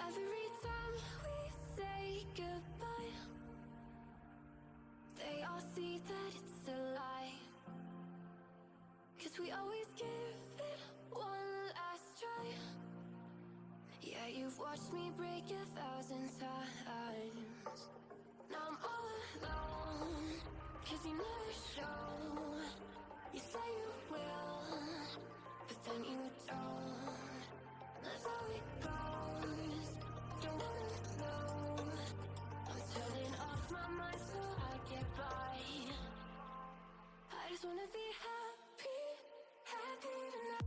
Every time we say goodbye, they all see that it's a lie. 'Cause we always give it one last try. Yeah, you've watched me break 1,000 times. Now I'm all alone, 'cause you never show. You say you will, but then you don't. That's how it goes. Don't wanna know. I'm turning off my mind so I get by. I just wanna be happy, happy tonight.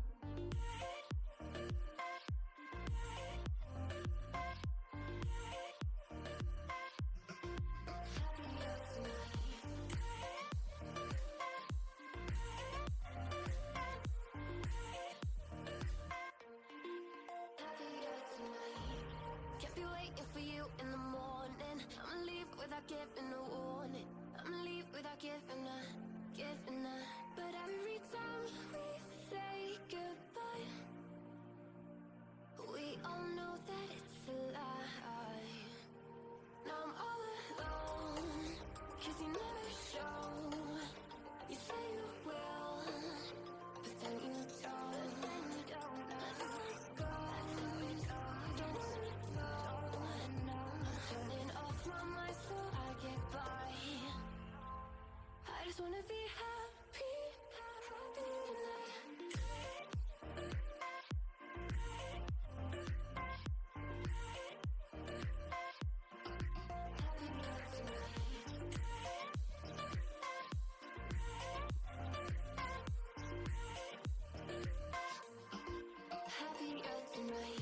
Without giving a warning, I'ma leave without giving a. But every time we say goodbye, we all know that it's a lie. Now I'm all alone, 'cause you never show. You say you will, but then you don't. That's how it goes. Don't wanna know. I'm turning off my mind so I get by. I just wanna be happy, happy tonight.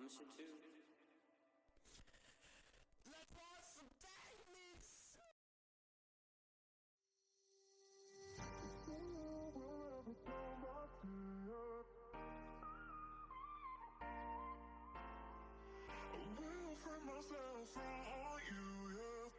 I'm shit too. Let's watch some techniques! I will free myself from all you, yeah.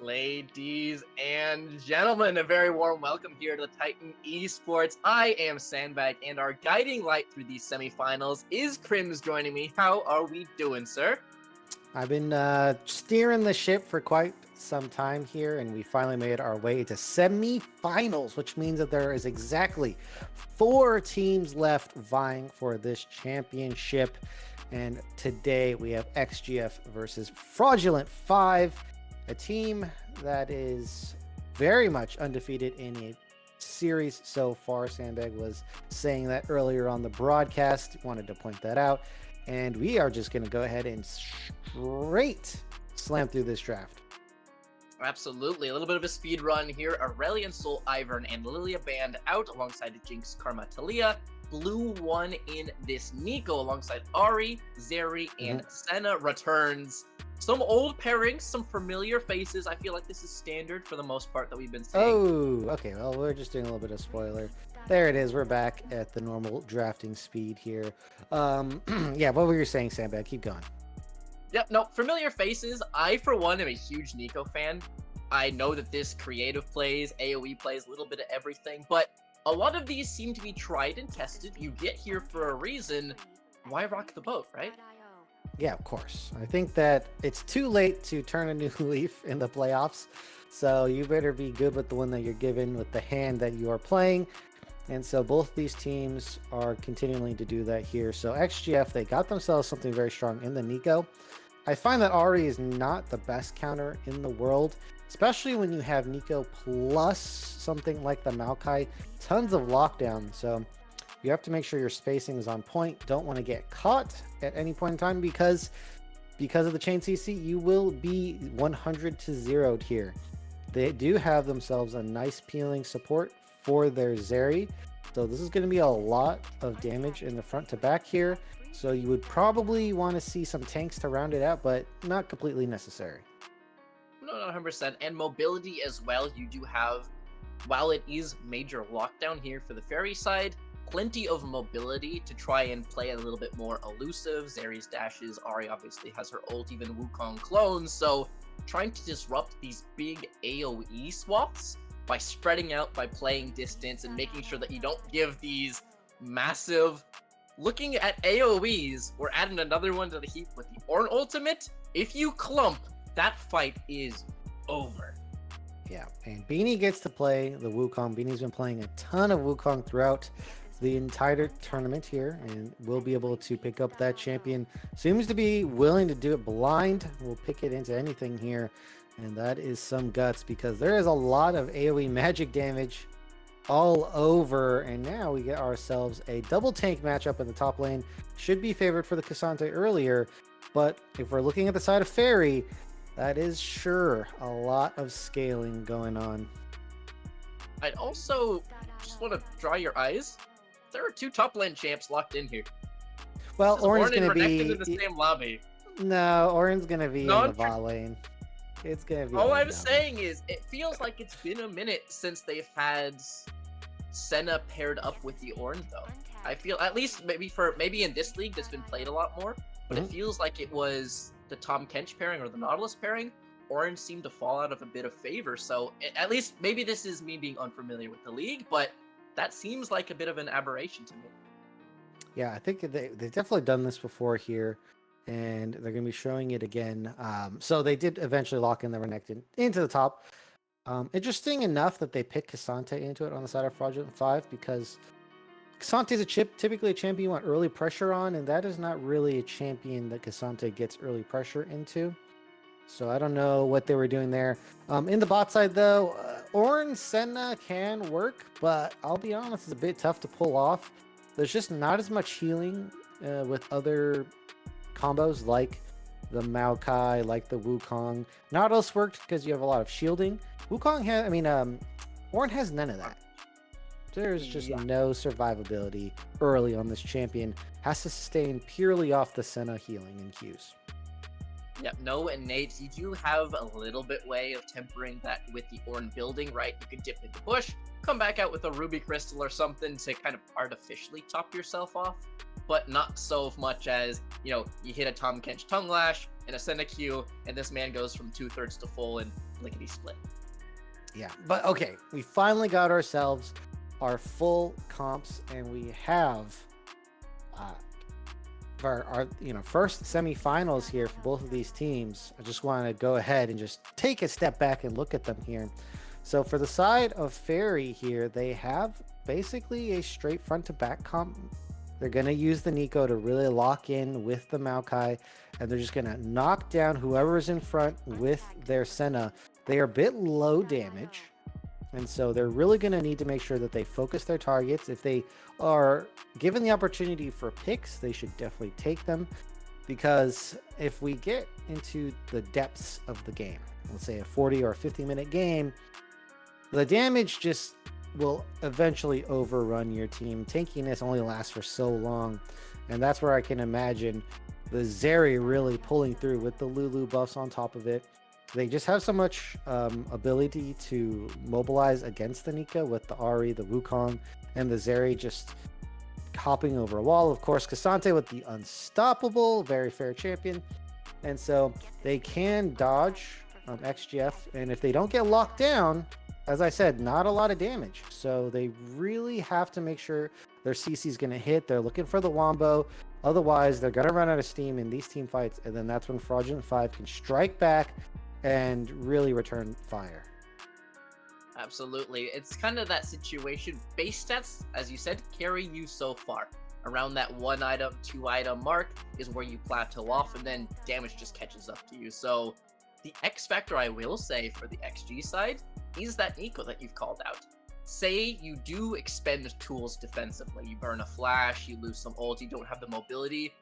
Ladies and gentlemen, a very warm welcome here to the Titan Esports. I am Sandbag, and our guiding light through these semifinals is Crims joining me. How are we doing, sir? I've been steering the ship for quite some time here, and we finally made our way to semifinals, which means that there is exactly 4 teams left vying for this championship. And today we have XGF versus Fraudulent 5, a team that is very much undefeated in a series so far. Sandbag was saying that earlier on the broadcast, wanted to point that out. And we are just going to go ahead and straight slam through this draft. Absolutely. A little bit of a speed run here. Aurelian, Soul, Ivern, and Lilia Band out alongside Jinx, Karma, Talia. Blue 1 in this Nico alongside Ari, Zeri, and Senna returns. Some old pairings, some familiar faces. I feel like this is standard for the most part that we've been seeing. Oh, okay. Well, we're just doing a little bit of spoiler. There it is. We're back at the normal drafting speed here. Yeah, what were you saying, Sandbag? Keep going. Yep, no, familiar faces. I, for one, am a huge Nico fan. I know that this creative plays, AoE plays, a little bit of everything, but a lot of these seem to be tried and tested. You get here for a reason. Why rock the boat, right? Yeah, of course. I think that it's too late to turn a new leaf in the playoffs, so you better be good with the one that you're given, with the hand that you are playing. And so both these teams are continuing to do that here. So XGF, they got themselves something very strong in the Nico. I find that Ari is not the best counter in the world, especially when you have Nico plus something like the Maokai. Tons of lockdown. So you have to make sure your spacing is on point. Don't want to get caught at any point in time because of the chain CC, you will be 100 to 0'd here. They do have themselves a nice peeling support for their Zeri. So this is going to be a lot of damage in the front to back here. So you would probably want to see some tanks to round it out, but not completely necessary. No, 100%. And mobility as well. You do have, while it is major lockdown here for the Fairy side, plenty of mobility to try and play a little bit more elusive. Zeri's dashes, Ari obviously has her ult, even Wukong clones. So trying to disrupt these big AoE swaps by spreading out, by playing distance, and making sure that you don't give these massive... Looking at AoEs, we're adding another one to the heap with the Ornn ultimate. If you clump, that fight is over. Yeah, and Beanie gets to play the Wukong. Beanie's been playing a ton of Wukong throughout the entire tournament here, and will be able to pick up that champion. Seems to be willing to do it blind. We'll pick it into anything here, and that is some guts because there is a lot of AoE magic damage all over, and now we get ourselves a double tank matchup in the top lane. Should be favored for the Cassante earlier, but if we're looking at the side of Fairy, that is sure a lot of scaling going on. I'd also just want to draw your eyes. There are 2 top lane champs locked in here. Well, Ornn's Ornn going to be in the same lobby. No, Ornn's going to be No, in the bot lane. It's going to be all on I'm down. saying is it feels like it's been a minute since they've had Senna paired up with the Ornn, though. I feel, at least maybe in this league that's been played a lot more, but it feels like it was the Tom Kench pairing or the Nautilus pairing. Ornn seemed to fall out of a bit of favor, so at least maybe this is me being unfamiliar with the league, but that seems like a bit of an aberration to me. Yeah, I think they've definitely done this before here, and they're going to be showing it again. So they did eventually lock in the Renekton into the top. Interesting enough that they picked Cassante into it on the side of Fraudulent 5, because Cassante is typically a champion you want early pressure on, and that is not really a champion that Cassante gets early pressure into. So I don't know what they were doing there. In the bot side, though, Ornn Senna can work, but I'll be honest, it's a bit tough to pull off. There's just not as much healing with other combos like the Maokai, like the Wukong. Nautilus worked because you have a lot of shielding. Wukong has, Ornn has none of that. There's just no survivability early on this champion. Has to sustain purely off the Senna healing and Qs. Yep, no innate. You do have a little bit way of tempering that with the Ornn building, right? You could dip into bush, come back out with a ruby crystal or something to kind of artificially top yourself off, but not so much as, you hit a Tom Kench tongue lash and a Senna Q, and this man goes from 2/3 to full in lickety split. Yeah, but okay, we finally got ourselves our full comps, and we have uh, our first semifinals here for both of these teams. I just want to go ahead and just take a step back and look at them here. So for the side of Fairy here, they have basically a straight front to back comp. They're going to use the Nico to really lock in with the Maokai, and they're just going to knock down whoever is in front with their Senna. They are a bit low damage, and so they're really going to need to make sure that they focus their targets. If they are given the opportunity for picks, they should definitely take them, because if we get into the depths of the game, let's say a 40 or 50-minute game, the damage just will eventually overrun your team. Tankiness only lasts for so long, and that's where I can imagine the Zeri really pulling through with the Lulu buffs on top of it. They just have so much ability to mobilize against the Nika with the Ari, the Wukong, and the Zeri just hopping over a wall. Of course, Cassante with the unstoppable, very fair champion. And so they can dodge XGF, and if they don't get locked down, as I said, not a lot of damage. So they really have to make sure their CC is going to hit. They're looking for the Wombo. Otherwise, they're going to run out of steam in these team fights, and then that's when Fraudulent 5 can strike back and really return fire. Absolutely. It's kind of that situation. Base stats, as you said, carry you so far. Around that 1 item, 2 item mark is where you plateau off, and then damage just catches up to you. So the X factor, I will say, for the XG side is that Nico that you've called out. Say you do expend tools defensively. You burn a flash, you lose some ult, you don't have the mobility.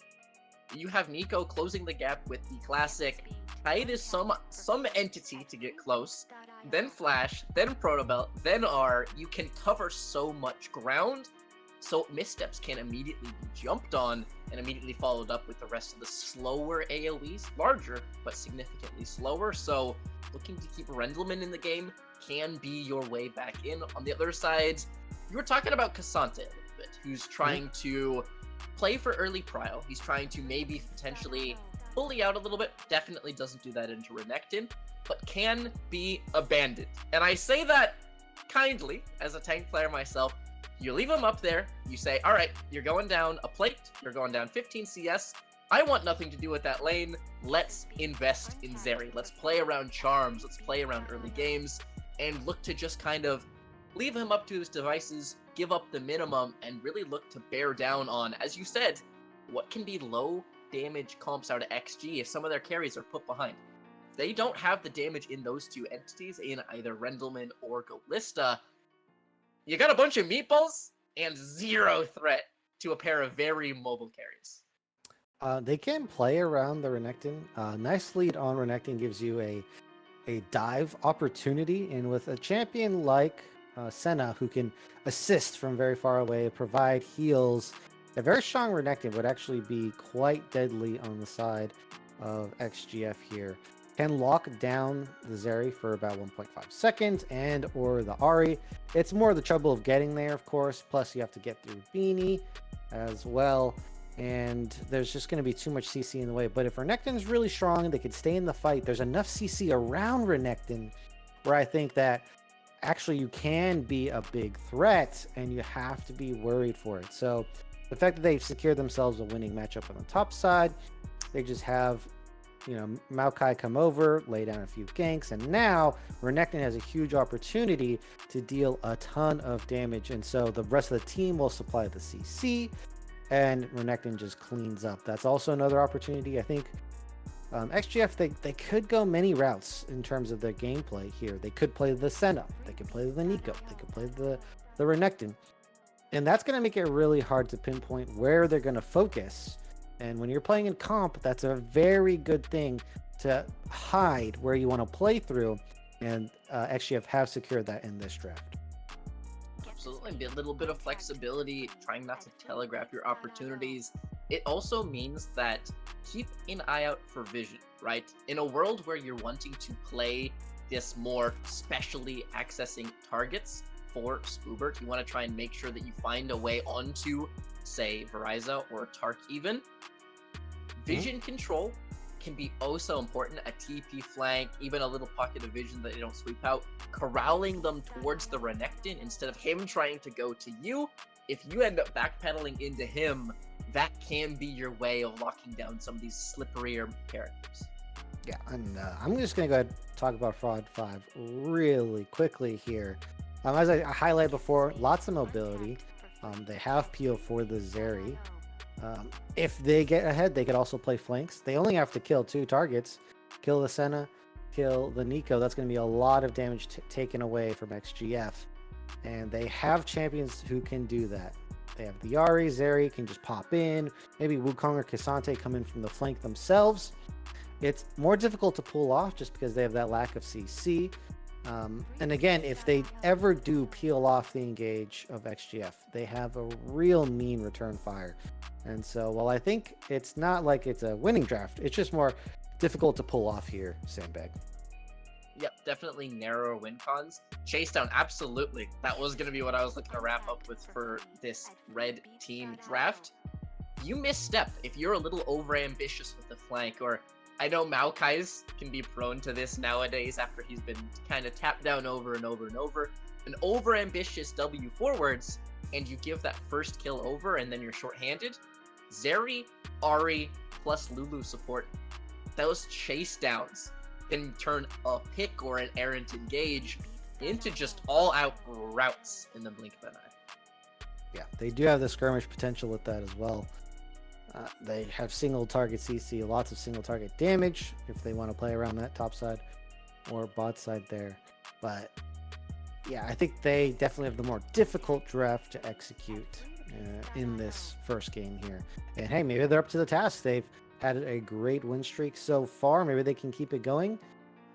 You have Nico closing the gap with the classic hide is some entity to get close, then flash, then protobelt, then R. You can cover so much ground, so missteps can immediately be jumped on and immediately followed up with the rest of the slower AoEs, larger but significantly slower. So looking to keep Rendleman in the game can be your way back in. On the other side, you were talking about Cassante a little bit, who's trying to play for early prio. He's trying to maybe potentially bully out a little bit. Definitely doesn't do that into Renekton, but can be abandoned. And I say that kindly as a tank player myself. You leave him up there, you say, all right, you're going down a plate, you're going down 15 CS, I want nothing to do with that lane, let's invest in Zeri. Let's play around charms, let's play around early games, and look to just kind of leave him up to his devices, give up the minimum, and really look to bear down on, as you said, what can be low damage comps out of XG if some of their carries are put behind. If they don't have the damage in those two entities, in either Rendleman or Golista, you got a bunch of meatballs and zero threat to a pair of very mobile carries. They can play around the Renekton. Nice lead on Renekton gives you a dive opportunity, and with a champion like Senna, who can assist from very far away, provide heals, a very strong Renekton would actually be quite deadly on the side of XGF here. Can lock down the Zeri for about 1.5 seconds, and or the Ari. It's more the trouble of getting there, of course, plus you have to get through Beanie as well, and there's just going to be too much CC in the way. But if Renekton's really strong, they could stay in the fight. There's enough CC around Renekton where I think that actually you can be a big threat, and you have to be worried for it. So the fact that they've secured themselves a winning matchup on the top side, they just have Maokai come over, lay down a few ganks, and now Renekton has a huge opportunity to deal a ton of damage, and so the rest of the team will supply the CC, and Renekton just cleans up. That's also another opportunity. I think XGF, they could go many routes in terms of their gameplay here. They could play the Senna, they could play the Nico, they could play the Renekton, and that's going to make it really hard to pinpoint where they're going to focus. And when you're playing in comp, that's a very good thing to hide where you want to play through. And XGF have secured that in this draft. Absolutely. Be a little bit of flexibility, trying not to telegraph your opportunities. It also means that keep an eye out for vision, right? In a world where you're wanting to play this more specially accessing targets for Spoobert, you want to try and make sure that you find a way onto, say, Verizon or Tark even. Vision control can be oh so important. A TP flank, even a little pocket of vision that they don't sweep out, corralling them towards the Renekton instead of him trying to go to you. If you end up backpedaling into him, that can be your way of locking down some of these slipperier characters. Yeah, and I'm just going to go ahead and talk about Fraud 5 really quickly here. As I highlighted before, lots of mobility. They have PO for the Zeri. If they get ahead, they could also play flanks. They only have to kill 2 targets. Kill the Senna, kill the Nico. That's going to be a lot of damage taken away from XGF. And they have champions who can do that. They have the Yari, Zeri can just pop in. Maybe Wukong or K'Sante come in from the flank themselves. It's more difficult to pull off just because they have that lack of CC. And again, if they ever do peel off the engage of XGF, they have a real mean return fire. And so while I think it's not like it's a winning draft, it's just more difficult to pull off here, Sandbag. Yep, definitely narrower win cons. Chase down, absolutely. That was going to be what I was looking to wrap up with for this red team draft. You misstep if you're a little overambitious with the flank, or I know Maokai's can be prone to this nowadays after he's been kind of tapped down over and over and over. An overambitious W forwards, and you give that first kill over and then you're shorthanded. Zeri, Ahri, plus Lulu support, those chase downs can turn a pick or an errant engage into just all-out routes in the blink of an eye. Yeah, they do have the skirmish potential with that as well. They have single target CC, lots of single target damage if they want to play around that top side or bot side there. But yeah, I think they definitely have the more difficult draft to execute in this first game here. And hey, maybe they're up to the task. They've had a great win streak so far. Maybe they can keep it going.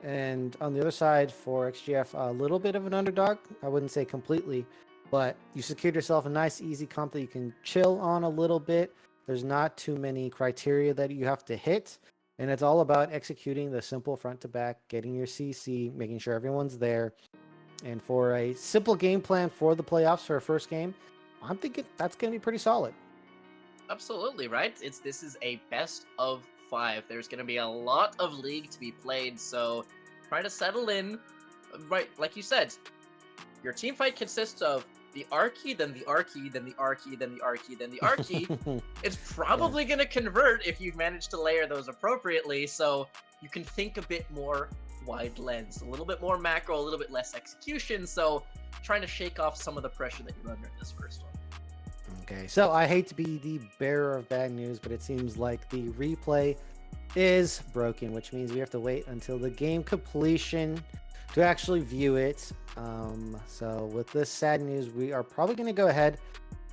And on the other side for XGF, a little bit of an underdog. I wouldn't say completely, but you secured yourself a nice, easy comp that you can chill on a little bit. There's not too many criteria that you have to hit. And it's all about executing the simple front to back, getting your CC, making sure everyone's there. And for a simple game plan for the playoffs for a first game, I'm thinking that's going to be pretty solid. Absolutely, right? This is a best of 5. There's going to be a lot of league to be played, so try to settle in. Right, like you said, your team fight consists of the R-key, then the R-key, then the R-key, then the R-key, then the R-key. It's probably going to convert if you've managed to layer those appropriately, so you can think a bit more wide lens, a little bit more macro, a little bit less execution, so trying to shake off some of the pressure that you're under in this first one. Okay, so I hate to be the bearer of bad news, but it seems like the replay is broken, which means we have to wait until the game completion to actually view it. So with this sad news, we are probably going to go ahead,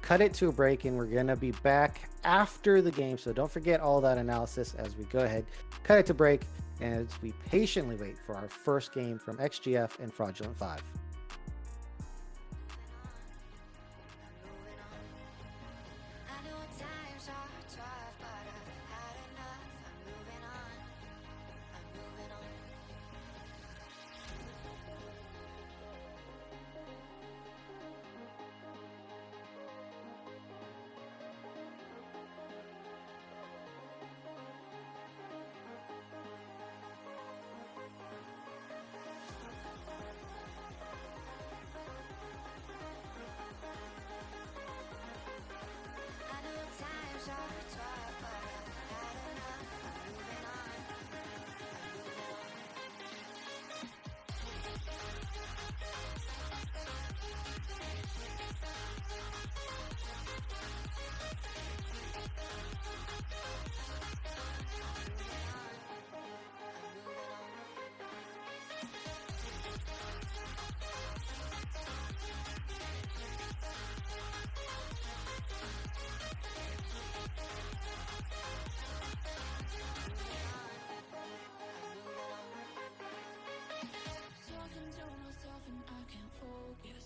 cut it to a break, and we're going to be back after the game. So don't forget all that analysis as we go ahead, cut it to break, and as we patiently wait for our first game from XGF and Fraudulent 5. I know times are tough, but I've had enough. I'm moving on. I'm moving on. I know times are tough, but I've had enough. I'm moving on. I'm moving on. I'm moving on. Talking to myself and I can't focus.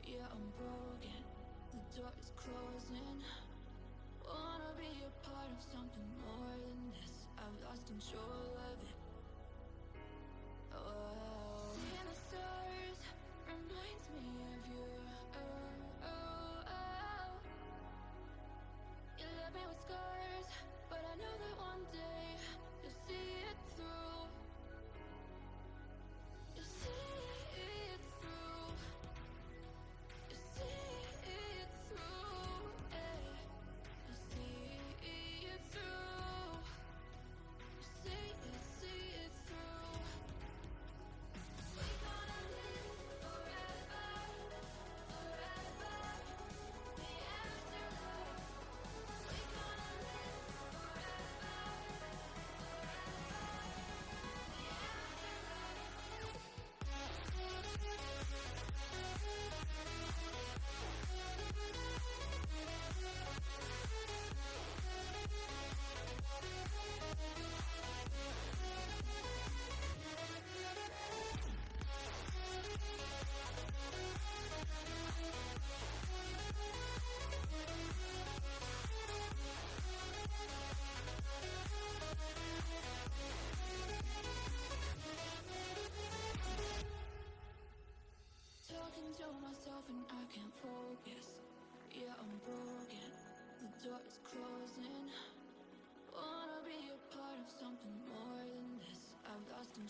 Yeah, I'm broken. The door is closing. Wanna be a part of something more than this. I've lost control of it. Oh, seeing the stars reminds me of you. Oh, oh, oh. You left me with scars, but I know that one day you'll see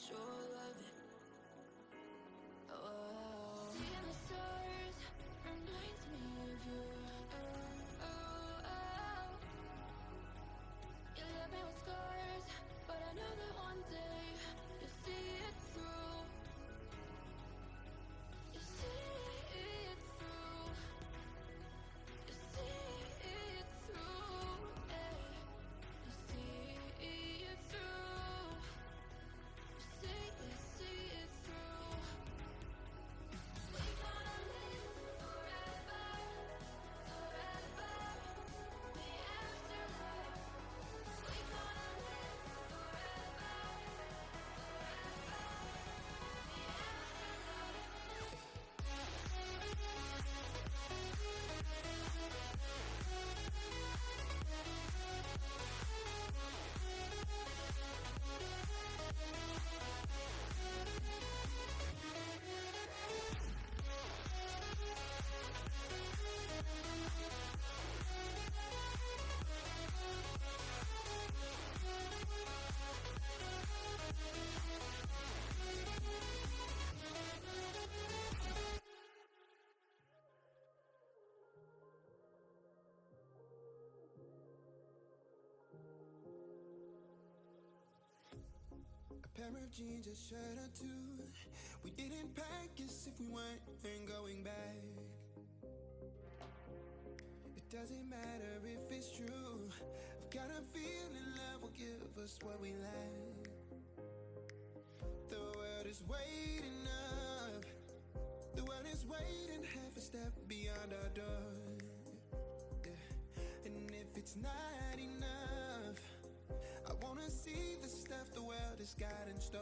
control of it. Oh, seeing the stars reminds me of you. Oh, oh, oh. You left me with scars, but I know that one day you'll see it through. You see it through. You see it through. Ay. You see it through. You see it through. We gonna live forever, forever. The afterlife. We gonna live forever, forever. The afterlife. A pair of jeans, a shirt or two. We didn't pack as if we weren't going back. It doesn't matter if it's true. I've got a feeling love will give us what we lack. The world is waiting up. The world is waiting half a step beyond our door. Yeah. And if it's not enough, I wanna see the stuff the world has got in store.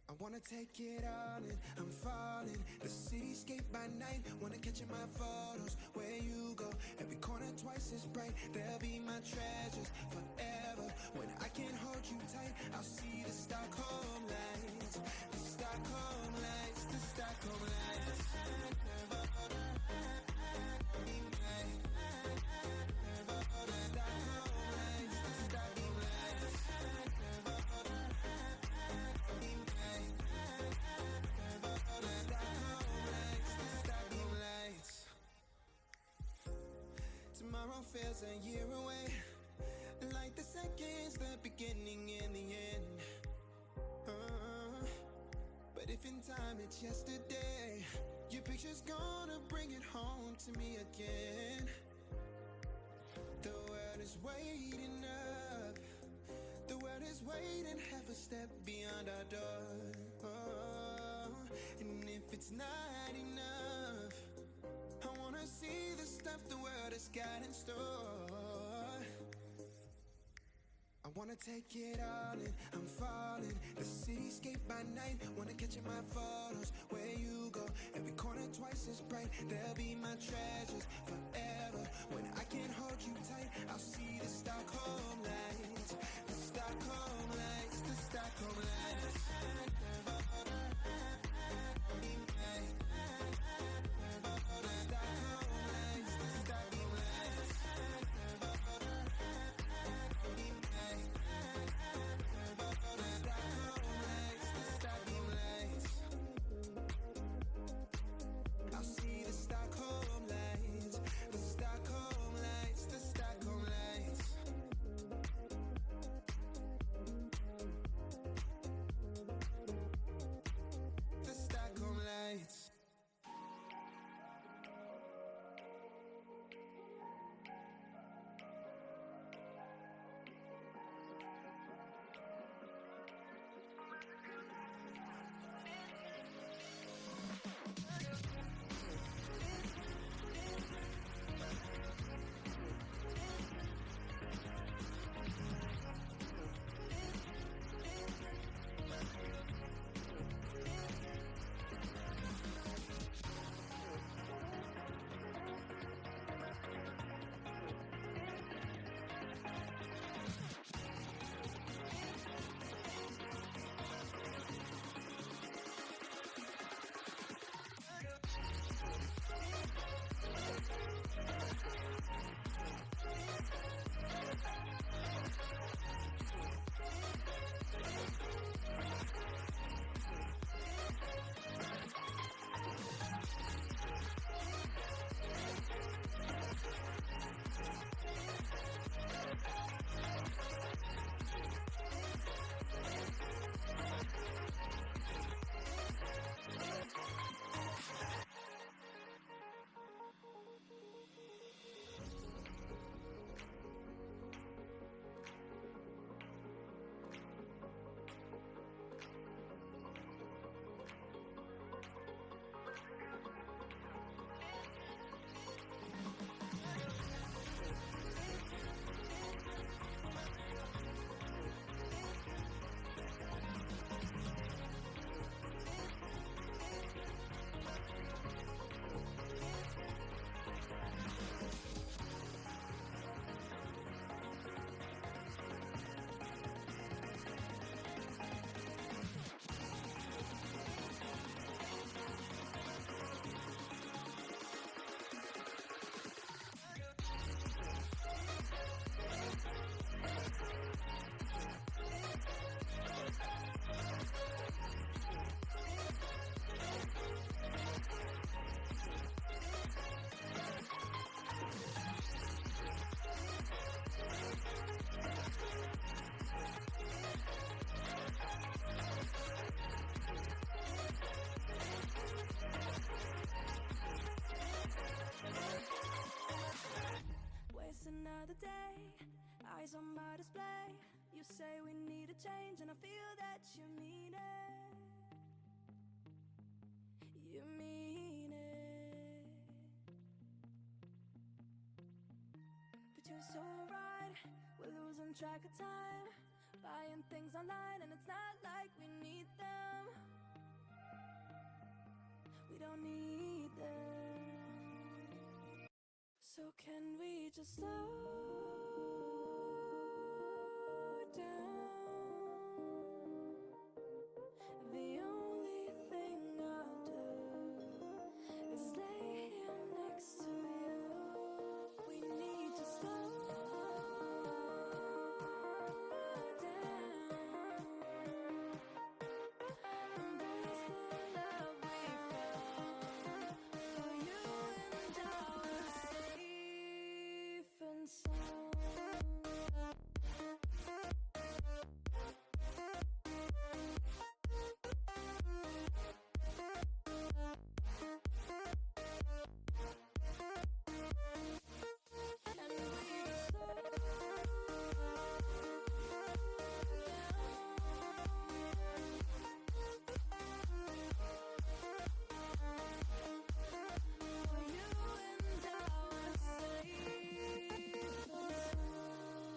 I wanna take it all in, I'm falling. The cityscape by night, wanna catch in my photos. Where you go, every corner twice as bright. They'll be my treasures forever. When I can't hold you tight, I'll see the Stockholm lights. The Stockholm lights, the Stockholm lights. Tomorrow feels a year away, like the seconds, the beginning and the end. But if in time it's yesterday, your picture's gonna bring it home to me again. The world is waiting up. The world is waiting half a step beyond our door. And if it's not enough, I wanna see the stuff the world has got in store. I wanna take it all in, I'm falling. The cityscape by night, wanna catch in my photos. Where you go, every corner twice as bright. They'll be my treasures forever. When I can't hold you tight, I'll see the Stockholm lights. The Stockholm lights, the Stockholm lights. I'll see the Stockholm lights, the Stockholm lights, the Stockholm another day, eyes on my display. You say we need a change, and I feel that you mean it. You mean it. But you're so right, we're losing track of time, buying things online, and it's not like we need them. We don't need them. So can we just slow down? The only thing I'll do is lay here next to you. We need to slow down. Embrace the love we found. For you and I are safe and sound. Can we just slow For you and I are safe and sound.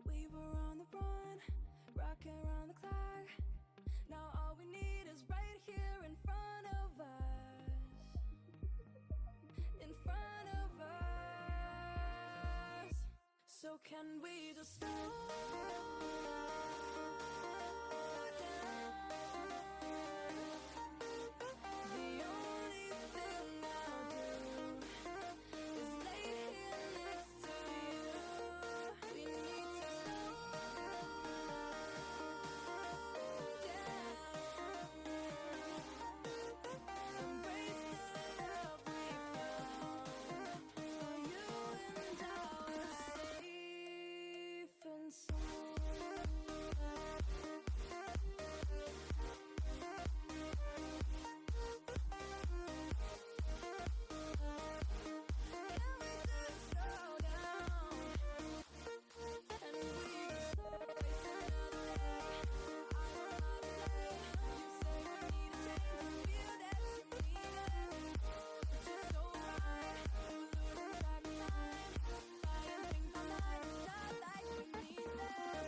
We were on the run, rocking around the clock. Now all we need is right here in front of us. In front of us. So can we just slow down? The only thing I'll do is lay here next to you. We need to slow down. Embrace the love we found. For you and I are safe and sound. Can we just slow down? And we just waste another day. I don't understand. You say we need a change, and feel that you mean it. But you're so right, we're losing track of time, buying things online. It's not like we need them.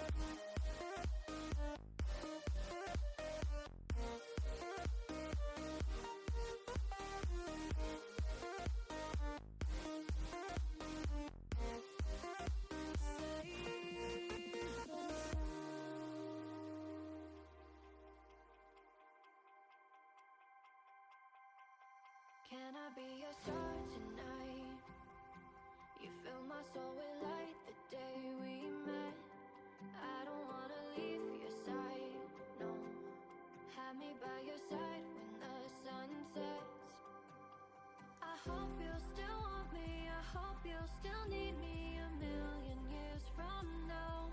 Can I be your star tonight? You fill my soul with light the day we met. I don't wanna leave your side, no. Have me by your side when the sun sets. I hope you'll still want me, I hope you'll still need me a million years from now.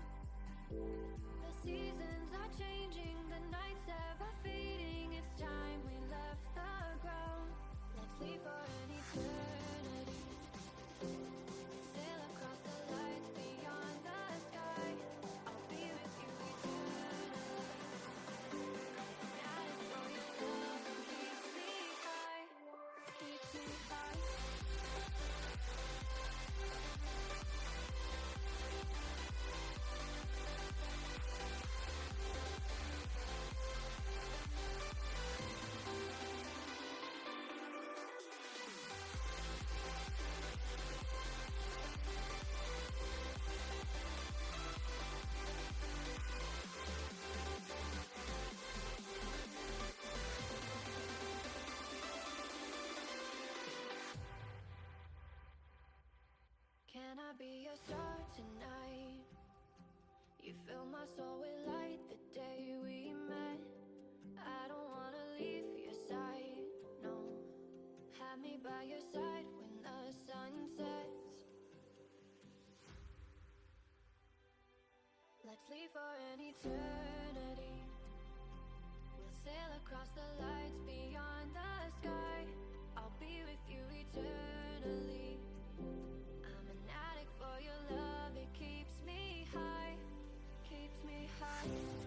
The seasons are changing, the nights ever fading. It's time we left the ground. Let's leave for an eternity. Sail across the lights beyond the sky. I'll be with you eternally. Guided for your love and keeps me high. Keeps me high. Can I be your star tonight? You fill my soul with light the day we met. I don't wanna leave your side, no. Have me by your side when the plead for an eternity. We'll sail across the lights beyond the sky. I'll be with you eternally. I'm an addict for your love, it keeps me high, keeps me high.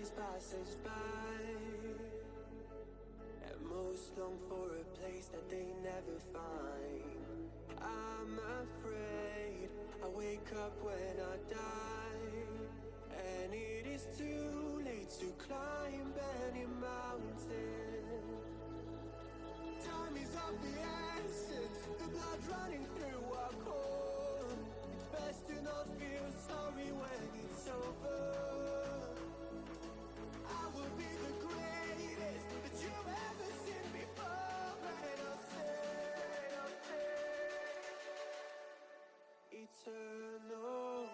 Sometimes passes by, and most long for a place that they never find. I'm afraid I wake up when I die, and it is too late to climb any mountain. Time is of the essence, the blood running through our core. It's best to not feel sorry when it's over. I will be the greatest that you've ever seen before, and I'll stay eternal.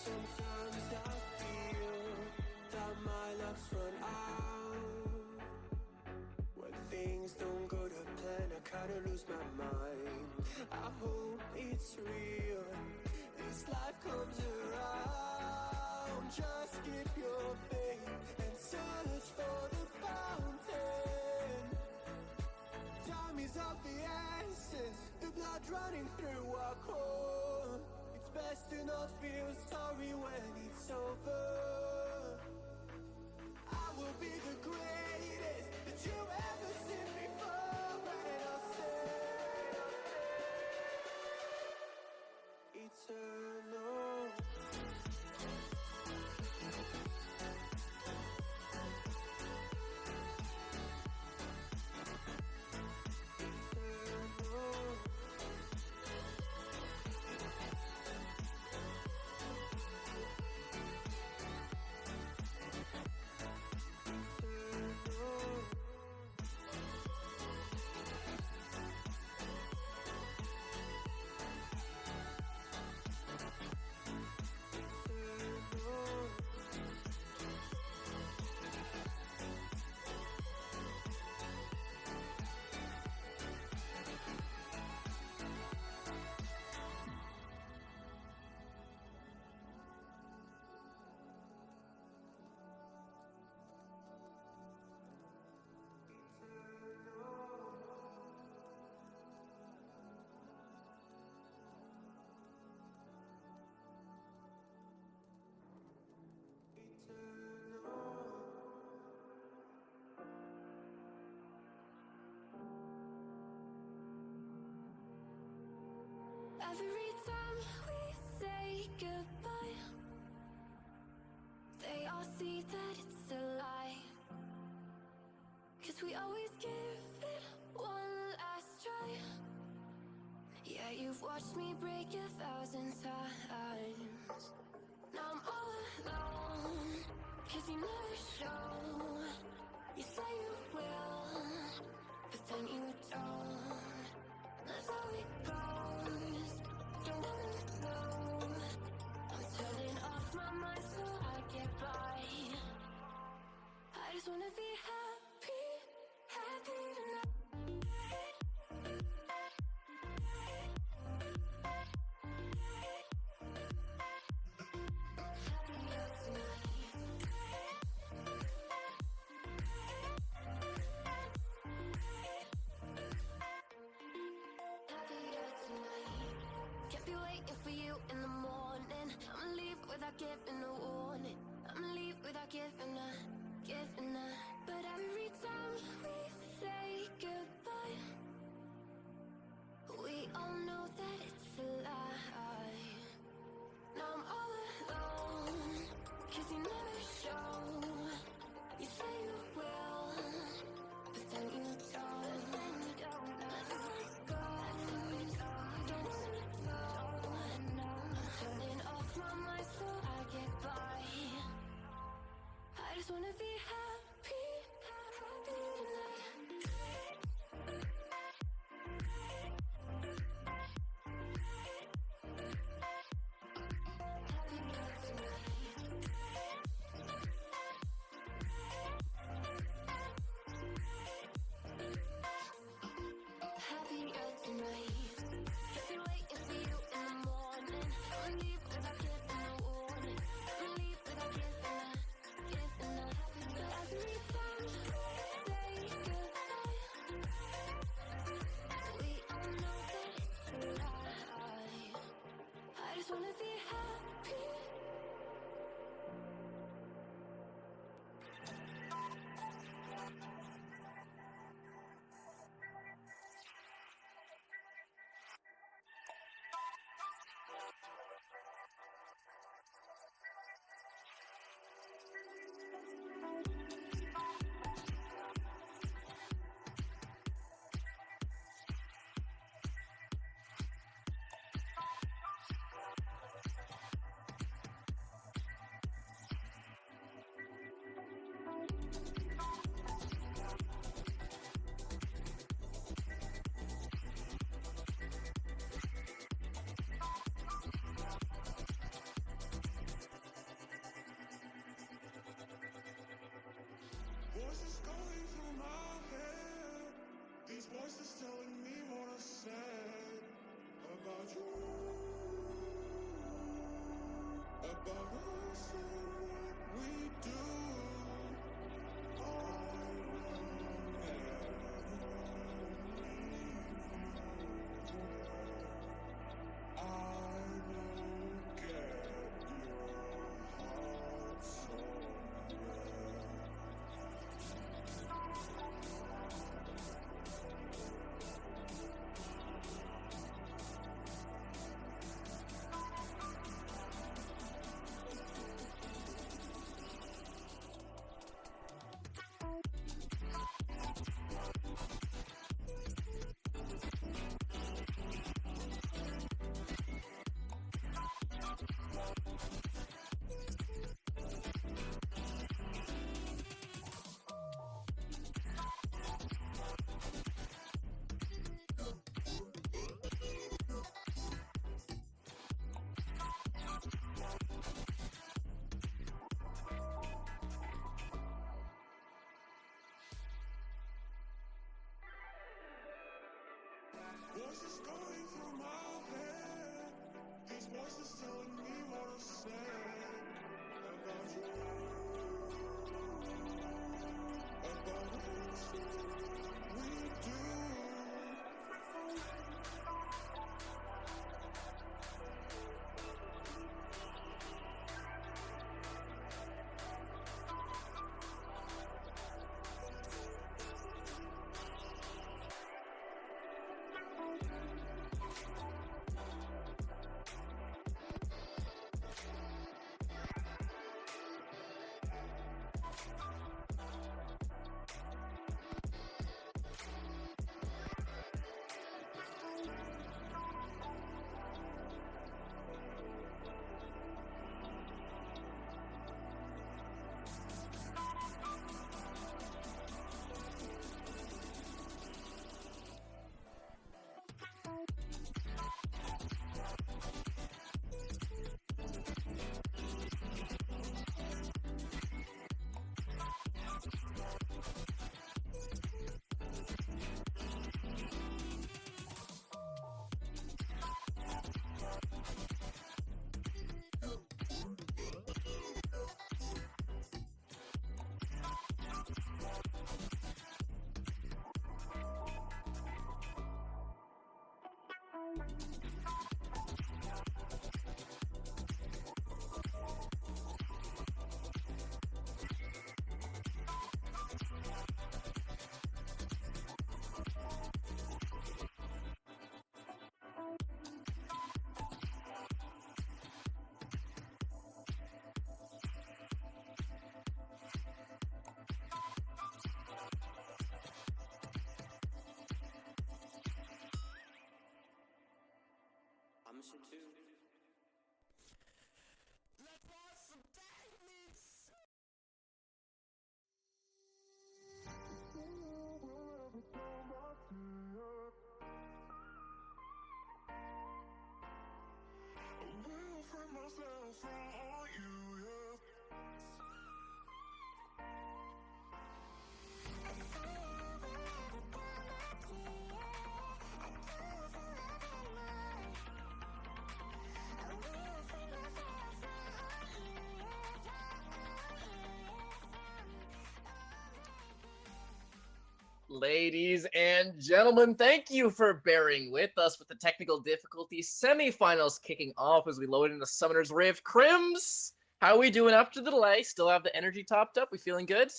Sometimes I feel that my luck's run out. When things don't go to plan, I kinda lose my mind. I hope it's real, this life comes around. Just keep your faith and search for the fountain. Time is of the essence, the blood running through our core. It's best to not feel sorry when it's over. I will be the greatest that you've ever seen before, and I'll stay eternal. Every time we say goodbye, they all see that it's a lie. 'Cause we always give it one last try. Yeah, you've watched me break 1,000 times. Now I'm all alone, 'cause you never show. You say you will, but then you don't. That's how it goes. Don't wanna know. I'm turning off my mind so I get by. I just wanna be happy, happy tonight. Happier tonight. Happier tonight. Can't be waiting for you in the morning. I'ma leave without giving a warning. I'ma leave without giving a. But every time we say goodbye, we all know that it's a lie. Now I'm all alone, 'cause you never show. You say you will, but then you don't. That's how it goes. Don't wanna know. I'm turning off my mind so I get by. just wanna be happy. Voices going through my head. These voices telling me what I said about you, about us and what we do. I will get your heart somewhere. Voices going through my head. These voices telling me what I said about you, about us, we do. Ladies and gentlemen, thank you for bearing with us with the technical difficulties. Semifinals kicking off as we load into Summoner's Rift. Crims, how are we doing after the delay? Still have the energy topped up? We feeling good?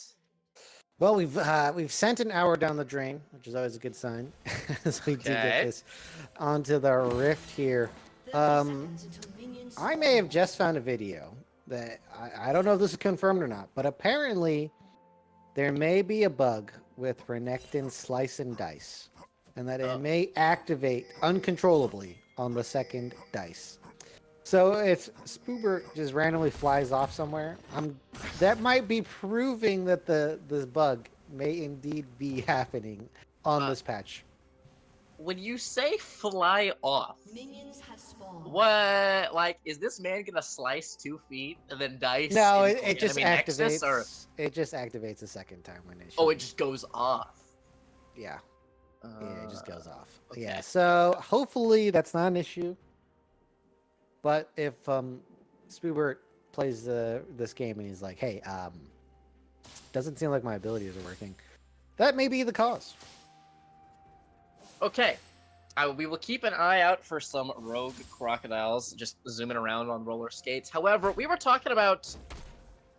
Well, we've sent an hour down the drain, which is always a good sign, as we do get Okay. this onto the rift here. I may have just found a video that I don't know if this is confirmed or not, but apparently there may be a bug with Renekton Slice and Dice, and that it may activate uncontrollably on the second dice. So if Spoobert just randomly flies off somewhere, that might be proving that this bug may indeed be happening on this patch. When you say fly off, Minions have spawned. what, like, is this man gonna slice 2 feet and then dice? No, into it the just enemy nexus, activates. or It just activates a second time when it. oh, it just goes off. Yeah, it just goes off. Okay. Yeah, so hopefully that's not an issue. But if Spoobert plays this game and he's like, hey, doesn't seem like my abilities are working, that may be the cause. Okay. We will keep an eye out for some rogue crocodiles just zooming around on roller skates. However, we were talking about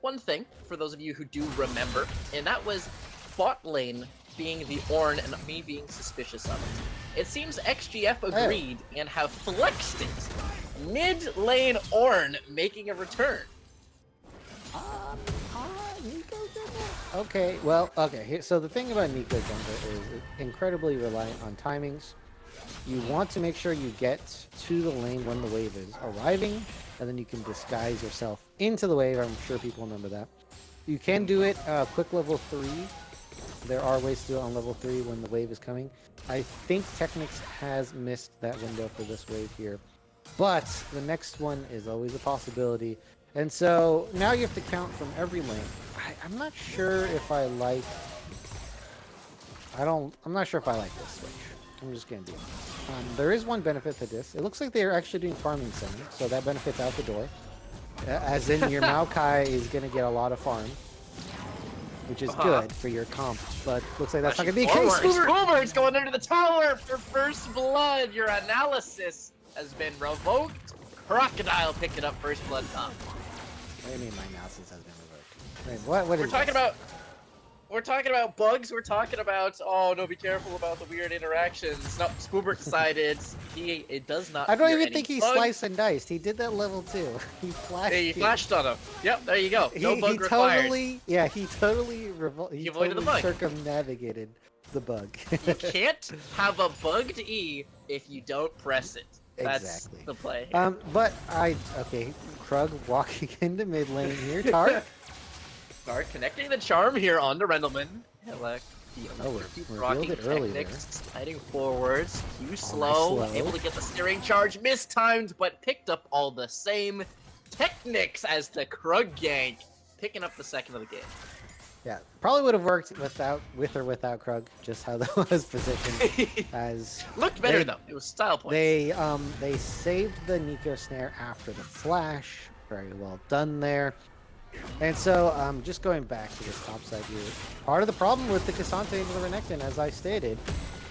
one thing, for those of you who do remember, and that was bot lane being the Ornn and me being suspicious of it. It seems XGF agreed and have flexed it. Mid lane Ornn making a return. Okay, well, okay. So the thing about Nico Jungle is it's incredibly reliant on timings. You want to make sure you get to the lane when the wave is arriving, and then you can disguise yourself into the wave. I'm sure people remember that. You can do it quick level 3. There are ways to do it on level 3 when the wave is coming. I think Technics has missed that window for this wave here. But the next one is always a possibility. And so now you have to count from every lane. I'm not sure if I like... I'm not sure if I like this switch. I'm just going to do it. There is one benefit to this. It looks like they're actually doing farming sim, so that benefit's out the door. As in, your Maokai is going to get a lot of farm, which is good for your comp, but looks like that's not going to be the case. Spoobert's going under the tower for first blood. Your analysis has been revoked. Crocodile picking up first blood top. What do you mean my analysis has been revoked? Wait, what We're is talking this? about... We're talking about bugs. We're talking about, oh no, be careful about the weird interactions. No, Spoobert decided it does not. I don't fear even any think he bugs. sliced and diced. He did that level 2. He flashed. Hey, he you. flashed on him. Yep, there you go. No bug he required. totally, yeah, he totally avoided the bug. circumnavigated the bug. You can't have a bugged E if you don't press it. That's Exactly. the play. But okay, Krug walking into mid lane here. Tar. Start connecting the charm here onto Rendleman. We're revealed it early there. Sliding forwards. Q nice slow. slow. Able to get the steering charge. Mistimed, but picked up all the same. Technics as the Krug gank. Picking up the second of the game. Yeah, probably would have worked with or without Krug. Just how that was positioned. As Looked better though. It was style points. they saved the Nico snare after the flash. Very well done there. And so, just going back to this top side here, part of the problem with the Cassante and the Renekton, as I stated,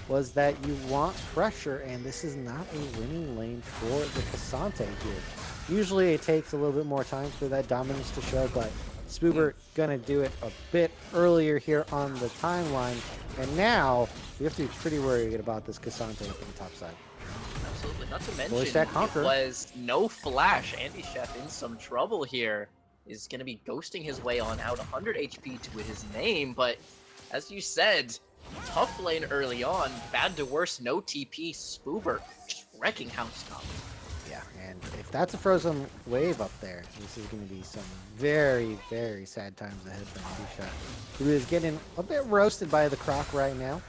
was that you want pressure, and this is not a winning lane for the Cassante here. Usually it takes a little bit more time for that dominance to show, but Spoobert gonna do it a bit earlier here on the timeline, and now we have to be pretty worried about this Cassante from the top side. Absolutely. Not to Voice mention, that it Conqueror. was no flash. Andy Chef in some trouble here. Is going to be ghosting his way on out. 100 HP to his name, but as you said, tough lane early on. Bad to worse, no TP. Spoobert just wrecking house top. Yeah, and if that's a frozen wave up there, this is going to be some very, very sad times ahead for Andy, who is getting a bit roasted by the Croc right now.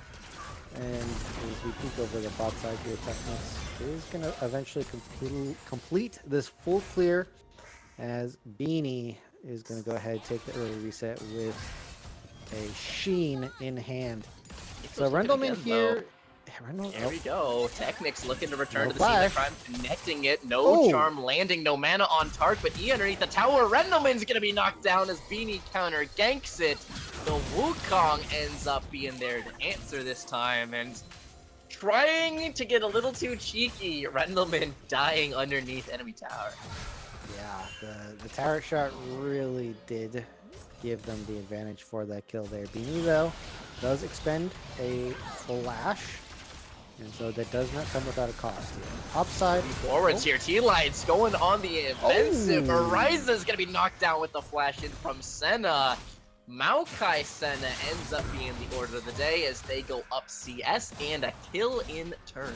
And as we peek over the bot side here, Technics is going to eventually complete this full clear, as Beanie is going to go ahead and take the early reset with a Sheen in hand. So Rendleman here... There we go. Technics looking to return No to the scene of flash. crime, connecting it. No Oh. charm landing, no mana on Tark, but E underneath the tower. Rendleman's going to be knocked down as Beanie counter ganks it. the Wukong ends up being there to answer this time, and trying to get a little too cheeky, Rendleman dying underneath enemy tower. Yeah, the turret shot really did give them the advantage for that kill there. Beanie, though, does expend a flash, and so that does not come without a cost here. Upside. Forwards here, T-Lights going on the offensive. Oh. Ariza's gonna be knocked down with the flash in from Senna. Maokai Senna ends up being the order of the day as they go up CS and a kill in turn.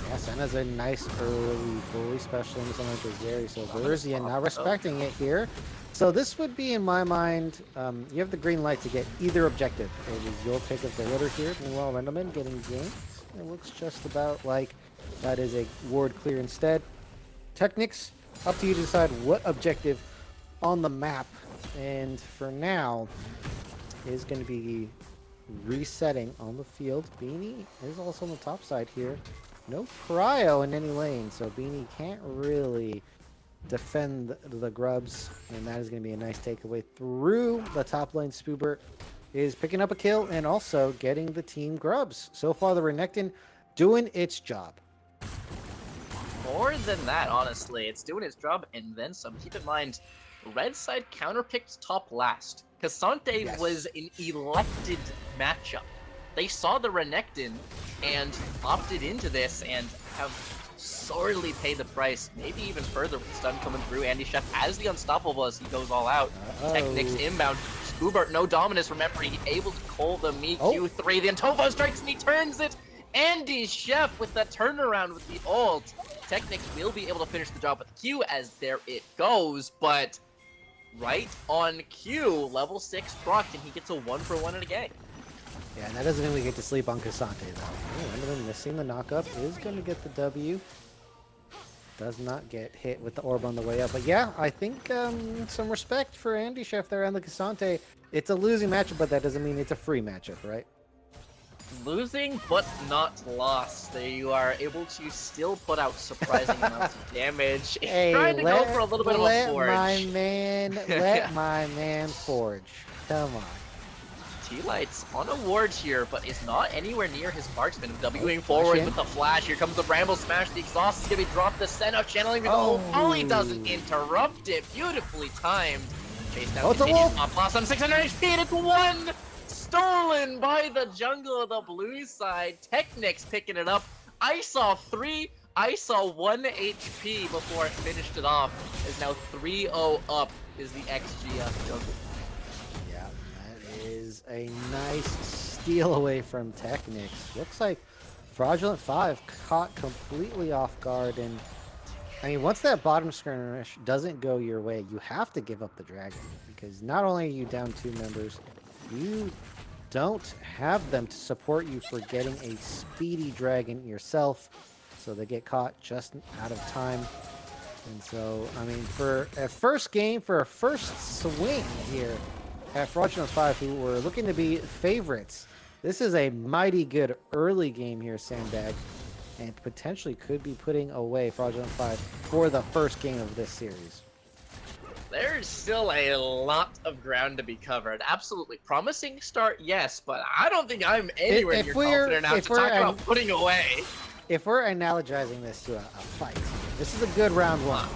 Yeah, Senna's a nice early bully, especially in something like Berseria. So Berseria not respecting it here. So this would be, in my mind, you have the green light to get either objective. It is your pick of the litter here. Meanwhile, Rendleman getting ganked. It looks just about like that is a ward clear instead. Technics, up to you to decide what objective on the map. And for now, is going to be resetting on the field. Beanie is also on the top side here. No cryo in any lane, so Beanie can't really defend the grubs, and that is going to be a nice takeaway through the top lane. Spoobert is picking up a kill and also getting the team grubs. So far, the Renekton doing its job. More than that, honestly. It's doing its job and then some. Keep in mind, red side counterpicked top last. Cassante Yes. was an elected matchup. They saw the Renekton and opted into this and have sorely paid the price, maybe even further with stun coming through. Andy Chef as the unstoppable as he goes all out. Technics inbound. Spoobert, no dominance. Remember, he able to call the Q3. The Antovo strikes and he turns it. Andy Chef with that turnaround with the ult. Technics will be able to finish the job with Q as there it goes, but right on Q, level 6 proc, and he gets a 1-for-1 in a game. Yeah, and that doesn't mean we get to sleep on Cassante, though. Rendleman missing the knockup is going to get the W. Does not get hit with the orb on the way up. But yeah, I think some respect for Andy Chef there on the Cassante. It's a losing matchup, but that doesn't mean it's a free matchup, right? Losing, but not lost. There you are able to still put out surprising amounts of damage. Hey, Trying to go for a little bit of a forge. Let my man forge. Come on. T-Lights on a ward here, but is not anywhere near his marksman. Wing forward with the flash. Here comes the Bramble Smash. The exhaust is going to be dropped. The Senna channeling the Ollie doesn't interrupt it. Beautifully timed. Chase down continues. Blossom 600 HP and it's one! Stolen by the jungle of the blue side. Technics picking it up. I saw 3. I saw 1 HP before it finished it off. Is now 3-0 up is the XGF jungle. Yeah, that is a nice steal away from Technics. Looks like Fraudulent 5 caught completely off guard. And I mean, once that bottom skirmish doesn't go your way, you have to give up the dragon. Because not only are you down 2 members, you don't have them to support you for getting a speedy dragon yourself, so they get caught just out of time. And so, I mean, for a first game, for a first swing here at Fraudulent 5, who were looking to be favorites, this is a mighty good early game here, Sandbag, and potentially could be putting away Fraudulent 5 for the first game of this series. There's still a lot of ground to be covered. Absolutely promising start, yes, but I don't think I'm anywhere near confident enough to talk about putting away. If we're analogizing this to a fight, this is a good round 1.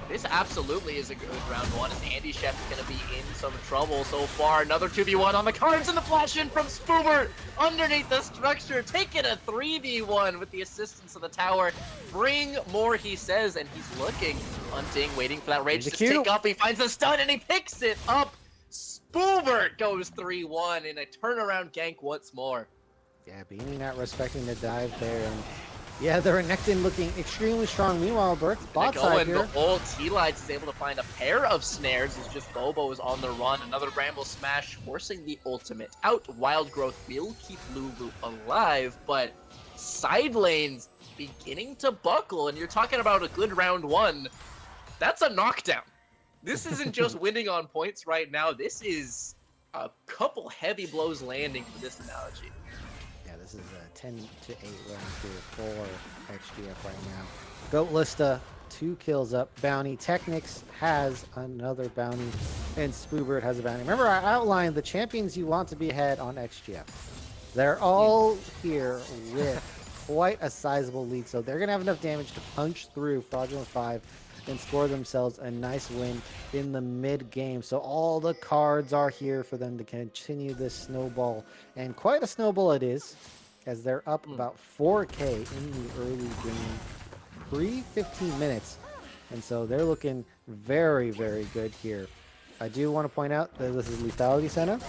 This absolutely is a good round 1, as Andy Chef is going to be in some trouble so far. Another 2v1 on the cards, and the flash in from Spoobert underneath the structure, taking a 3v1 with the assistance of the tower. Bring more, he says, and he's looking, hunting, waiting for that rage to tick up. He finds the stun, and he picks it up. Spoobert goes 3-1 in a turnaround gank once more. Yeah, Beanie not respecting the dive there, and yeah, the Renekton looking extremely strong. Meanwhile, Burke's bot side here. The old T-Lights is able to find a pair of snares as just Bobo is on the run. Another Bramble Smash forcing the ultimate out. Wild Growth will keep Lulu alive, but side lanes beginning to buckle, and you're talking about a good round 1. That's a knockdown. This isn't just winning on points right now. This is a couple heavy blows landing for this analogy. Yeah, this is a 10-8 round here for XGF right now. Goat Lista, 2 kills up. Bounty. Technics has another bounty. and Spoobert has a bounty. Remember, I outlined the champions you want to be ahead on XGF. They're all here with quite a sizable lead, so they're going to have enough damage to punch through Fraudulent 5 and score themselves a nice win in the mid game. So all the cards are here for them to continue this snowball, and quite a snowball it is, as they're up about 4k in the early game, pre-15 minutes, and so they're looking very, very good here. I do want to point out that this is Lethality Senna,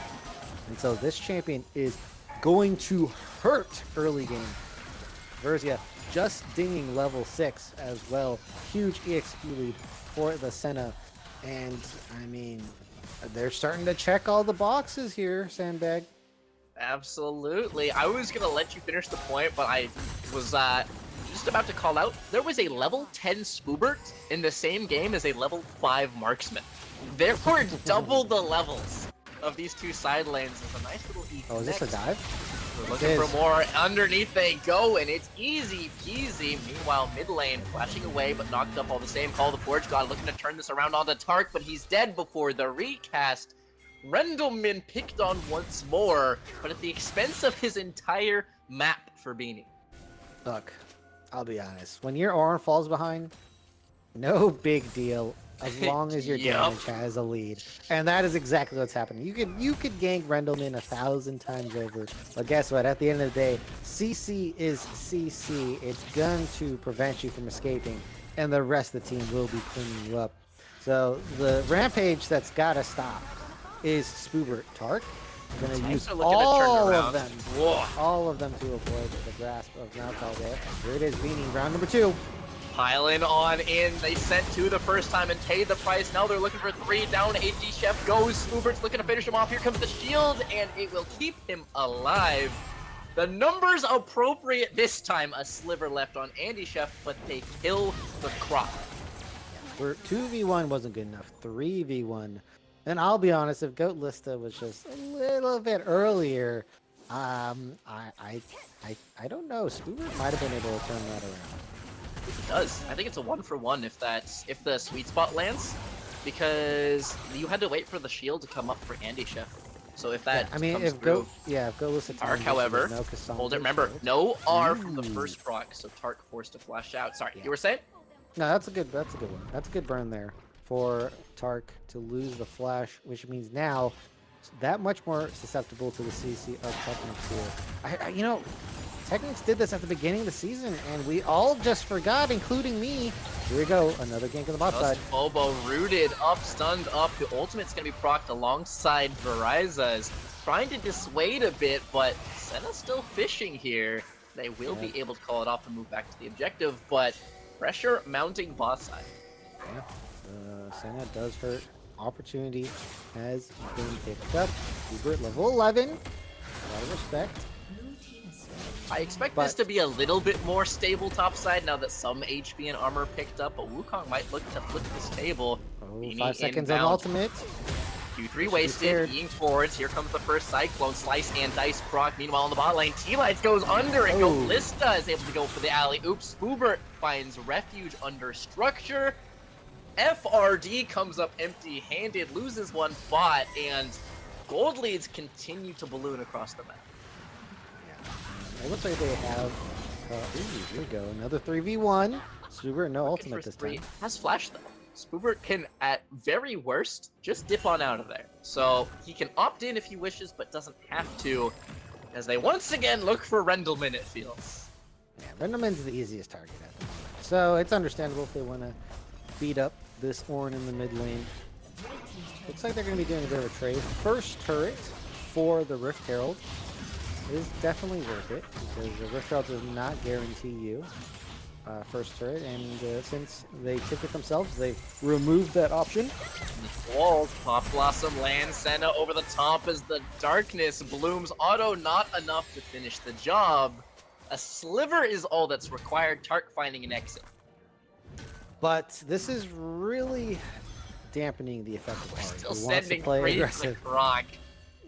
and so this champion is going to hurt early game. Verzia just dinging level 6 as well. Huge EXP lead for the Senna. And, I mean, they're starting to check all the boxes here, Sandbag. Absolutely. I was going to let you finish the point, but I was just about to call out. There was a level 10 Spoobert in the same game as a level 5 Marksman. There were double the levels of these two side lanes. It's a nice little E. Oh, is this a dive? We're looking for more. Underneath they go, and it's easy peasy. Meanwhile, mid lane flashing away, but knocked up all the same. Call the Forge God looking to turn this around onto Tark, but he's dead before the recast. Rendleman picked on once more, but at the expense of his entire map for Beanie. Look, I'll be honest. When your Auron falls behind, no big deal. As long as your damage has a lead. And that is exactly what's happening. You could gank Rendleman 1,000 times over. But guess what? At the end of the day, CC is CC. It's going to prevent you from escaping. And the rest of the team will be cleaning you up. So the rampage that's got to stop is Spoobert Tark. Going to use all of them. Whoa. All of them to avoid the grasp of Malkai there. Here it is, Beanie, round number 2. Piling on in, they sent 2 the first time and paid the price. Now they're looking for 3 down. AD Chef goes. Spoobert's looking to finish him off. Here comes the shield, and it will keep him alive. The numbers appropriate this time. A sliver left on Andy Chef, but they kill the crop. Where 2v1 wasn't good enough. 3v1. And I'll be honest, if Goat Lista was just a little bit earlier, I don't know. Spoobert might have been able to turn that around. It does. I think it's a 1-for-1 if the sweet spot lands, because you had to wait for the shield to come up for Andy Chef. So if that if Goat Lista Tark, however, hold it. Remember, no R from the first proc, so Tark forced to flash out. Sorry, you were saying? No, that's a good one. That's a good burn there for Tark to lose the flash, which means now that much more susceptible to the CC of Technics here. Technics did this at the beginning of the season, and we all just forgot, including me. Here we go, another gank on the bot side. Bobo rooted up, stunned up. The ultimate's going to be procced alongside Verizas. Trying to dissuade a bit, but Senna's still fishing here. They will be able to call it off and move back to the objective, but pressure mounting bot side. Yeah, Senna does hurt. Opportunity has been picked up. Hubert, level 11. A lot of respect. I expect this to be a little bit more stable topside now that some HP and armor picked up, but Wukong might look to flip this table. Oh, 5 seconds on ultimate. Q3 wasted, being towards. Here comes the first Cyclone, Slice and Dice proc. Meanwhile, on the bot lane, T-Lights goes under, and Golista is able to go for the alley. Oops, Spoobert finds refuge under structure. FRD comes up empty-handed, loses one bot, and gold leads continue to balloon across the map. It looks like they have. Here we go. Another 3v1. Spoobert, no ultimate this time. Has flash though. Spoobert can, at very worst, just dip on out of there. So he can opt in if he wishes, but doesn't have to, as they once again look for Rendleman, it feels. Yeah, Rendleman's the easiest target at the moment. So it's understandable if they want to beat up this Auron in the mid lane. Looks like they're going to be doing a bit of a trade. First turret for the Rift Herald is definitely worth it, because the Rift Herald does not guarantee you first turret, and since they took it themselves, they removed that option. Walls, Pop Blossom lands Senna over the top as the darkness blooms. Auto not enough to finish the job. A sliver is all that's required. Tark finding an exit. But this is really dampening the effect of Ari, Still who wants to sending play praise to aggressive. Croc.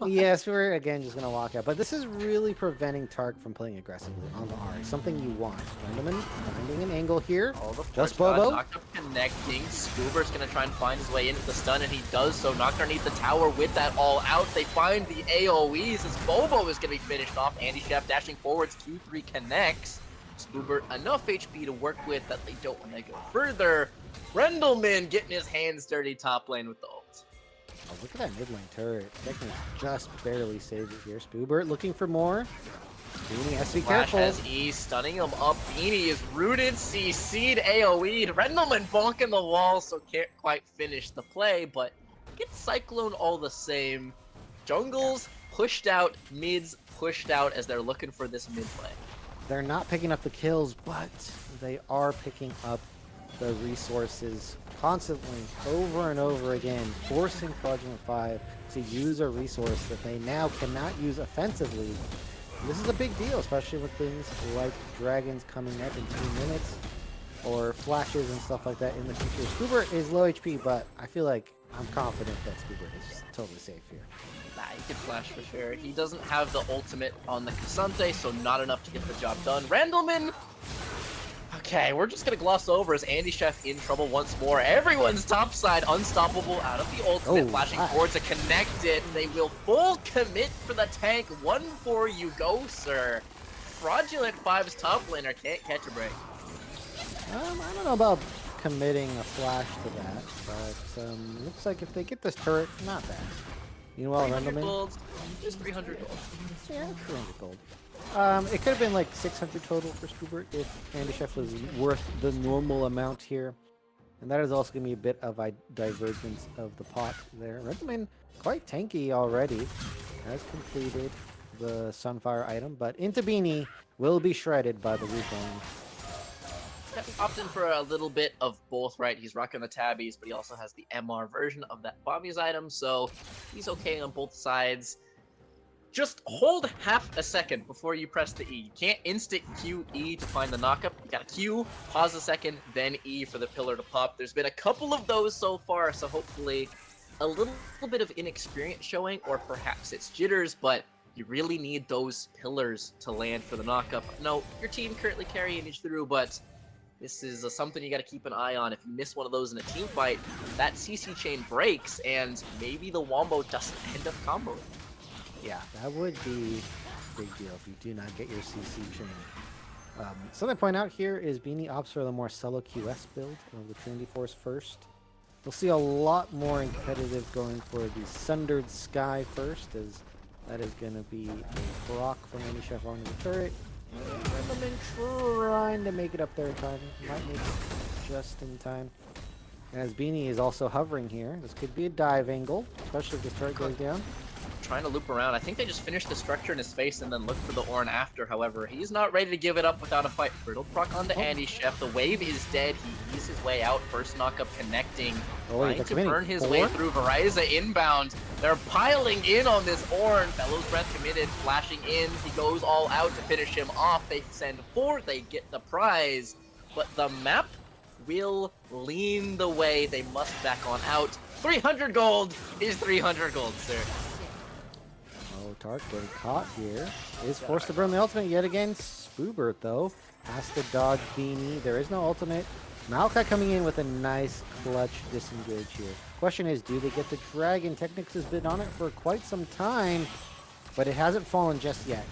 Yes, we're again just gonna walk out. But this is really preventing Tark from playing aggressively on the Ari. Something you want. Rendelman finding an angle here. All the Just force Bobo. knocked up connecting. Scoober's gonna try and find his way into the stun, and he does so. Knocked underneath the tower with that all out. They find the AoEs as Bobo is gonna be finished off. Andy Chef dashing forwards. Q3 connects. Scoober enough HP to work with that they don't want to go further. Rendelman getting his hands dirty top lane with the ult. Oh, look at that mid lane turret. Technic just barely saves it here. Spoobert looking for more. Beanie has to be Flash careful. has E, stunning him up. Beanie is rooted, CC'd, AoE'd. Rendelman bonking the wall, so can't quite finish the play, but gets Cyclone all the same. Jungles pushed out, mids pushed out as they're looking for this mid play. They're not picking up the kills, but they are picking up the resources constantly, over and over again, forcing Fraudulent 5 to use a resource that they now cannot use offensively. And this is a big deal, especially with things like dragons coming up in 2 minutes, or flashes and stuff like that in the future. Scoober is low HP, but I feel like I'm confident that Scoober is totally safe here. Nah, he can flash for sure. He doesn't have the ultimate on the Cassante, so not enough to get the job done. Rendelman! Okay, we're just gonna gloss over as Andy Chef in trouble once more. Everyone's topside unstoppable out of the ultimate, flashing forward to connect it. They will full commit for the tank. 1-4 you go, sir. Fraudulent 5's top laner can't catch a break. I don't know about committing a flash to that, but looks like if they get this turret, not bad. Meanwhile, 300 Rendelman... gold. Just 300 gold. Yeah, 300 gold. It could have been like 600 total for Scoober if Andy Chef was worth the normal amount here. And that is also going to be a bit of a divergence of the pot there. Rendelman quite tanky already. Has completed the Sunfire item, but into Beanie will be shredded by the recon. Opting for a little bit of both, right? He's rocking the tabbies, but he also has the MR version of that Bombies item, so he's okay on both sides. Just hold half a second before you press the E. You can't instant Q E to find the knockup. You gotta Q, pause a second, then E for the pillar to pop. There's been a couple of those so far, so hopefully a little bit of inexperience showing, or perhaps it's jitters, but you really need those pillars to land for the knockup. No, your team currently carrying you through, but this is something you got to keep an eye on. If you miss one of those in a team fight, that CC chain breaks, and maybe the Wombo doesn't end up comboing. Yeah, that would be a big deal if you do not get your CC chain. Something to point out here is Beanie opts for the more solo QS build of the Trinity Force first. We'll see a lot more in competitive going for the Sundered Sky first, as that is going to be a proc from Andy Chef on the turret. Rendelman trying to make it up there in time. Might make it just in time. As Beanie is also hovering here. This could be a dive angle, especially if this turret goes down. Trying to loop around. I think they just finished the structure in his face and then looked for the Ornn after. However, he's not ready to give it up without a fight. Brittle proc onto Andy Chef. The wave is dead. He eased his way out. First knockup connecting. Trying to burn his way through. Verizon inbound. They're piling in on this Ornn. Fellow's Breath committed. Flashing in. He goes all out to finish him off. They send 4. They get the prize. But the map will lean the way. They must back on out. 300 gold is 300 gold, sir. Tark getting caught here. Is forced to burn the ultimate yet again. Spoobert, though, has to dodge Beanie. There is no ultimate. Maokai coming in with a nice clutch disengage here. Question is, do they get the dragon? Technics has been on it for quite some time, but it hasn't fallen just yet.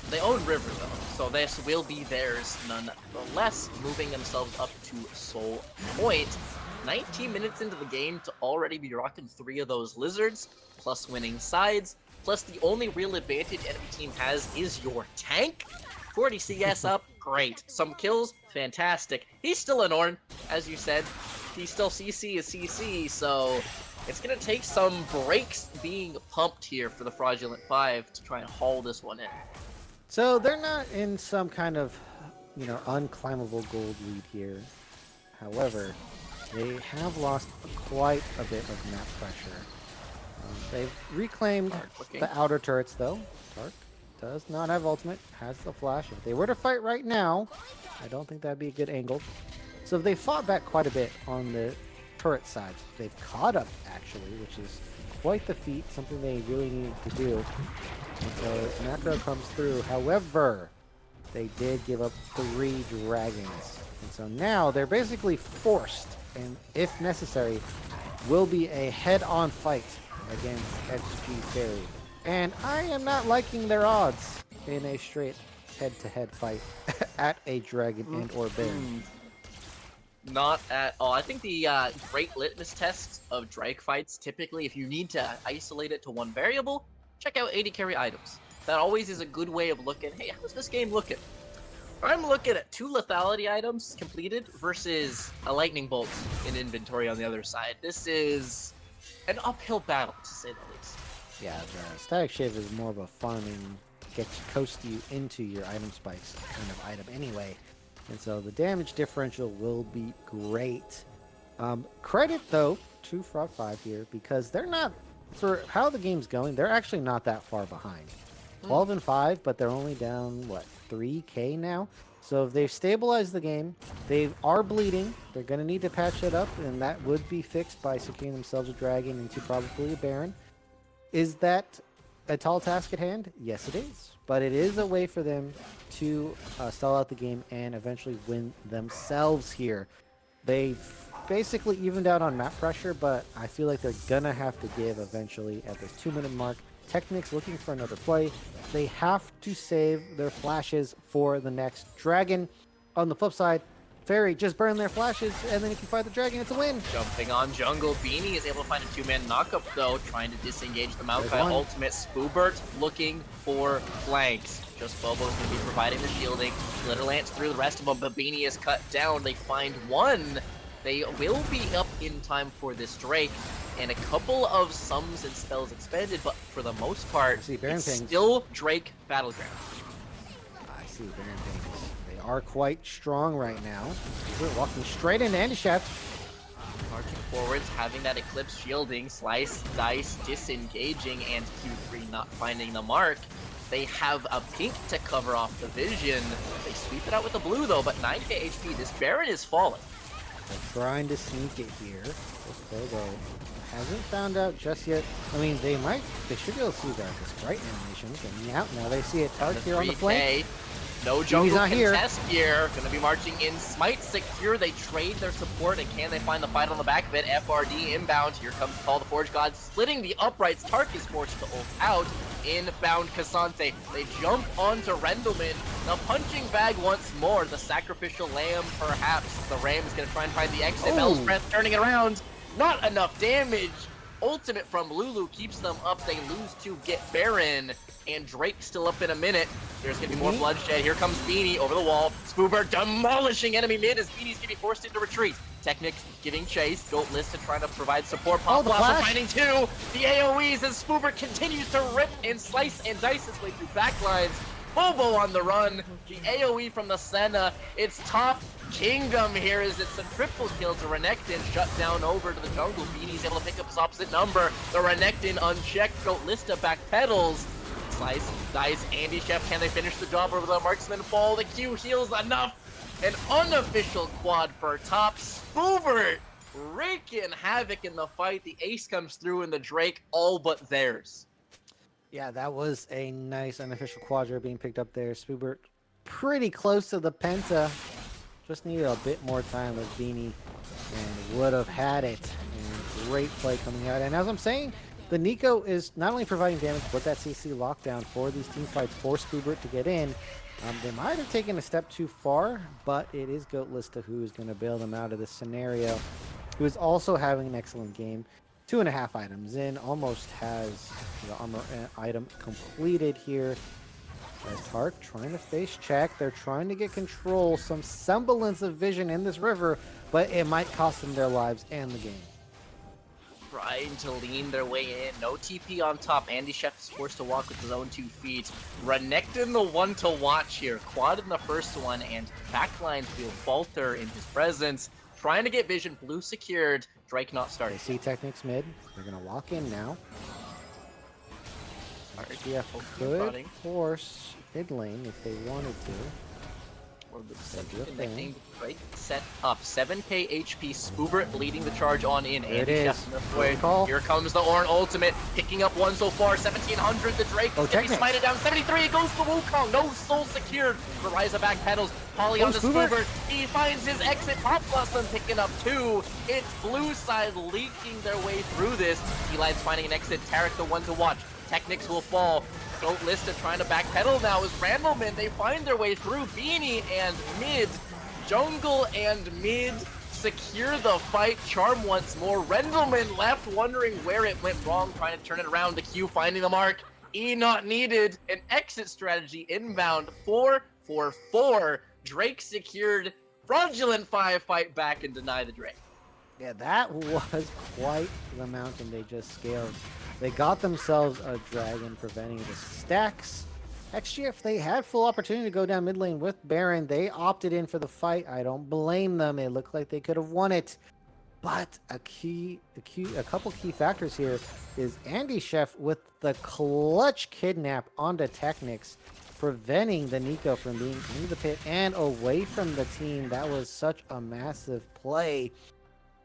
They own River, though, so this will be theirs nonetheless, moving themselves up to Soul Point. 19 minutes into the game to already be rocking 3 of those lizards, plus winning sides. Plus, the only real advantage enemy team has is your tank. 40 CS up, great. Some kills, fantastic. He's still an Ornn, as you said. He's still CC is CC, so it's going to take some breaks being pumped here for the Fraudulent 5 to try and haul this one in. So they're not in some kind of, unclimbable gold lead here. However, they have lost quite a bit of map pressure. They've reclaimed the outer turrets, though. Tark does not have ultimate, has the flash. If they were to fight right now, I don't think that'd be a good angle. So they fought back quite a bit on the turret side. They've caught up, actually, which is quite the feat, something they really needed to do. And so macro comes through. However, they did give up 3 dragons. And so now they're basically forced, and if necessary, will be a head-on fight against XG Fairy. And I am not liking their odds in a straight head-to-head fight at a dragon and or baron. Not at all. I think the great litmus test of Drake fights, typically, if you need to isolate it to one variable, check out AD carry items. That always is a good way of looking, hey, how's this game looking? I'm looking at 2 lethality items completed versus a lightning bolt in inventory on the other side. This is an uphill battle, to say the least. Yeah, the Static Shiv is more of a farming, coast you into your item spikes kind of item anyway. And so the damage differential will be great. Credit, though, to Fraud 5 here, because they're not, for how the game's going, they're actually not that far behind. 12 and 5, but they're only down, what, 3k now? So if they've stabilized the game, they are bleeding. They're going to need to patch it up, and that would be fixed by securing themselves a dragon into probably a baron. Is that a tall task at hand? Yes, it is. But it is a way for them to stall out the game and eventually win themselves here. They've basically evened out on map pressure, but I feel like they're going to have to give eventually at this 2-minute mark. Technics looking for another play. They have to save their flashes for the next dragon. On the flip side, Fairy just burn their flashes, and then if you fight the dragon, it's a win. Jumping on jungle, Beanie is able to find a 2-man knockup though, trying to disengage the Maokai ultimate. Spoobert looking for flanks. Just Bobo's going to be providing the shielding. Glitter Lance through, the rest of them, but Beanie is cut down. They find one. They will be up in time for this Drake, and a couple of sums and spells expended, but for the most part, it's still Drake Battleground. I see Baron Pings. They are quite strong right now. We're walking straight into Andy Chef. Marching forwards, having that Eclipse shielding, Slice, Dice, disengaging, and Q3 not finding the mark. They have a pink to cover off the vision. They sweep it out with the blue though, but 9k HP. This Baron is falling. They're trying to sneak it here. This Bobo hasn't found out just yet. I mean, they should be able to see that this bright animation getting out. Now they see a Tark here on the flank. No jungle contest here. Gonna be marching in. Smite secure. They trade their support, and can they find the fight on the back of it? FRD inbound. Here comes Call the Forge God, splitting the uprights. Tark is forced to ult out. Inbound Cassante. They jump onto Rendleman. The punching bag once more. The sacrificial lamb, perhaps. The Ram is gonna try and find the exit. Bell's Breath turning it around. Not enough damage. Ultimate from Lulu keeps them up. They lose to get Baron. And Drake still up in a minute. There's going to be more bloodshed. Here comes Beanie over the wall. Spoober demolishing enemy mid as Beanie's going to be forced into retreat. Technics giving chase. Goat List to try to provide support. Pop Blossom finding 2. The AoEs as Spoober continues to rip and slice and dice his way through backlines. Bobo on the run. The AoE from the Senna. It's top kingdom here as it's a triple kill to Renekton. Shut down over to the jungle. Beanie's able to pick up his opposite number. The Renekton unchecked. Goat Lista backpedals. Slice, Dice, Andy Chef, can they finish the job over the marksman fall? The Q heals enough. An unofficial quad for top. Spoobert wreaking havoc in the fight. The ace comes through and the Drake all but theirs. Yeah, that was a nice unofficial quadra being picked up there. Spoobert pretty close to the Penta. Just needed a bit more time with Beanie and would have had it. And great play coming out. And as I'm saying, the Nico is not only providing damage, but that CC lockdown for these team fights for Spoobert to get in. They might have taken a step too far, but it is Goat Lista who is going to bail them out of this scenario. Who is also having an excellent game. 2.5 items in, almost has the armor item completed here. As Tark trying to face check, they're trying to get control, some semblance of vision in this river, but it might cost them their lives and the game. Trying to lean their way in. No TP on top. Andy Chef is forced to walk with his own 2 feet. Renekton the one to watch here. Quad in the first one, and backlines will falter in his presence. Trying to get vision. Blue secured. Drake not starting. They see Technics mid. They're going to walk in now. RTF could force mid lane if they wanted to. Or the Good connecting break set up. 7k HP, Spoobert leading the charge on in. There it Andy is. Chef way. Call. Here comes the Ornn ultimate, picking up one so far. 1700, the Drake Oh, is gonna be Technics. smited down. 73, it goes to Wukong. No soul secured. Verizon back pedals. Polly on the Spoobert. Spoobert. He finds his exit. Pop Blossom picking up 2. It's blue side leaking their way through this. Eli's finding an exit. Tarek the one to watch. Technics will fall. Goat Lista trying to backpedal now as Randleman, they find their way through. Beanie and mid, jungle and mid secure the fight. Charm once more. Randleman left wondering where it went wrong, trying to turn it around. The Q finding the mark. E not needed. An exit strategy inbound. 4-4-4. Drake secured. Fraudulent 5 fight back and deny the Drake. Yeah, that was quite the mountain they just scaled. They got themselves a dragon, preventing the stacks. XGF, they had full opportunity to go down mid lane with Baron. They opted in for the fight. I don't blame them. It looked like they could have won it. But a couple key factors here is Andy Chef with the clutch kidnap onto Technics, preventing the Nico from being in the pit and away from the team. That was such a massive play.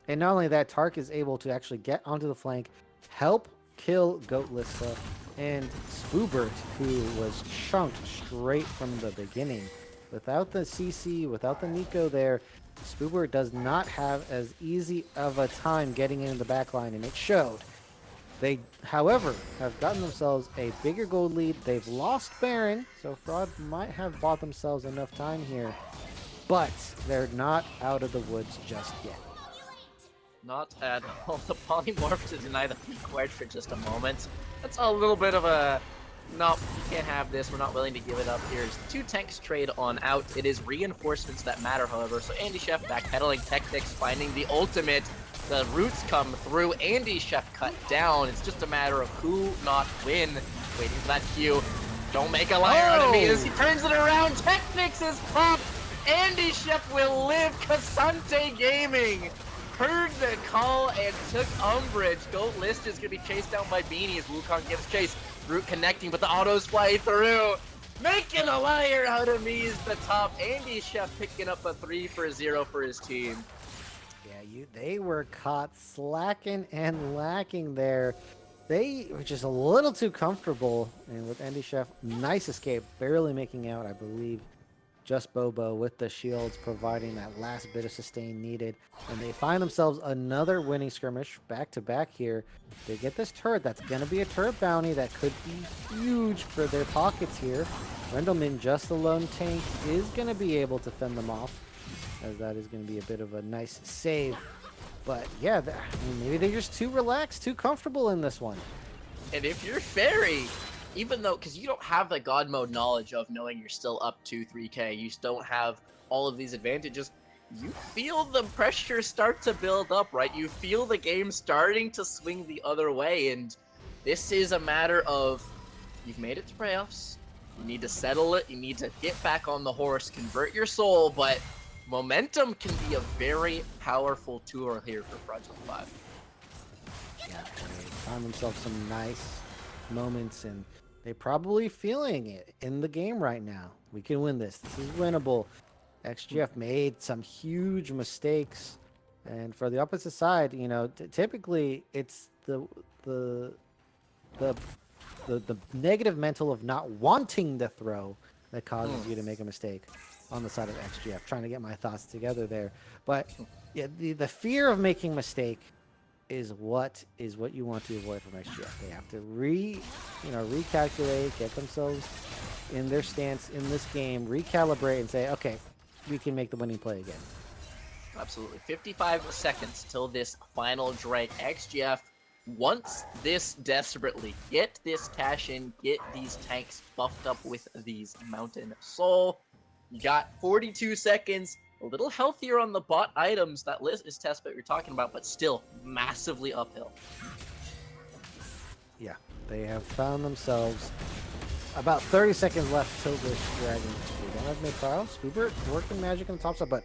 And not only that, Tark is able to actually get onto the flank, help kill Goat Lista, and Spoobert, who was chunked straight from the beginning. Without the CC, without the Nico there, Spoobert does not have as easy of a time getting into the backline, and it showed. They, however, have gotten themselves a bigger gold lead. They've lost Baron, so Fraud might have bought themselves enough time here, but they're not out of the woods just yet. Not at all. The polymorph to deny the peak ward for just a moment. That's a little bit of a, no, you can't have this. We're not willing to give it up. Here's 2 tanks trade on out. It is reinforcements that matter, however. So Andy Chef backpedaling, Technics finding the ultimate. The roots come through. Andy Chef cut down. It's just a matter of who not win. Waiting for that Q. Don't make a liar out of me as he turns it around. Technics is popped. Andy Chef will live. Casante Gaming heard the call and took umbrage. Goat List is going to be chased down by Beanie as Wukong gives chase. Root connecting, but the autos fly through. Making a liar out of me is the top. Andy Chef picking up a 3-0 for his team. Yeah, they were caught slacking and lacking there. They were just a little too comfortable. And with Andy Chef, nice escape, barely making out, I believe. Just Bobo with the shields providing that last bit of sustain needed. And they find themselves another winning skirmish back to back here. They get this turret. That's going to be a turret bounty that could be huge for their pockets here. Rendleman, just the lone tank, is going to be able to fend them off, as that is going to be a bit of a nice save. But yeah, I mean, maybe they're just too relaxed, too comfortable in this one. And if you're Fairy, even though, because you don't have the God mode knowledge of knowing you're still up to 3k, you don't have all of these advantages, you feel the pressure start to build up, right? You feel the game starting to swing the other way, and this is a matter of, you've made it to playoffs, you need to settle it, you need to get back on the horse, convert your soul, but momentum can be a very powerful tool here for Fraudulent 5. Yeah, they found themselves some nice moments, and they're probably feeling it in the game right now. We can win this. This is winnable. XGF made some huge mistakes, and for the opposite side, you know, typically it's the negative mental of not wanting to throw that causes you to make a mistake on the side of XGF. Trying to get my thoughts together there, but yeah, the fear of making mistake is what you want to avoid from XGF. They have to recalculate, get themselves in their stance in this game, recalibrate, and say, okay, we can make the winning play again. Absolutely. 55 seconds till this final Drake. XGF wants this desperately. Get this cash in, get these tanks buffed up with these Mountain Soul. You got 42 seconds. A little healthier on the bot items. That list is test, but you're talking about, but still massively uphill. Yeah, they have found themselves about 30 seconds left till this dragon. We don't have mid-file. Spoobert working magic on the top side, but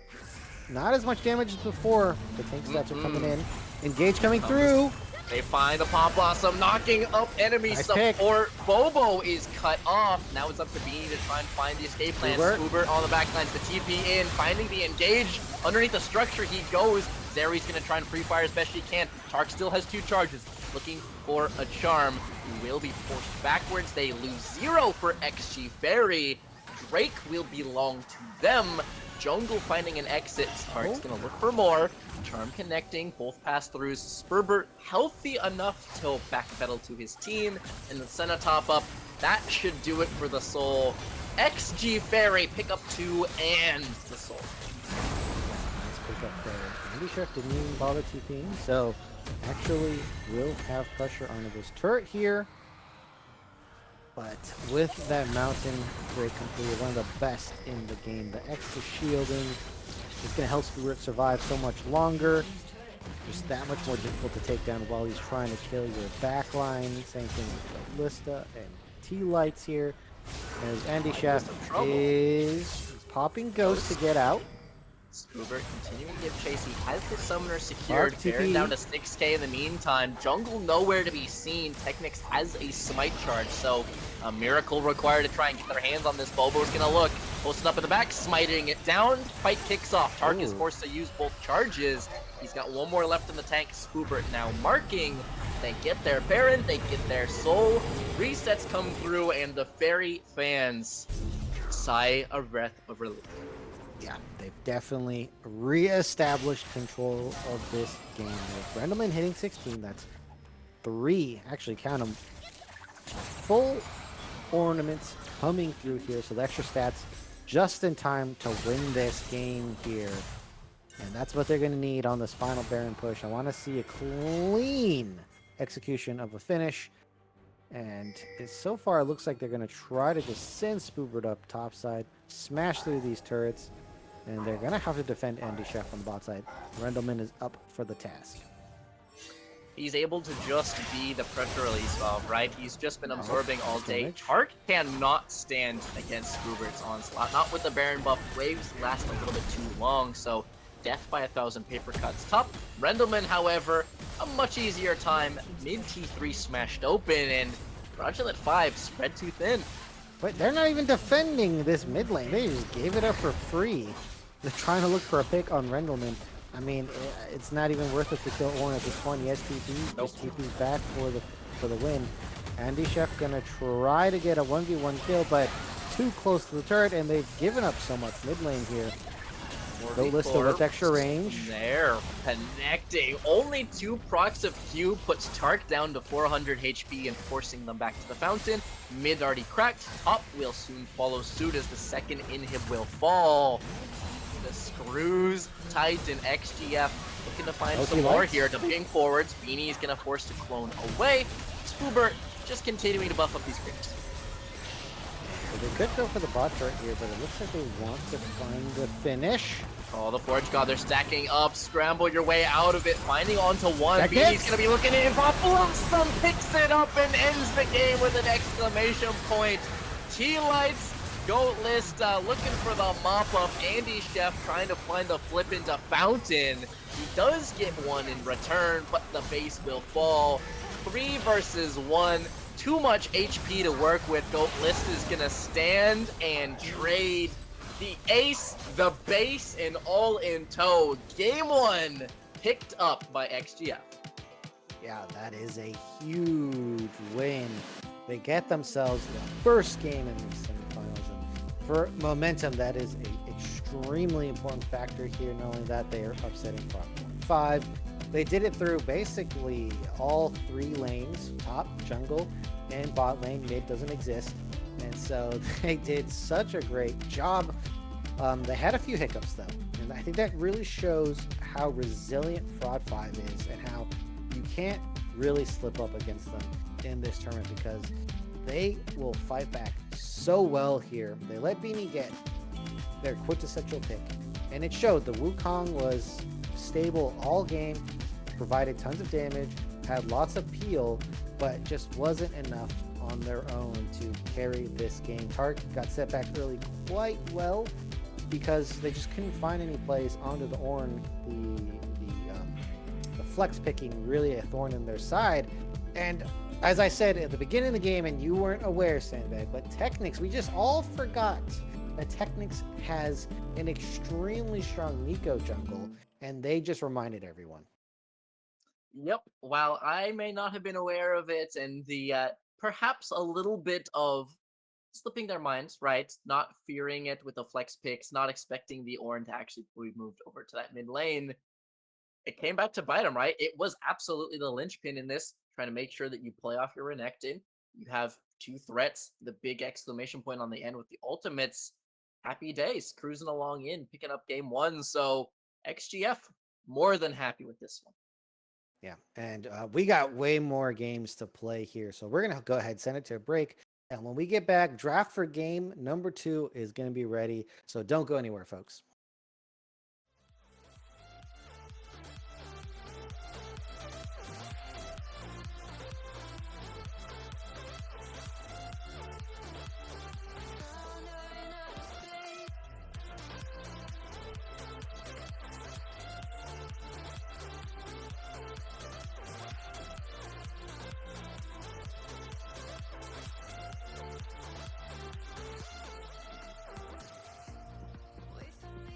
not as much damage as before. The tank stats are coming in. Engage coming through. They find the Pop Blossom, knocking up enemy Nice support. Bobo is cut off. Now it's up to Beanie to try and find the escape plan. Spoobert on the backlines, the TP in, finding the engage. Underneath the structure he goes. Zeri's gonna try and free fire as best she can. Tark still has 2 charges, looking for a charm. He will be forced backwards. They lose 0 for XG Fairy. Drake will belong to them. Jungle finding an exit. Tark's gonna look for more. Charm connecting, both pass-throughs. Spurbert healthy enough to backpedal to his team, and then send a top up. That should do it for the Soul. XG Fairy pick up 2 and the Soul. Nice pick up there. Andy Chef didn't even bother TPing, so actually will have pressure onto this turret here. But with that mountain break completed, one of the best in the game, the extra shielding is going to help Spirit survive so much longer. Just that much more difficult to take down while he's trying to kill your backline. Same thing with Lista and T-Lights here. As Andy Chef is popping Ghost to get out. Spoobert continuing to give chase. He has the summoner secured. Baron down to 6k in the meantime. Jungle nowhere to be seen. Technics has a smite charge, so a miracle required to try and get their hands on this. Bobo's gonna look. Posted up in the back, smiting it down. Fight kicks off. Tark is forced to use both charges. He's got 1 more left in the tank. Spoobert now marking. They get their Baron, they get their Soul. Resets come through, and the Fairy fans sigh a breath of relief. Yeah, they've definitely re-established control of this game. With Rendleman hitting 16, that's 3, actually count them, full ornaments coming through here. So the extra stats just in time to win this game here. And that's what they're going to need on this final Baron push. I want to see a clean execution of a finish. And so far, it looks like they're going to try to just send Spoobert up topside, smash through these turrets. And they're going to have to defend Andy Chef on the bot side. Rendleman is up for the task. He's able to just be the pressure release valve, right? He's just been absorbing all day. Tark cannot stand against Spoobert's onslaught. Not with the Baron buff. Waves last a little bit too long, so death by 1,000 paper cuts. Top Rendleman, however, a much easier time. Mid T3 smashed open, and Fraudulent 5 spread too thin. But they're not even defending this mid lane. They just gave it up for free. They're trying to look for a pick on Rendleman. I mean, it's not even worth it to kill Ornn at this point. He has TP. Just TP's back for the win. Andy Chef gonna try to get a 1v1 kill, but too close to the turret, and they've given up so much mid lane here. Go Lista with extra range. There, connecting. Only 2 procs of Q puts Tark down to 400 HP and forcing them back to the fountain. Mid already cracked. Top will soon follow suit as the second inhib will fall. The screws Titan XGF looking to find some more here. Wing forwards. Beanie is going to force to clone away. Spoobert just continuing to buff up these creeps. So they could go for the bot turret here, but it looks like they want to find the finish. Oh, the Forge God, they're stacking up. Scramble your way out of it. Finding onto one. Beanie's going to be looking in. Pop Blossom picks it up and ends the game with an exclamation point. T-Lights, Goat Lista looking for the mop-up. Andy Chef trying to find the flip into Fountain. He does get one in return, but the base will fall. 3 versus 1. Too much HP to work with. Goat Lista is going to stand and trade. The ace, the base, and all in tow. Game 1 picked up by XGF. Yeah, that is a huge win. They get themselves the first game in the semifinals. And for momentum, that is an extremely important factor here. Not only that, they are upsetting Fraudulent 5. They did it through basically all 3 lanes, top, jungle, and bot lane. Mid doesn't exist. And so they did such a great job. They had a few hiccups though, and I think that really shows how resilient Fraud 5 is and how you can't really slip up against them in this tournament because they will fight back so well here. They let Beanie get their quintessential pick, and it showed. The Wukong was stable all game, provided tons of damage, had lots of peel, but just wasn't enough on their own to carry this game. Tark got set back early quite well because they just couldn't find any plays onto the Ornn. The flex picking really a thorn in their side. And as I said at the beginning of the game, and you weren't aware, Sandbag, but Technics, we just all forgot that Technics has an extremely strong Nico jungle, and they just reminded everyone. Yep. While I may not have been aware of it, and the perhaps a little bit of slipping their minds, right? Not fearing it with the flex picks, not expecting the Ornn to actually be moved over to that mid lane. It came back to bite them, right? It was absolutely the linchpin in this, trying to make sure that you play off your Renekton. You have 2 threats, the big exclamation point on the end with the ultimates. Happy days, cruising along in, picking up game 1. So XGF, more than happy with this one. Yeah, and we got way more games to play here, so we're gonna go ahead send it to a break. And when we get back, draft for game number 2 is gonna be ready. So don't go anywhere, folks. Wait for me.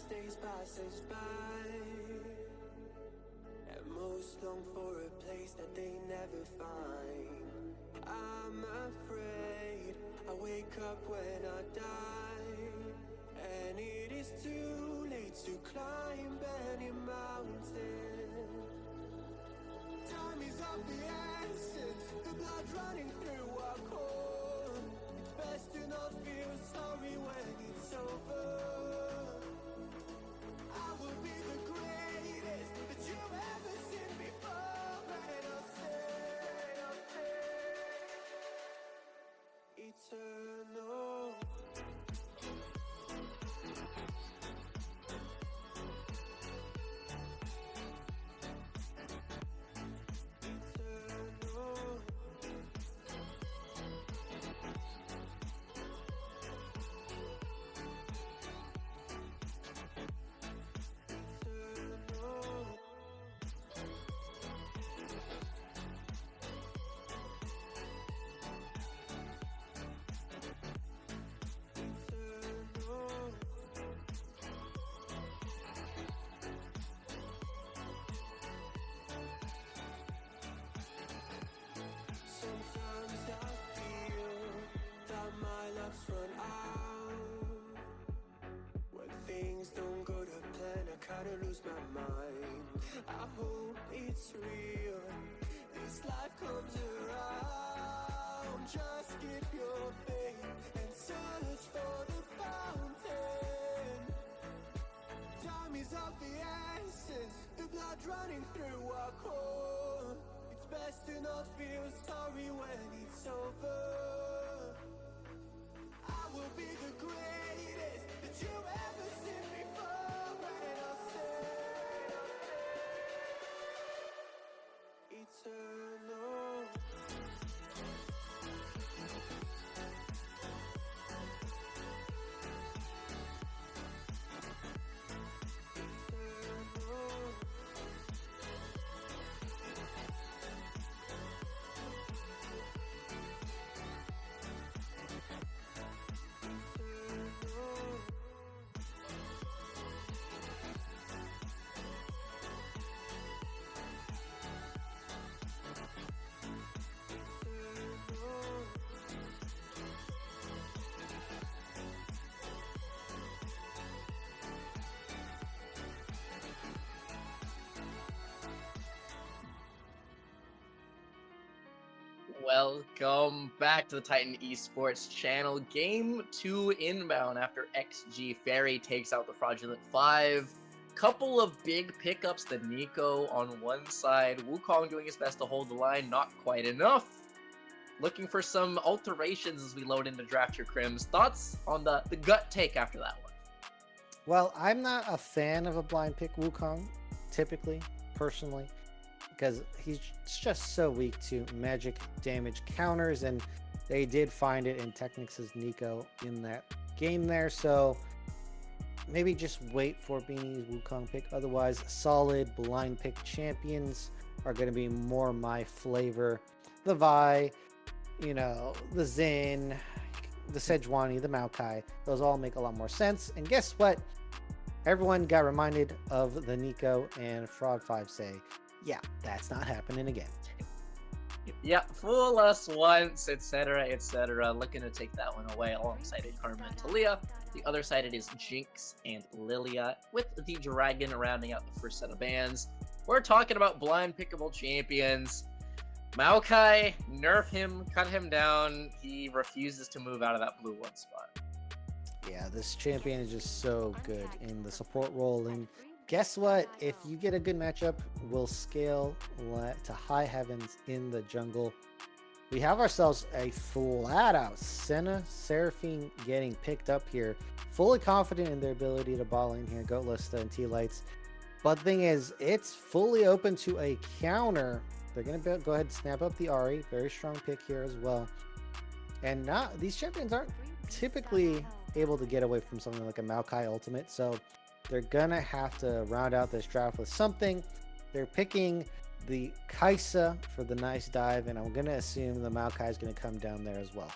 days by, and most long for a place that they never find. I'm afraid I wake up when I die, and it is too late to climb any mountain. Time is of the essence, the blood running through our core. It's best to not feel sorry when it's over. I will be the greatest that you've ever seen before, and I'll stay eternal. Sometimes I feel that my love's run out. When things don't go to plan, I kinda lose my mind. I hope it's real, this life comes around. Just keep your faith and search for the fountain. Time is of the essence, the blood running through our core. It's best to not feel sorry when it's over. I will be the greatest that you've ever seen before, and I'll stay eternal. Welcome back to the Titan Esports channel. Game 2 inbound after XG Fairy takes out the Fraudulent 5. Couple of big pickups. The Nico on one side. Wukong doing his best to hold the line. Not quite enough. Looking for some alterations as we load into Draft Your Crims. Thoughts on the gut take after that one? Well, I'm not a fan of a blind pick Wukong, typically, personally, because he's just so weak to magic damage counters, and they did find it in Technics' Nico in that game there, so maybe just wait for Beanie's Wukong pick. Otherwise, solid blind pick champions are going to be more my flavor. The Vi, you know, the Xin, the Sejuani, the Maokai, those all make a lot more sense. And guess what? Everyone got reminded of the Nico, and Fraud 5 say, yeah, that's not happening again. Yeah, fool us once, etc., etc. Looking to take that one away alongside Karma and Talia. The other side, it is Jinx and Lilia, with the Dragon rounding out the first set of bans. We're talking about blind pickable champions. Maokai, nerf him, cut him down. He refuses to move out of that blue one spot. Yeah, this champion is just so good in the support role, and guess what? If you get a good matchup, we'll scale to high heavens in the jungle. We have ourselves a flat out Senna Seraphine getting picked up here. Fully confident in their ability to ball in here, Goatlista and T-Lights. But the thing is, it's fully open to a counter. They're going to go ahead and snap up the Ahri. Very strong pick here as well. And not these champions aren't typically able to get away from something like a Maokai ultimate, so they're gonna have to round out this draft with something. They're picking the Kaisa for the nice dive, and I'm gonna assume the Maokai is gonna come down there as well.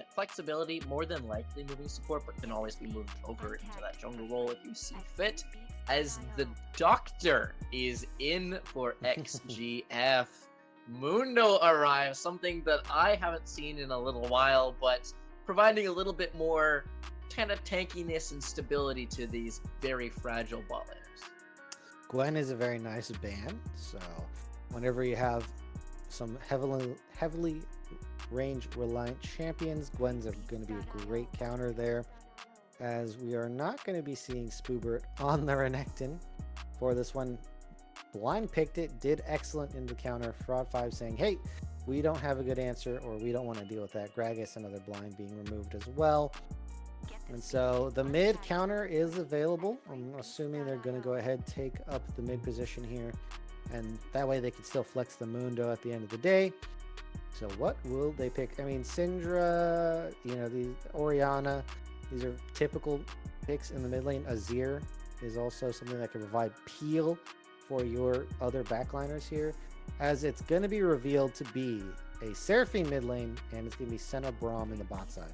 flexibility, more than likely moving support, but can always be moved over into that jungle role if you see fit. As the Doctor is in for XGF, Mundo arrives, something that I haven't seen in a little while, but providing a little bit more kind of tankiness and stability to these very fragile bot laners. Gwen is a very nice ban, so whenever you have some heavily range reliant champions, Gwen's are going to be a great counter there, as we are not going to be seeing Spoobert on the Renekton for this one. Blind picked it, did excellent in the counter. Fraud5 saying, hey, we don't have a good answer, or we don't want to deal with that. Gragas, another blind being removed as well. And so the mid counter is available. I'm assuming they're going to go ahead, take up the mid position here, and that way they can still flex the Mundo at the end of the day. So what will they pick? I mean, Syndra, the Orianna, these are typical picks in the mid lane. Azir is also something that can provide peel for your other backliners here, as it's going to be revealed to be a Seraphine mid lane, and it's going to be Senna Braum in the bot side.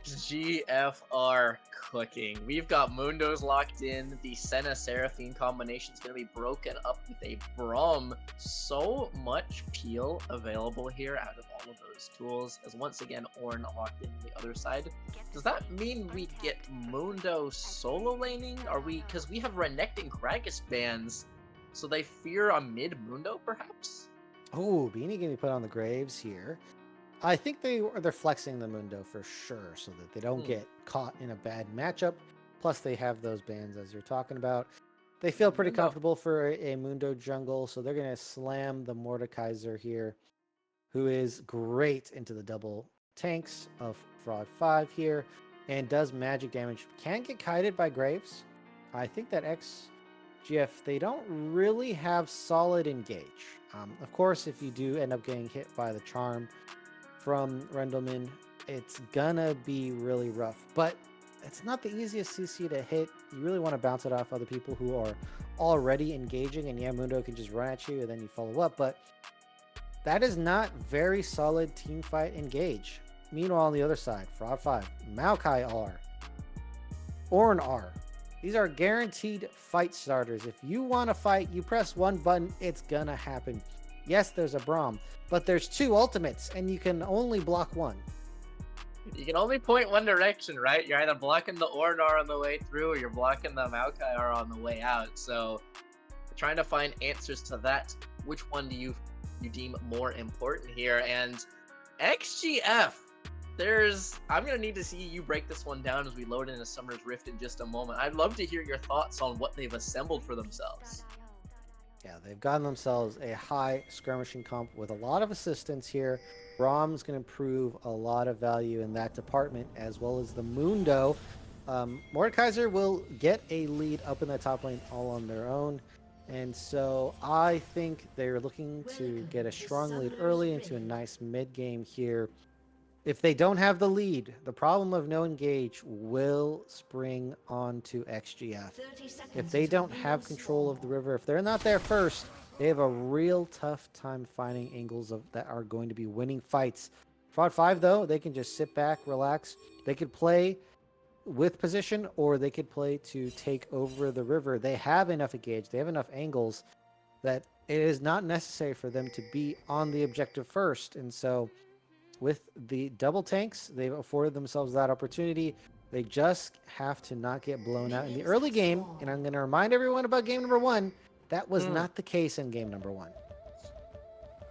GFR cooking. We've got Mundos locked in. The Senna Seraphine combination is going to be broken up with a Braum. So much peel available here out of all of those tools. As once again, Ornn locked in the other side. Does that mean we get Mundo solo laning? Are we? Because we have Renekton and Gragas bans, so they fear a mid Mundo perhaps? Oh, Beanie going to be put on the Graves here. I think they're flexing the Mundo for sure, so that they don't get caught in a bad matchup. Plus, they have those bans as you're talking about. They feel pretty comfortable for a Mundo jungle, so they're going to slam the Mordekaiser here, who is great into the double tanks of Fraud5 here, and does magic damage. Can get kited by Graves. I think that XGF, they don't really have solid engage. Of course, if you do end up getting hit by the charm from Rendelman, it's gonna be really rough, but it's not the easiest CC to hit. You really want to bounce it off other people who are already engaging, and yeah, Mundo can just run at you and then you follow up, but that is not very solid team fight engage. Meanwhile, on the other side, Fraud5, Maokai R, Ornn R. These are guaranteed fight starters. If you want to fight, you press one button, it's gonna happen. Yes, there's a Braum, but there's two ultimates, and you can only block one. You can only point one direction, right? You're either blocking the Ornn on the way through, or you're blocking the Maokai on the way out. So, trying to find answers to that. Which one do you deem more important here? And XGF, I'm gonna need to see you break this one down as we load into Summer's Rift in just a moment. I'd love to hear your thoughts on what they've assembled for themselves. Yeah, they've gotten themselves a high skirmishing comp with a lot of assistance here. Braum's going to prove a lot of value in that department, as well as the Mundo. Mordekaiser will get a lead up in the top lane all on their own. And so I think they're looking to get a strong lead early into a nice mid game here. If they don't have the lead, the problem of no engage will spring onto XGF. If they don't have control of the river, if they're not there first, they have a real tough time finding angles that are going to be winning fights. Fraud5, though, they can just sit back, relax. They could play with position, or they could play to take over the river. They have enough engage, they have enough angles that it is not necessary for them to be on the objective first. And so with the double tanks, they've afforded themselves that opportunity. They just have to not get blown out in the early game. And I'm going to remind everyone about game number one. That was not the case in game number one.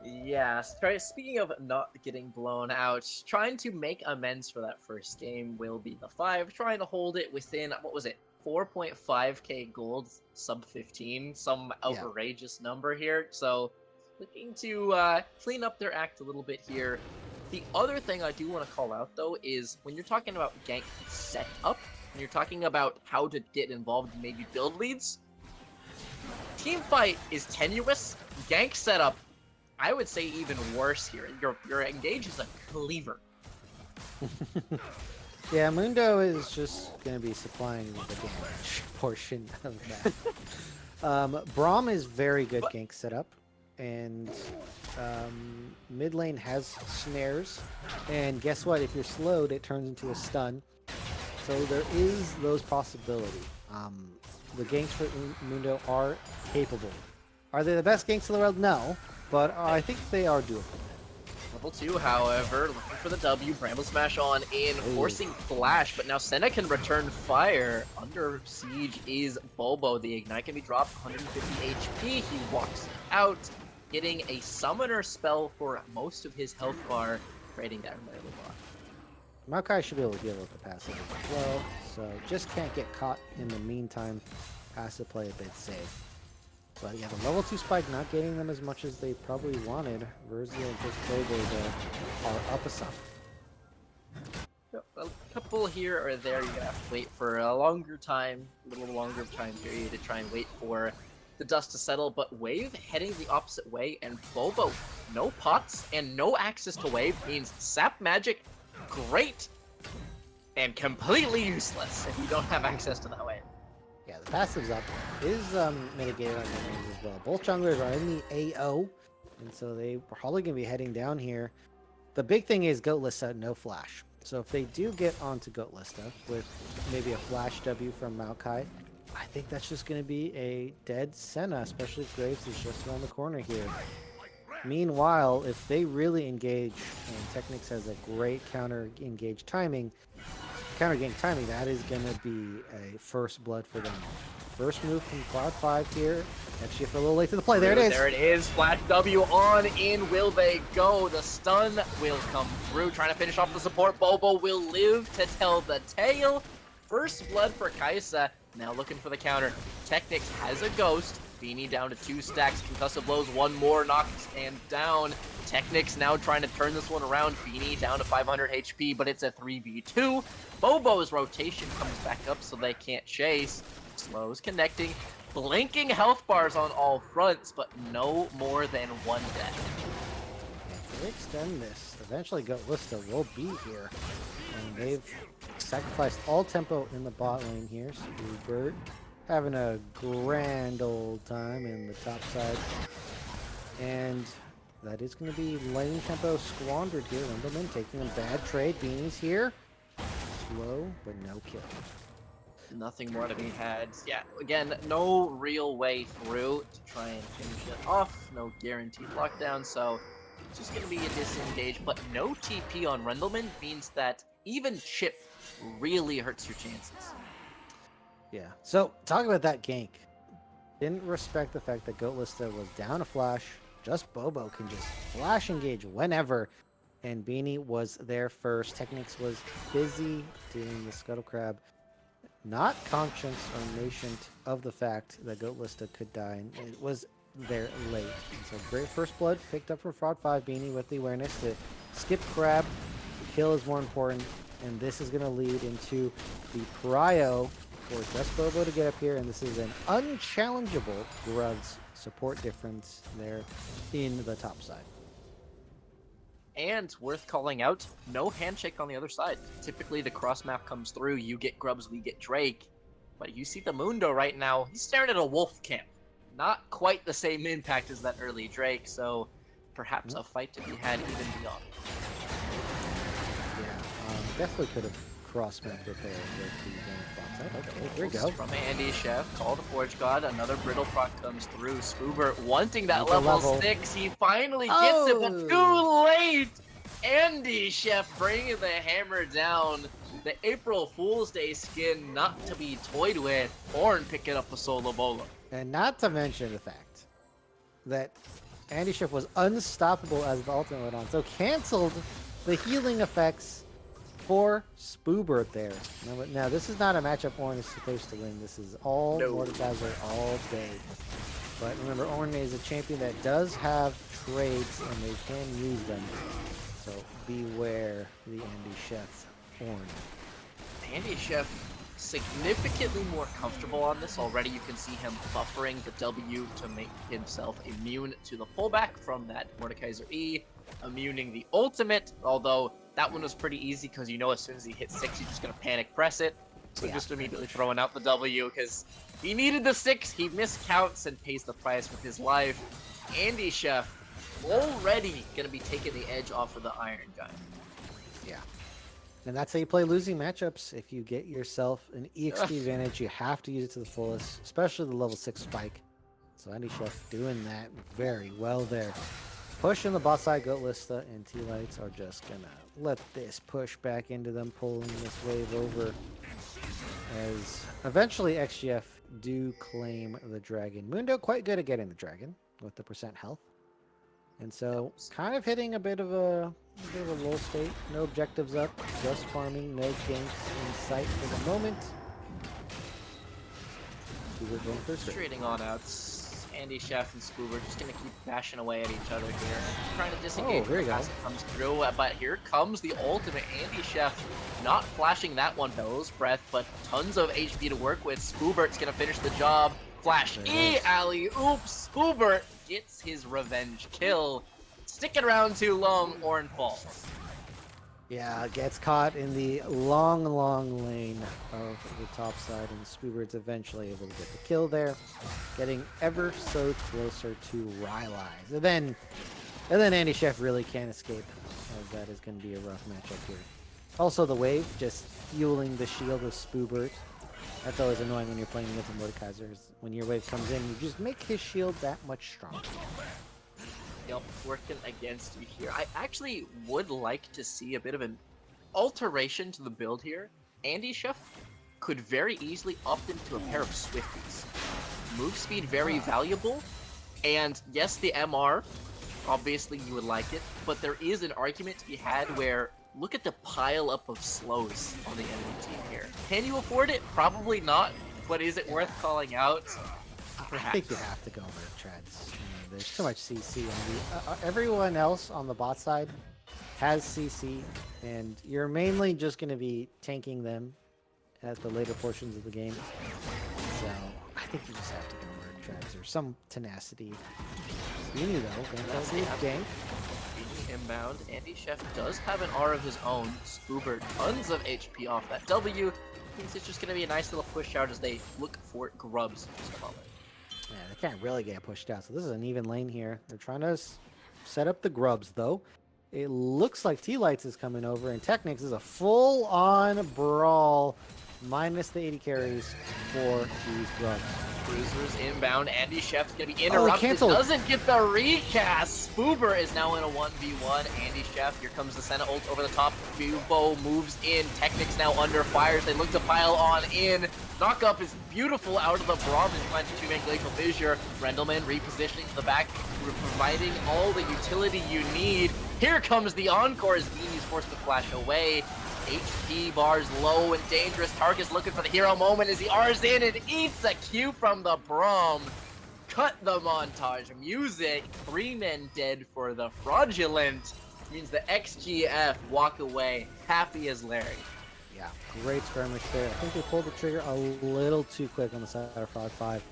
Yeah, speaking of not getting blown out, trying to make amends for that first game will be the 5. Trying to hold it within, what was it, 4.5k gold, sub 15, some outrageous number here. So looking to clean up their act a little bit here. The other thing I do want to call out, though, is when you're talking about gank setup, when you're talking about how to get involved in maybe build leads, team fight is tenuous. Gank setup, I would say even worse here. Your engage is a cleaver. Yeah, Mundo is just going to be supplying the damage portion of that. Braum is very good gank setup, and Mid lane has snares, and guess what? If you're slowed, it turns into a stun. So there is those possibility. The ganks for Mundo are capable. Are they the best ganks in the world? No, but I think they are doable. Level 2, however, looking for the W. Bramble Smash on in, forcing Flash, but now Senna can return fire. Under siege is Bobo. The Ignite can be dropped, 150 HP. He walks out, getting a Summoner spell for most of his health bar, creating that melee block. Maokai should be able to deal with the passive as well, so just can't get caught in the meantime. Passive play a bit safe. But yeah, the level 2 spike not getting them as much as they probably wanted. Verzia and just Bobo are up a sum. A couple here or there, you're gonna have to wait for a longer time, a little longer time period to try and wait for the dust to settle. But Wave heading the opposite way, and Bobo, no pots and no access to Wave means Sap Magic, great, and completely useless if you don't have access to that wave. Yeah, the passive's up is mitigated on the lanes as well. Both junglers are in the AO, and so they probably going to be heading down here. The big thing is Goatlista, no flash. So if they do get onto Goatlista with maybe a flash W from Maokai, I think that's just going to be a dead Senna, especially if Graves is just around the corner here. Meanwhile, if they really engage, and Technics has a great counter-engage timing, counter-gank timing, that is going to be a first blood for them. First move from Cloud 5 here. Actually, a little late to the play. There it is. There it is. Flash W on in. Will they go? The stun will come through. Trying to finish off the support. Bobo will live to tell the tale. First blood for Kaisa. Now looking for the counter. Technics has a ghost. Beanie down to 2 stacks. Concussive blows. One more knocks and down. Technics now trying to turn this one around. Beanie down to 500 HP, but it's a 3v2. Bobo's rotation comes back up so they can't chase. Slows connecting. Blinking health bars on all fronts, but no more than 1 death. If they extend this, eventually Goatlista will be here. And they've sacrificed all tempo in the bot lane here. Bluebird having a grand old time in the top side. And that is going to be lane tempo squandered here. Wendelman taking a bad trade. Beanie's here. Slow, but no kill. Nothing more to be had. Yeah, again, no real way through to try and finish it off. No guaranteed lockdown, so it's just going to be a disengage. But no TP on Rendelman means that even Chip really hurts your chances. Yeah, so talk about that gank. Didn't respect the fact that Goatlista was down a flash. Just Bobo can just flash engage whenever. And Beanie was there first. Technics was busy doing the Scuttle Crab. Not conscious or nascent of the fact that Goatlista could die. And it was there late. And so great first blood picked up from Fraud 5. Beanie with the awareness to skip Crab. The kill is more important. And this is going to lead into the prio for just Bobo to get up here. And this is an unchallengeable Grubs support difference there in the top side. And worth calling out, no handshake on the other side. Typically the cross map comes through, you get Grubs, we get Drake. But you see the Mundo right now, he's staring at a wolf camp. Not quite the same impact as that early Drake, so perhaps a fight to be had even beyond. Yeah, definitely could have cross mapped it there with the game box. Okay, here we go. From Andy Chef, call the Forge God, another Brittle proc comes through. Spoober wanting that Needs a level 6, he finally gets it, but too late! Andy Chef bringing the hammer down. The April Fool's Day skin not to be toyed with. Ornn picking up a solo bolo. And not to mention the fact that Andy Schiff was unstoppable as the ultimate went on. So canceled the healing effects for Spoobert there. Now this is not a matchup Ornn is supposed to win. This is all Mordekaiser all day. But remember, Ornn is a champion that does have trades and they can use them. So beware the Andy Chef Ornn. Andy Chef significantly more comfortable on this. Already you can see him buffering the W to make himself immune to the pullback from that Mordekaiser E, immuning the ultimate, although that one was pretty easy because you know as soon as he hits 6 he's just going to panic press it. So just immediately throwing out the W because he needed the 6, he miscounts and pays the price with his life. Andy Chef already going to be taking the edge off of the Iron Giant. Yeah. And that's how you play losing matchups. If you get yourself an EXP advantage, you have to use it to the fullest, especially the level 6 spike. So Andy Chef doing that very well there. Pushing the bot side, Goatlista and T-Lights are just going to let this push back into them, pulling this wave over. As eventually XGF do claim the dragon. Mundo quite good at getting the dragon with the % health. And so kind of hitting a bit of a lull state. No objectives up, just farming, no ganks in sight for the moment. We're going for a straight. Trading on outs. Andy Chef and Spoober just going to keep bashing away at each other here. Trying to disengage here you go. as it comes through. But here comes the ultimate. Andy Chef not flashing that one, Bellow's Breath, but tons of HP to work with. Spoobert's going to finish the job. Flash E, alley, oops. Spoobert gets his revenge kill. Sticking around too long, Orn falls. Yeah, gets caught in the long lane of the top side, and Spoobert's eventually able to get the kill there, getting ever so closer to Rylai's. And then Andy Chef really can't escape, as that is going to be a rough matchup here. Also, the wave just fueling the shield of Spoobert. That's always annoying when you're playing against Mordekaiser. When your wave comes in, you just make his shield that much stronger. Yep, working against you here. I actually would like to see a bit of an alteration to the build here. Andy Chef could very easily opt into a pair of Swifties. Move speed very valuable, and yes, the MR, obviously you would like it, but there is an argument to be had where look at the pile up of slows on the enemy team here. Can you afford it? Probably not, but is it worth calling out? Perhaps. I think you have to go over treads. There's too much CC. Everyone else on the bot side has CC, and you're mainly just going to be tanking them at the later portions of the game. So I think you just have to go over treads or some tenacity. Beanie though, going for a gank. Beanie inbound. Andy Chef does have an R of his own. Spoober tons of HP off that W. Thinks it's just going to be a nice little push out as they look for grubs in just a moment. Yeah, they can't really get pushed out, so this is an even lane here. They're trying to set up the grubs, though. It looks like T-Lights is coming over, and Technics is a full-on brawl, minus the 80 carries for these grubs. Cruisers inbound. Andy Chef's going to be interrupted. Canceled. Doesn't get the recast. Spoober is now in a 1v1. Andy Chef, here comes the Senna ult over the top. Bubo moves in. Technics now under fire. They look to pile on in. Knock up is beautiful out of the Braum and trying to make Glacial Fissure. Rendelman repositioning to the back, providing all the utility you need. Here comes the Encore as Beanie's forced to flash away. HP bars low and dangerous. Tarkus looking for the hero moment as he R's in and eats a Q from the Braum. Cut the montage music. 3 men dead for the Fraudulent. Means the XGF walk away happy as Larry. Yeah, great skirmish there. I think they pulled the trigger a little too quick on the side of Fraud 5.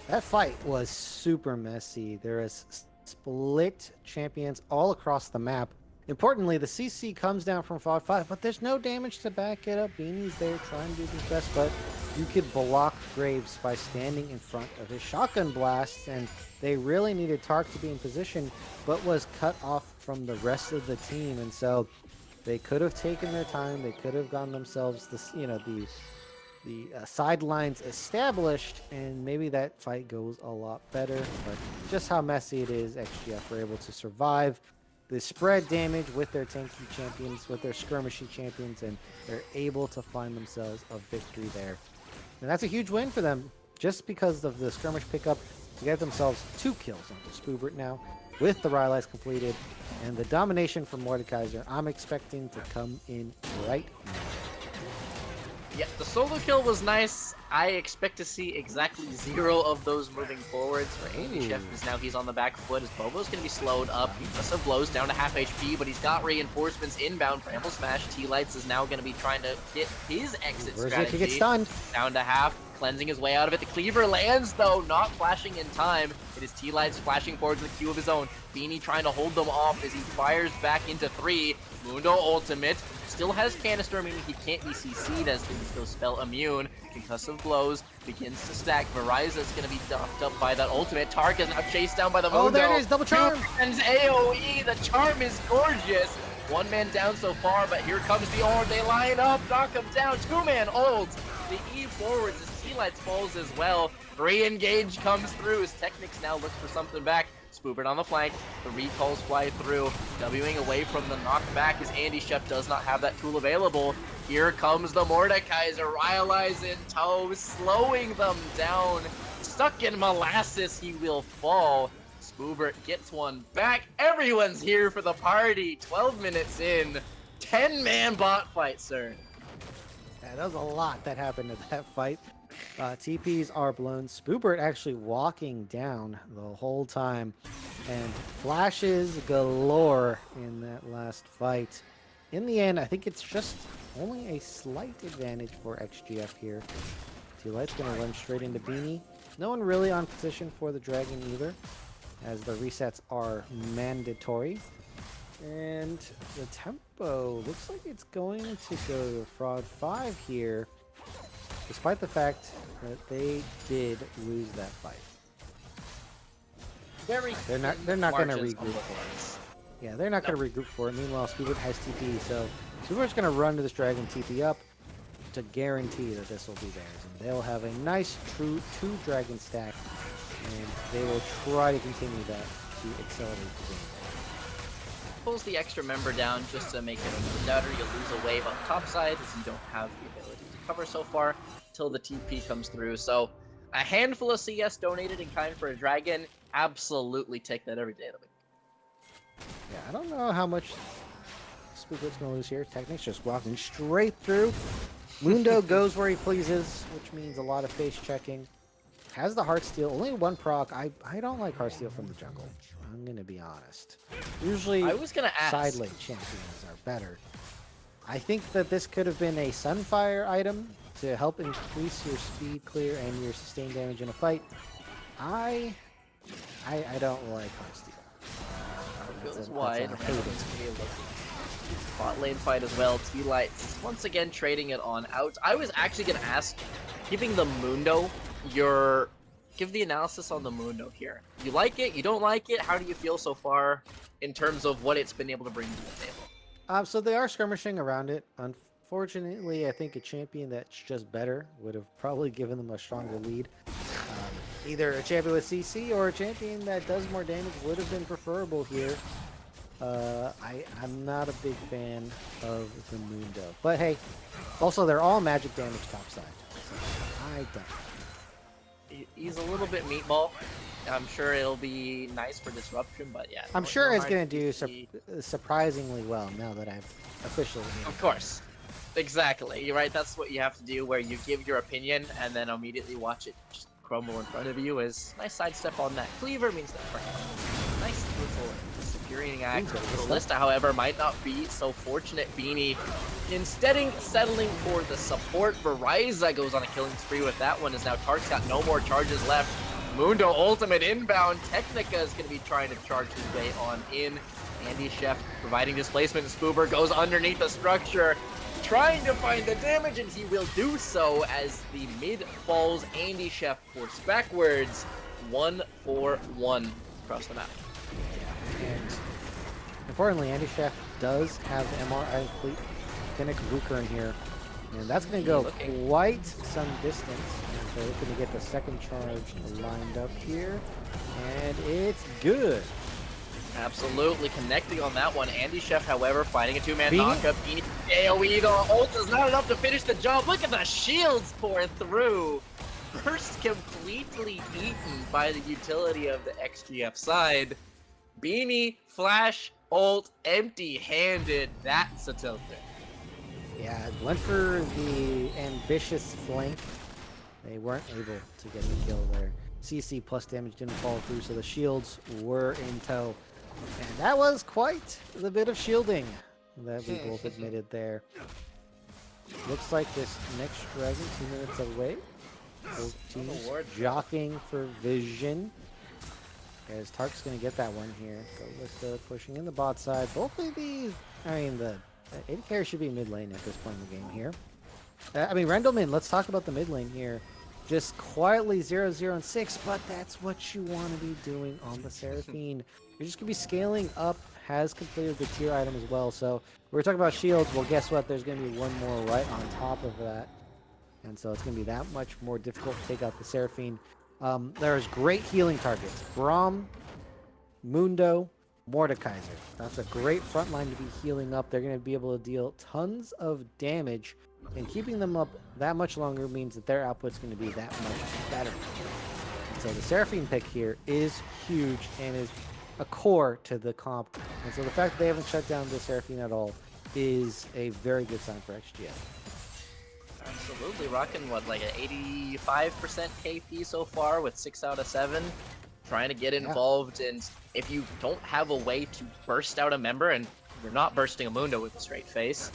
That fight was super messy. There is split champions all across the map. Importantly, the CC comes down from Fraud 5, but there's no damage to back it up. Beanie's there trying to do his best, but you could block Graves by standing in front of his shotgun blast, and they really needed Tark to be in position, but was cut off from the rest of the team, and so they could have taken their time. They could have gotten themselves the sidelines established, and maybe that fight goes a lot better. But just how messy it is, XGF were able to survive the spread damage with their tanky champions, with their skirmishy champions, and they're able to find themselves a victory there. And that's a huge win for them, just because of the skirmish pickup to get themselves 2 kills on Spoobert now, with the Rylai's completed, and the domination from Mordekaiser I'm expecting to come in right now. Yeah, the solo kill was nice. I expect to see exactly 0 of those moving forwards. For Andy Chef is now he's on the back foot as Bobo's going to be slowed up. He does some blows down to half HP, but he's got reinforcements inbound. Bramble Smash. T-Lights is now going to be trying to get his exit strategy. He gets stunned. Down to half, cleansing his way out of it. The cleaver lands, though, not flashing in time. It is T-Lights flashing forward with a Q of his own. Beanie trying to hold them off as he fires back into 3. Mundo ultimate. still has canister, meaning he can't be CC'd as things go spell immune. Concussive blows begins to stack. Verizon's gonna be ducked up by that ultimate. Tark is now chased down by the Mundo. Oh, there it is, double charm. And AoE, the charm is gorgeous. One man down so far, but here comes the orb. They line up, knock him down. Two-man ult. The E forwards as T-Lights falls as well. Re-engage comes through as Technics now looks for something back. Spoobert on the flank. The recalls fly through. Wing away from the knockback as Andy Chef does not have that tool available. Here comes the Mordekaiser. Rylai's in tow, slowing them down. Stuck in molasses, he will fall. Spoobert gets one back. Everyone's here for the party. 12 minutes in. 10-man bot fight, sir. Yeah, that was a lot that happened in that fight. TPs are blown. Spoobert actually walking down the whole time. And flashes galore in that last fight. In the end, I think it's just only a slight advantage for XGF here. T-Light's going to run straight into Beanie. No one really on position for the Dragon either, as the resets are mandatory. And the tempo looks like it's going to go to Fraud 5 here, despite the fact that they did lose that fight. They're not going to regroup for it. Yeah, they're not going to regroup for it. Meanwhile, Spoobert has TP, so Spoobert's going to run to this Dragon, TP up to guarantee that this will be theirs. And they'll have a nice true 2 Dragon stack, and they will try to continue that to accelerate the game. Pulls the extra member down just to make it a doubter. You'll lose a wave on top side as you don't have the ability to cover so far until the TP comes through. So a handful of CS donated in kind for a Dragon. Absolutely take that every day of the week. Yeah, I don't know how much Spoobert's going to lose here. Technics just walking straight through. Mundo goes where he pleases, which means a lot of face checking. Has the Heartsteel, only 1 proc. I don't like Heartsteel from the jungle. I'm going to be honest. Usually, I was gonna ask. Side lane champions are better. I think that this could have been a Sunfire item to help increase your speed clear and your sustained damage in a fight. I don't like Heartsteel. Goes wide. Bot lane fight as well. T-Lights once again trading it on out. I was actually going to ask, giving the Mundo give the analysis on the Mundo here. You like it? You don't like it? How do you feel so far in terms of what it's been able to bring to the table? So they are skirmishing around it. Unfortunately, I think a champion that's just better would have probably given them a stronger lead. Either a champion with CC or a champion that does more damage would have been preferable here. I'm not a big fan of the Mundo. But hey, also they're all magic damage topside. So I don't. He's a little bit meatball. I'm sure it'll be nice for disruption, but yeah. I'm sure it's going to do surprisingly well now that I've officially... Of course. Exactly. You're right. That's what you have to do, where you give your opinion and then immediately watch it just crumble in front of you. Is nice sidestep on that cleaver means that nice little disappearing act. Lista, however, might not be so fortunate. Beanie instead settling for the support. Verizon goes on a killing spree with that one, as now Tark's got no more charges left. Mundo ultimate inbound. Technica is going to be trying to charge his way on in. Andy Chef providing displacement. Spoober goes underneath the structure, trying to find the damage, and he will do so as the mid falls. Andy Chef forced backwards. 1-4-1 across the map. And importantly, Andy Chef does have the MRI complete Finnick Vuker in here. And that's going to go quite some distance. And they're looking to get the second charge lined up here. And it's good. Absolutely connecting on that one. Andy Chef, however, fighting a 2-man knockup. AoE, the ult is not enough to finish the job. Look at the shields pour through. First completely eaten by the utility of the XGF side. Beanie, flash, ult, empty-handed. That's a tilter. Yeah, went for the ambitious flank. They weren't able to get the kill there. CC plus damage didn't fall through, so the shields were in tow. And that was quite the bit of shielding that we both admitted there. Looks like this next dragon 2 minutes away. Both teams jockeying for vision. As Tark's going to get that one here. Go with the pushing in the bot side. Both of these, I mean, the AD carry should be mid lane at this point in the game here. I mean, Rendleman, let's talk about the mid lane here. Just quietly 0-0 and 6, but that's what you want to be doing on the Seraphine. You're just going to be scaling up, has completed the tier item as well. So we were talking about shields. Well, guess what? There's going to be one more right on top of that. And so it's going to be that much more difficult to take out the Seraphine. There's great healing targets. Braum, Mundo, Mordekaiser. That's a great front line to be healing up. They're going to be able to deal tons of damage, and keeping them up that much longer means that their output's going to be that much better. And so the Seraphine pick here is huge and is a core to the comp. And so the fact that they haven't shut down the Seraphine at all is a very good sign for XGF. Absolutely, rocking what, like an 85% KP so far with 6 out of 7. Trying to get involved, and if you don't have a way to burst out a member, and you're not bursting a Mundo with a straight face,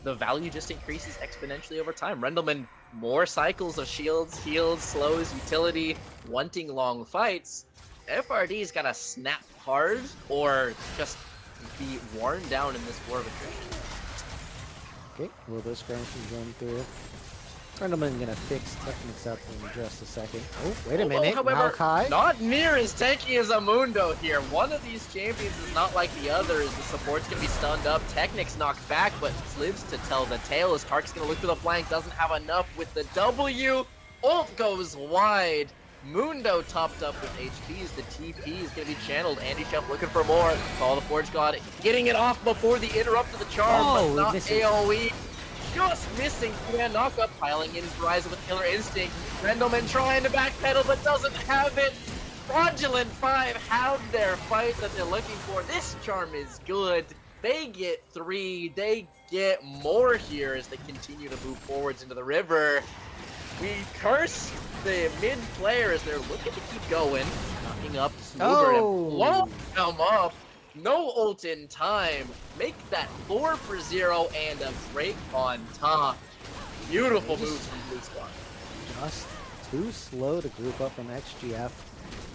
the value just increases exponentially over time. Rendleman, more cycles of shields, heals, slows, utility, wanting long fights. FRD's gotta snap hard or just be worn down in this war of attrition. Okay, a little bit of skirmishing going through. Rendleman gonna fix Technics up in just a second. Oh, wait a minute, however, Maokai? not near as tanky as a Mundo here. One of these champions is not like the others. The support's gonna be stunned up. Technics knocked back, but lives to tell the tale as Tark's gonna look for the flank. Doesn't have enough with the W. Ult goes wide. Mundo topped up with HPs. The TP is going to be channeled. Andy Chef looking for more. Call the Forge God. Getting it off before the interrupt of the charm, but not AoE. Just missing. Yeah, knockup piling in Verizon with Killer Instinct. Rendleman trying to backpedal, but doesn't have it. Fraudulent 5 have their fight that they're looking for. This charm is good. They get 3. They get more here as they continue to move forwards into the river. We curse the mid player as they're looking to keep going. Knocking up Smoober and blow them up. No ult in time. Make that 4 for 0 and a break on top. Beautiful move from Blue Squad. Just too slow to group up from XGF.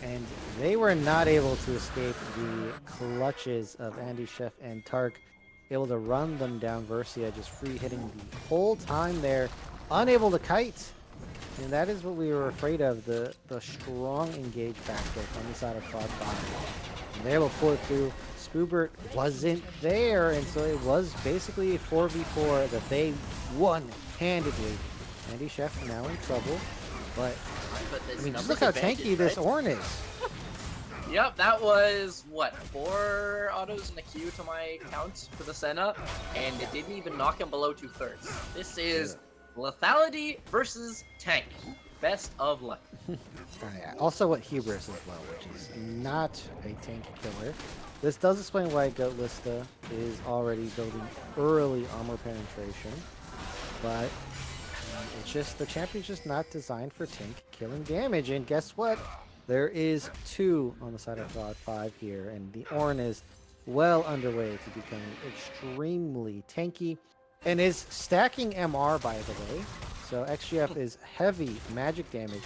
And they were not able to escape the clutches of Andy Chef and Tark. Able to run them down. Versia just free hitting the whole time there. Unable to kite. And that is what we were afraid of, the strong engage factor from the side of Fraud 5. And they were able to pull it through. Spoobert wasn't there, and so it was basically a 4v4 that they won handedly. Andy Chef now in trouble, but I mean, just look how tanky this Ornn is. Yep, that was, what, 4 autos in the queue to my count for the Senna, and it didn't even knock him below 2/3. This is lethality versus tank. Best of luck. Also what Hubris as well, which is not a tank killer. This does explain why Goatlista is already building early armor penetration, but it's just the champion's just not designed for tank killing damage. And guess what? There is 2 on the side of Fraud 5 here, and the Ornn is well underway to becoming extremely tanky. And is stacking MR, by the way. So XGF is heavy magic damage.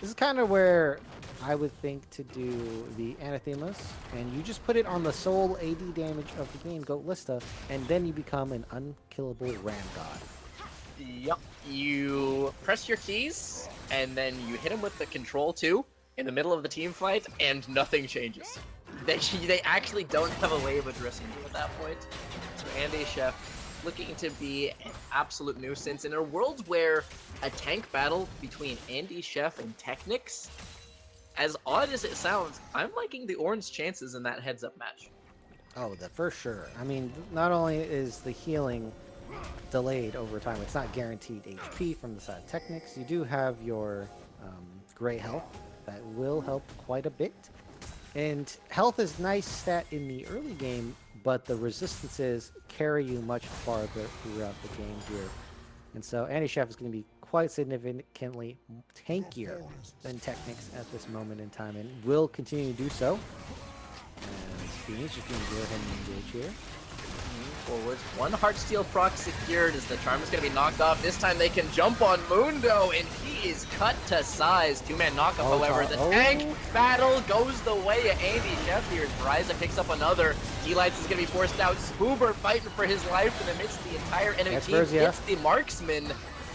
This is kind of where I would think to do the Anathemas. And you just put it on the sole AD damage of the game, Goatlista, and then you become an unkillable Ram God. Yup. You press your keys, and then you hit him with the control 2 in the middle of the team fight, and nothing changes. They actually don't have a way of addressing you at that point. So Andy Chef looking to be an absolute nuisance in a world where a tank battle between Andy Chef and Technics, as odd as it sounds, I'm liking the Ornn's chances in that heads-up match. Oh, for sure. I mean, not only is the healing delayed over time, it's not guaranteed HP from the side of Technics. You do have your gray health that will help quite a bit. And health is nice stat in the early game, but the resistances carry you much farther throughout the game here. And so Andy Chef is going to be quite significantly tankier than Technics at this moment in time, and will continue to do so. And Phoenix just going to go ahead and engage here. forwards. One Heartsteel proc secured as the charm is going to be knocked off. This time they can jump on Mundo, and he is cut to size. Two-man knockup, however. The tank battle goes the way of Andy Chef here. Ryza picks up another. T-Lights is going to be forced out. Spoober fighting for his life in amidst the entire enemy team. It's the marksman.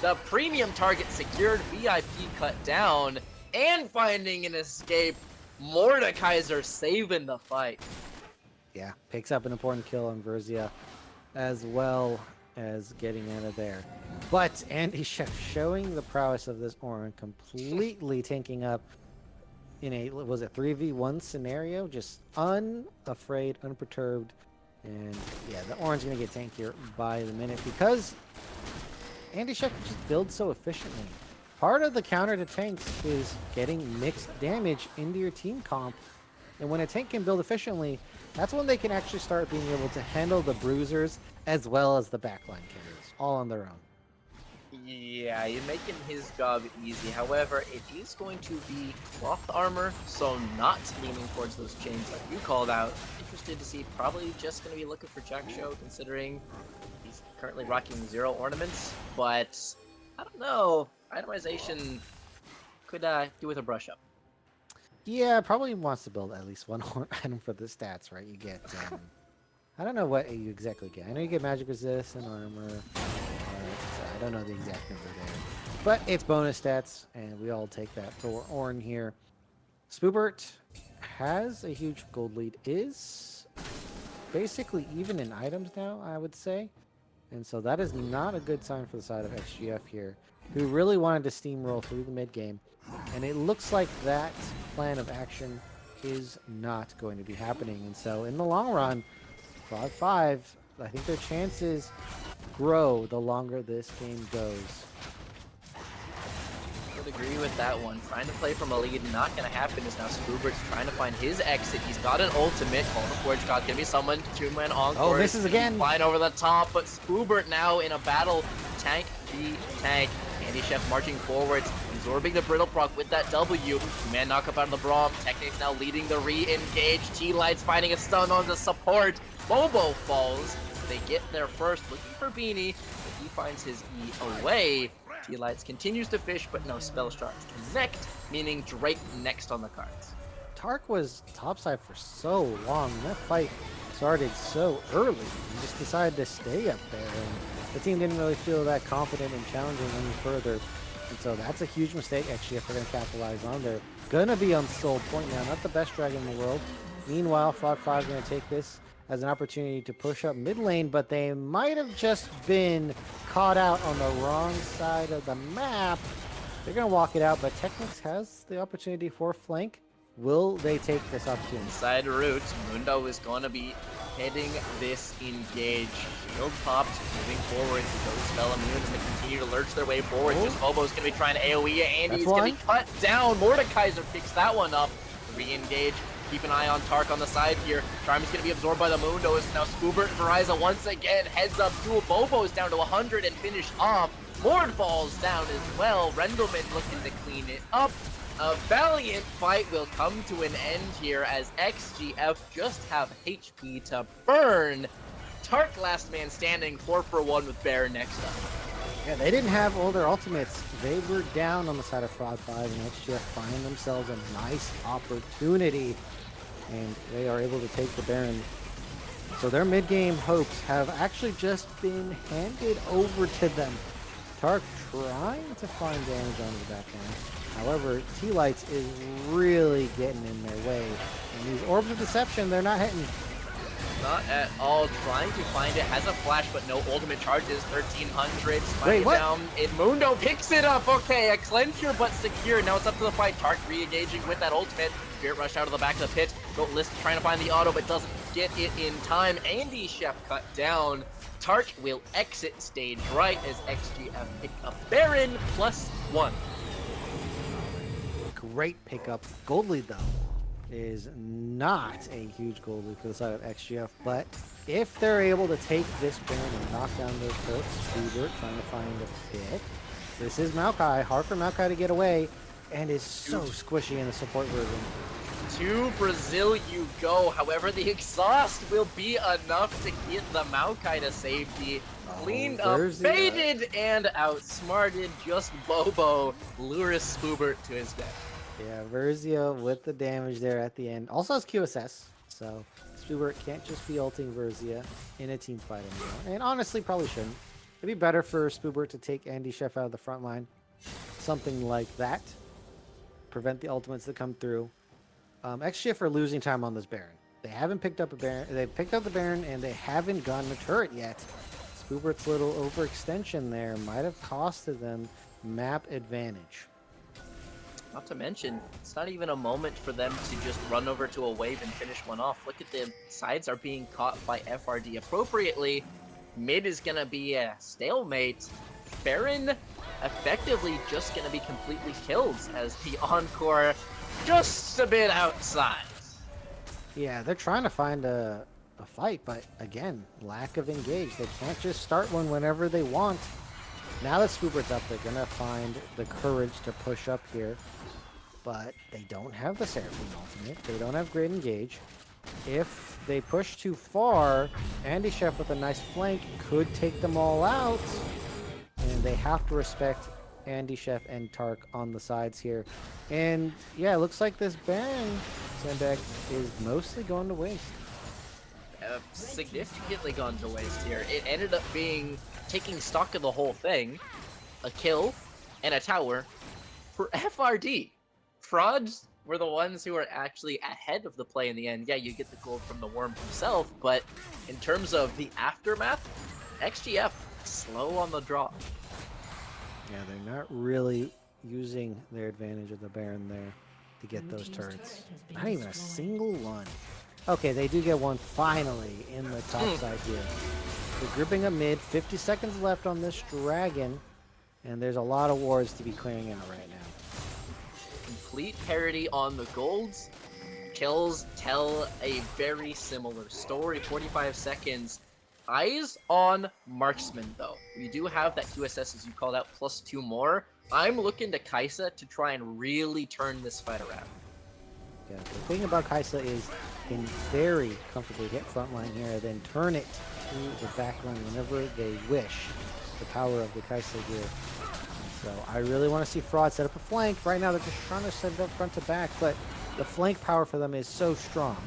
The premium target secured, VIP cut down, and finding an escape. Mordekaiser saving the fight. Yeah, picks up an important kill on Verzia, as well as getting out of there. But Andy Chef showing the prowess of this Orin, completely tanking up in a, was it 3v1 scenario? Just unafraid, unperturbed. And yeah, the Orin's going to get tankier by the minute because Andy Chef just builds so efficiently. Part of the counter to tanks is getting mixed damage into your team comp. And when a tank can build efficiently, that's when they can actually start being able to handle the bruisers as well as the backline carries, all on their own. Yeah, you're making his job easy. However, it is going to be cloth armor, so not leaning towards those chains like you called out. Interested to see, probably just going to be looking for Jack Show, considering he's currently rocking 0 ornaments. But I don't know. Itemization could do with a brush up. Yeah, probably wants to build at least one item for the stats, right? You get, I don't know what you exactly get. I know you get magic resist and armor. I don't know the exact number there. But it's bonus stats, and we all take that for Ornn here. Spoobert has a huge gold lead, is basically even in items now, I would say. And so that is not a good sign for the side of XGF here, who really wanted to steamroll through the mid game. And it looks like that plan of action is not going to be happening. And so in the long run, 5-5, I think their chances grow the longer this game goes. I would agree with that one. Trying to play from a lead, not going to happen, is now Spoobert's trying to find his exit. He's got an ultimate. Golden Forge God going to be summoned. Two-man encore. Oh, this is again. Flying over the top, but Spoobert now in a battle. Tank v tank. Andy Chef marching forwards, absorbing the brittle proc with that W. Two-man knockup out of the Braum. Technics now leading the re-engage. T-Lights finding a stun on the support. Bobo falls. They get there first, looking for Beanie, but he finds his E away. T-Lights continues to fish, but no spell charge. Connect, meaning Drake next on the cards. Tark was topside for so long. That fight started so early. He just decided to stay up there, and the team didn't really feel that confident in challenging any further. And so that's a huge mistake, actually, if they're going to capitalize on. They're going to be on Soul Point now, not the best dragon in the world. Meanwhile, Fraud 5 is going to take this as an opportunity to push up mid lane, but they might have just been caught out on the wrong side of the map. They're going to walk it out, but Technics has the opportunity for flank. Will they take this opportunity? Side route, Mundo is going to be heading this engage. Shield popped, moving forward. Those spell immune is going to continue to lurch their way forward. Just Bobo's going to be trying to AoE. Andy's going to be cut down. Mordekaiser picks that one up. Re-engage. Keep an eye on Tark on the side here. Charm is going to be absorbed by the Mundo. It's now Spoobert and Verizon once again. Heads up. Dual Bobo's down to 100 and finish off. Mord falls down as well. Rendelman looking to clean it up. A valiant fight will come to an end here as XGF just have HP to burn. Tark last man standing, 4-for-1 with Bear next up. Yeah, they didn't have all their ultimates. They were down on the side of Fraud 5, and XGF find themselves a nice opportunity. And they are able to take the Baron. So their mid-game hopes have actually just been handed over to them. Tark trying to find damage onto the backline. However, T-Lights is really getting in their way. And these Orbs of Deception, they're not hitting. Not at all. Trying to find it. Has a flash, but no ultimate charges. 1300. Wait, what? Down. Mundo picks it up. Okay, a clencher, but secure. Now it's up to the fight. Tark re-engaging with that ultimate. Spirit Rush out of the back of the pit. Goat List trying to find the auto, but doesn't get it in time. Andy Chef cut down. Tark will exit stage right as XGF pick up Baron +1. Great pickup. Gold lead, though, is not a huge gold lead for the side of XGF, but if they're able to take this Baron and knock down those turrets, Spoobert trying to find a pit. This is Maokai. Hard for Maokai to get away, and is so squishy in the support version. To Brazil you go. However, the exhaust will be enough to get the Maokai to safety. Cleaned up, Verzia. baited, and outsmarted. Just Bobo lures Spoobert to his death. Yeah, Verzia with the damage there at the end. Also has QSS, so Spoobert can't just be ulting Verzia in a team fight anymore. And honestly, probably shouldn't. It'd be better for Spoobert to take Andy Chef out of the front line. Something like that. Prevent the ultimates that come through. XGF are losing time on this Baron. They haven't picked up a Baron. They picked up the Baron and they haven't gotten a turret yet. Spoobert's little overextension there might have costed them map advantage. Not to mention, it's not even a moment for them to just run over to a wave and finish one off. Look at the sides are being caught by FRD appropriately. Mid is going to be a stalemate. Baron effectively just going to be completely killed as the Encore just a bit outside. Yeah, they're trying to find a fight, but again, lack of engage. They can't just start one whenever they want. Now that Spoobert's up, they're going to find the courage to push up here. But they don't have the Seraphine ultimate. They don't have great engage. If they push too far, Andy Chef with a nice flank could take them all out. And they have to respect Andy Chef and Tark on the sides here. And yeah, it looks like this Baron Sandbag is mostly going to waste. Significantly gone to waste here. It ended up being taking stock of the whole thing, a kill, and a tower for FRD. Frauds were the ones who were actually ahead of the play in the end. Yeah, you get the gold from the worm himself, but in terms of the aftermath, XGF slow on the draw. Yeah, they're not really using their advantage of the Baron there to get those turrets. Not even a single one. Okay, they do get one finally in the top side here. They're grouping up mid, 50 seconds left on this dragon, and there's a lot of wards to be clearing out right now. Complete parity on the golds. Kills tell a very similar story. 45 seconds. Eyes on Marksman, though. We do have that QSS, as you called out, plus 2 more. I'm looking to Kaisa to try and really turn this fight around. Yeah, the thing about Kaisa is can very comfortably hit frontline here, then turn it to the backline whenever they wish. The power of the Kaisa here. So I really want to see Fraud set up a flank. Right now they're just trying to set it up front to back, but the flank power for them is so strong.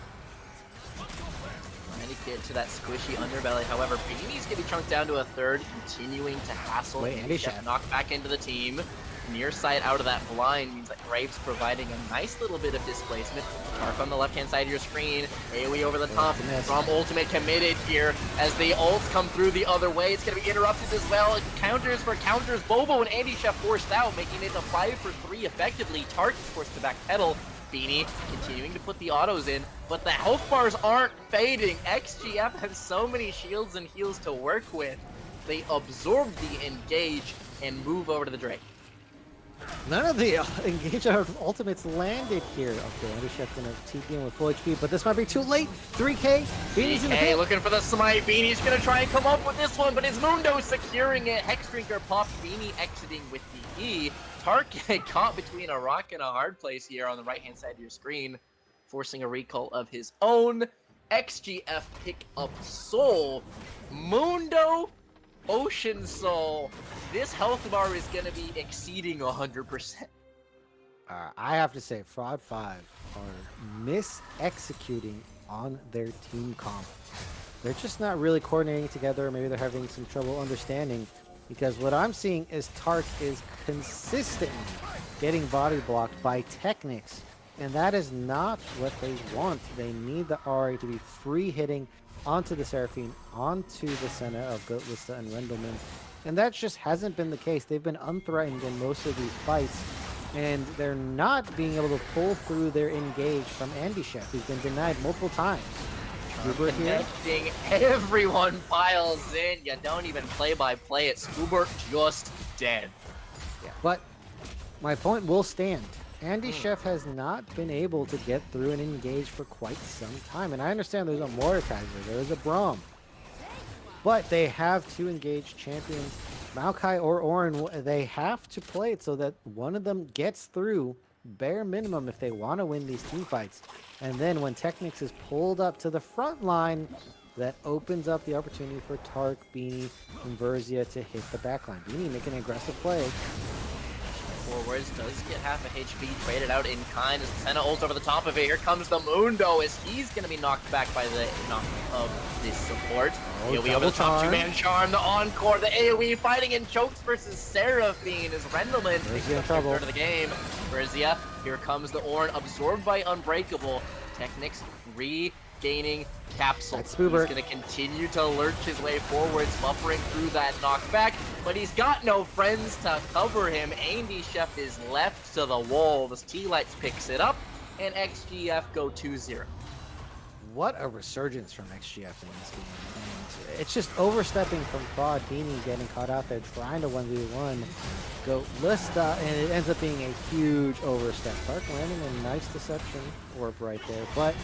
Trying to get to that squishy underbelly. However, Beanie's getting chunked down to a third, continuing to hassle Andy Chef, knock back into the team. Near side out of that blind means that Graves providing a nice little bit of displacement. Tark on the left-hand side of your screen. AoE over the top from Ultimate committed here as the ults come through the other way. It's going to be interrupted as well. Counters for counters. Bobo and Andy Chef forced out, making it a 5 for 3 effectively. Tark is forced to backpedal. Beanie continuing to put the autos in, but the health bars aren't fading. XGF has so many shields and heals to work with. They absorb the engage and move over to the Drake. None of the engage ultimates landed here. Okay, Andy Chef gonna TP in with full HP, but this might be too late. 3K. Beanie's in the pit. Looking for the smite. Beanie's gonna try and come up with this one, but it's Mundo securing it. Hexdrinker popped. Beanie exiting with the E. Tark caught between a rock and a hard place here on the right-hand side of your screen, forcing a recall of his own. XGF pick up Soul. Mundo Ocean Soul. This health bar is going to be exceeding 100%. I have to say, Fraud 5 are mis-executing on their team comp. They're just not really coordinating together. Maybe they're having some trouble understanding, because what I'm seeing is Tark is consistently getting body blocked by Technics, and that is not what they want. They need the RA to be free hitting onto the Seraphine, onto the Senna of Goatlista and Rendelman. And that just hasn't been the case. They've been unthreatened in most of these fights, and they're not being able to pull through their engage from Andy Chef, who's been denied multiple times. Connecting, everyone piles in. You don't even play by play it. Spoobert just dead. Yeah, but my point will stand. Andy Chef has not been able to get through and engage for quite some time. And I understand there's a Mordekaiser, there's a Braum. But they have two engaged champions, Maokai or Orin. They have to play it so that one of them gets through bare minimum if they want to win these team fights. And then when Technics is pulled up to the front line, that opens up the opportunity for Tark, Beanie, and Verzia to hit the back line. Beanie making an aggressive play. Forwards does get half a HP traded out in kind as Senna ults over the top of it. Here comes the Mundo as he's going to be knocked back by the knock of this support. AoE over the top, two-man charm, the encore, the AoE fighting in chokes versus Seraphine as Rendleman takes up the third of the game. Verzia, here comes the Ornn, absorbed by Unbreakable. Technics regaining Capsule. He's going to continue to lurch his way forwards, buffering through that knockback, but he's got no friends to cover him. Andy Chef is left to the wolves. T-Lights picks it up, and XGF go 2-0. What a resurgence from XGF in this game. And it's just overstepping from Fraud, Beanie getting caught out there, trying to 1v1, go Lista, and it ends up being a huge overstep. Tark landing a nice deception orb right there, but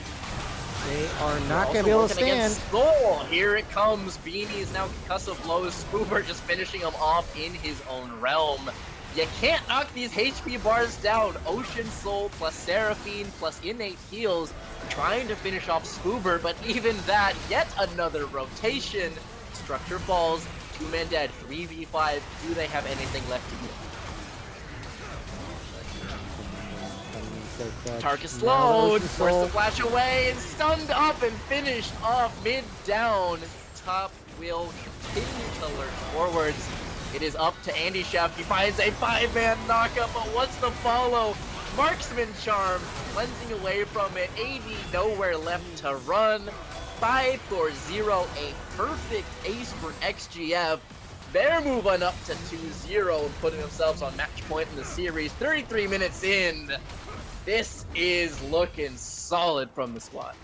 they are not going to be able to stand. Skull. Here it comes. Beanie's now concussive blows. Spoober just finishing him off in his own realm. You can't knock these HP bars down. Ocean Soul plus Seraphine plus innate heals trying to finish off Spoober, but even that, yet another rotation. Structure falls. 2-man dead. 3v5. Do they have anything left to do? Tark is slowed, forced to flash away, and stunned up and finished off mid-down. Top will continue to lurch forwards. It is up to Andy Chef. He finds a 5-man knockup, but what's the follow? Marksman Charm, cleansing away from it. AD nowhere left to run. 5-0, a perfect ace for XGF. They're moving up to 2-0 and putting themselves on match point in the series. 33 minutes in. This is looking solid from the squad.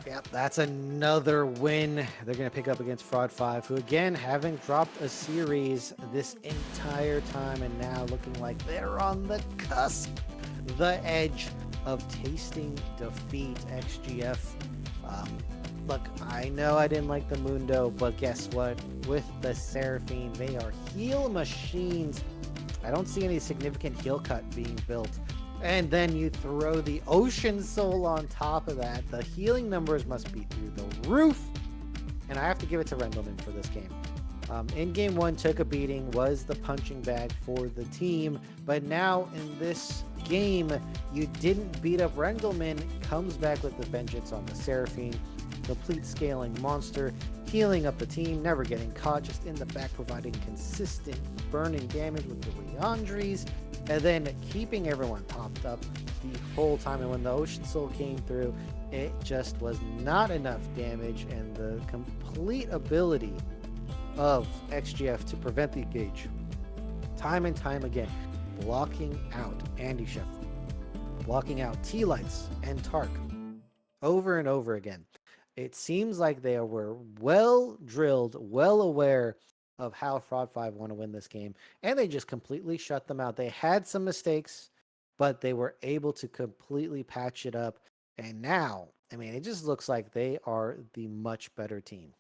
Yep, that's another win they're going to pick up against Fraud 5, who again haven't dropped a series this entire time, and now looking like they're on the cusp, the edge of tasting defeat. XGF. Look, I know I didn't like the Mundo, but guess what? With the Seraphine, they are heal machines. I don't see any significant heal cut being built. And then you throw the Ocean Soul on top of that. The healing numbers must be through the roof. And I have to give it to Rendleman for this game. In game one, took a beating, was the punching bag for the team. But now in this game, you didn't beat up Rendleman. Comes back with the vengeance on the Seraphine. Complete scaling monster. Healing up the team, never getting caught, just in the back providing consistent burning damage with the Leandries. And then keeping everyone topped up the whole time. And when the Ocean Soul came through, it just was not enough damage. And the complete ability of XGF to prevent the engage, time and time again, blocking out Andy Chef, blocking out T-Lights and Tark over and over again. It seems like they were well drilled, well aware of how Fraud 5 want to win this game, and they just completely shut them out. They had some mistakes, but they were able to completely patch it up. And now, I mean, it just looks like they are the much better team.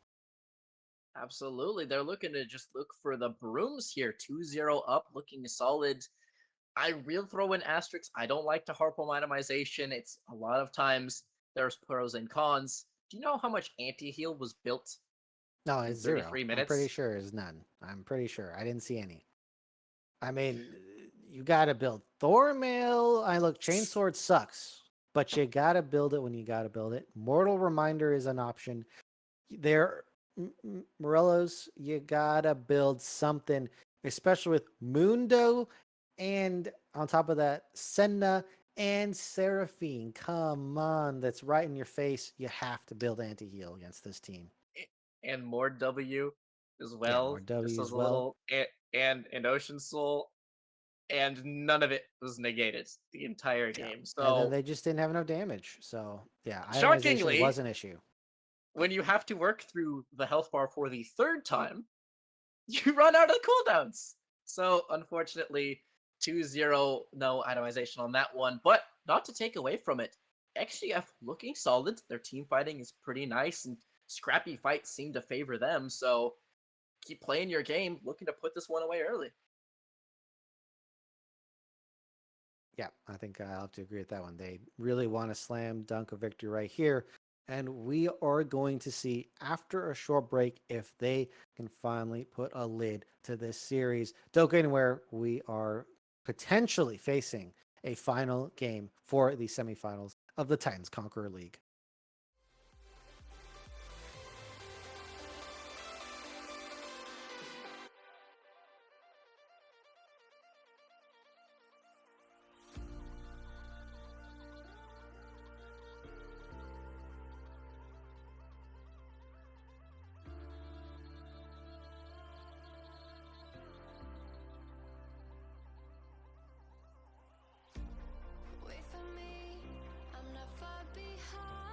Absolutely. They're looking to just look for the brooms here. 2-0 up, looking solid. I will throw in asterisks. I don't like to harp on itemization. It's a lot of times there's pros and cons. Do you know how much anti-heal was built? No, it's 33 0. minutes? I'm pretty sure it's none. I'm pretty sure. I didn't see any. I mean, you got to build Thormail. Look, Chainsword sucks, but you got to build it when you got to build it. Mortal Reminder is an option. There, Morellos, you got to build something, especially with Mundo, and on top of that, Senna and Seraphine. Come on, that's right in your face. You have to build anti-heal against this team. And more W as well. Yeah, more W just as a well. little, and Ocean Soul, and none of it was negated the entire game. So and then they just didn't have enough damage. So yeah, shockingly, itemization was an issue. When you have to work through the health bar for the third time, you run out of cooldowns. So unfortunately, 2-0, no itemization on that one. But not to take away from it, XGF looking solid. Their team fighting is pretty nice, and scrappy fights seem to favor them. So keep playing your game, looking to put this one away early. Yeah, I think I'll have to agree with that one. They really want to slam dunk a victory right here. And we are going to see after a short break if they can finally put a lid to this series. Don't go anywhere. We are potentially facing a final game for the semifinals of the Titans Conqueror League. Wait for me, I'm not far behind.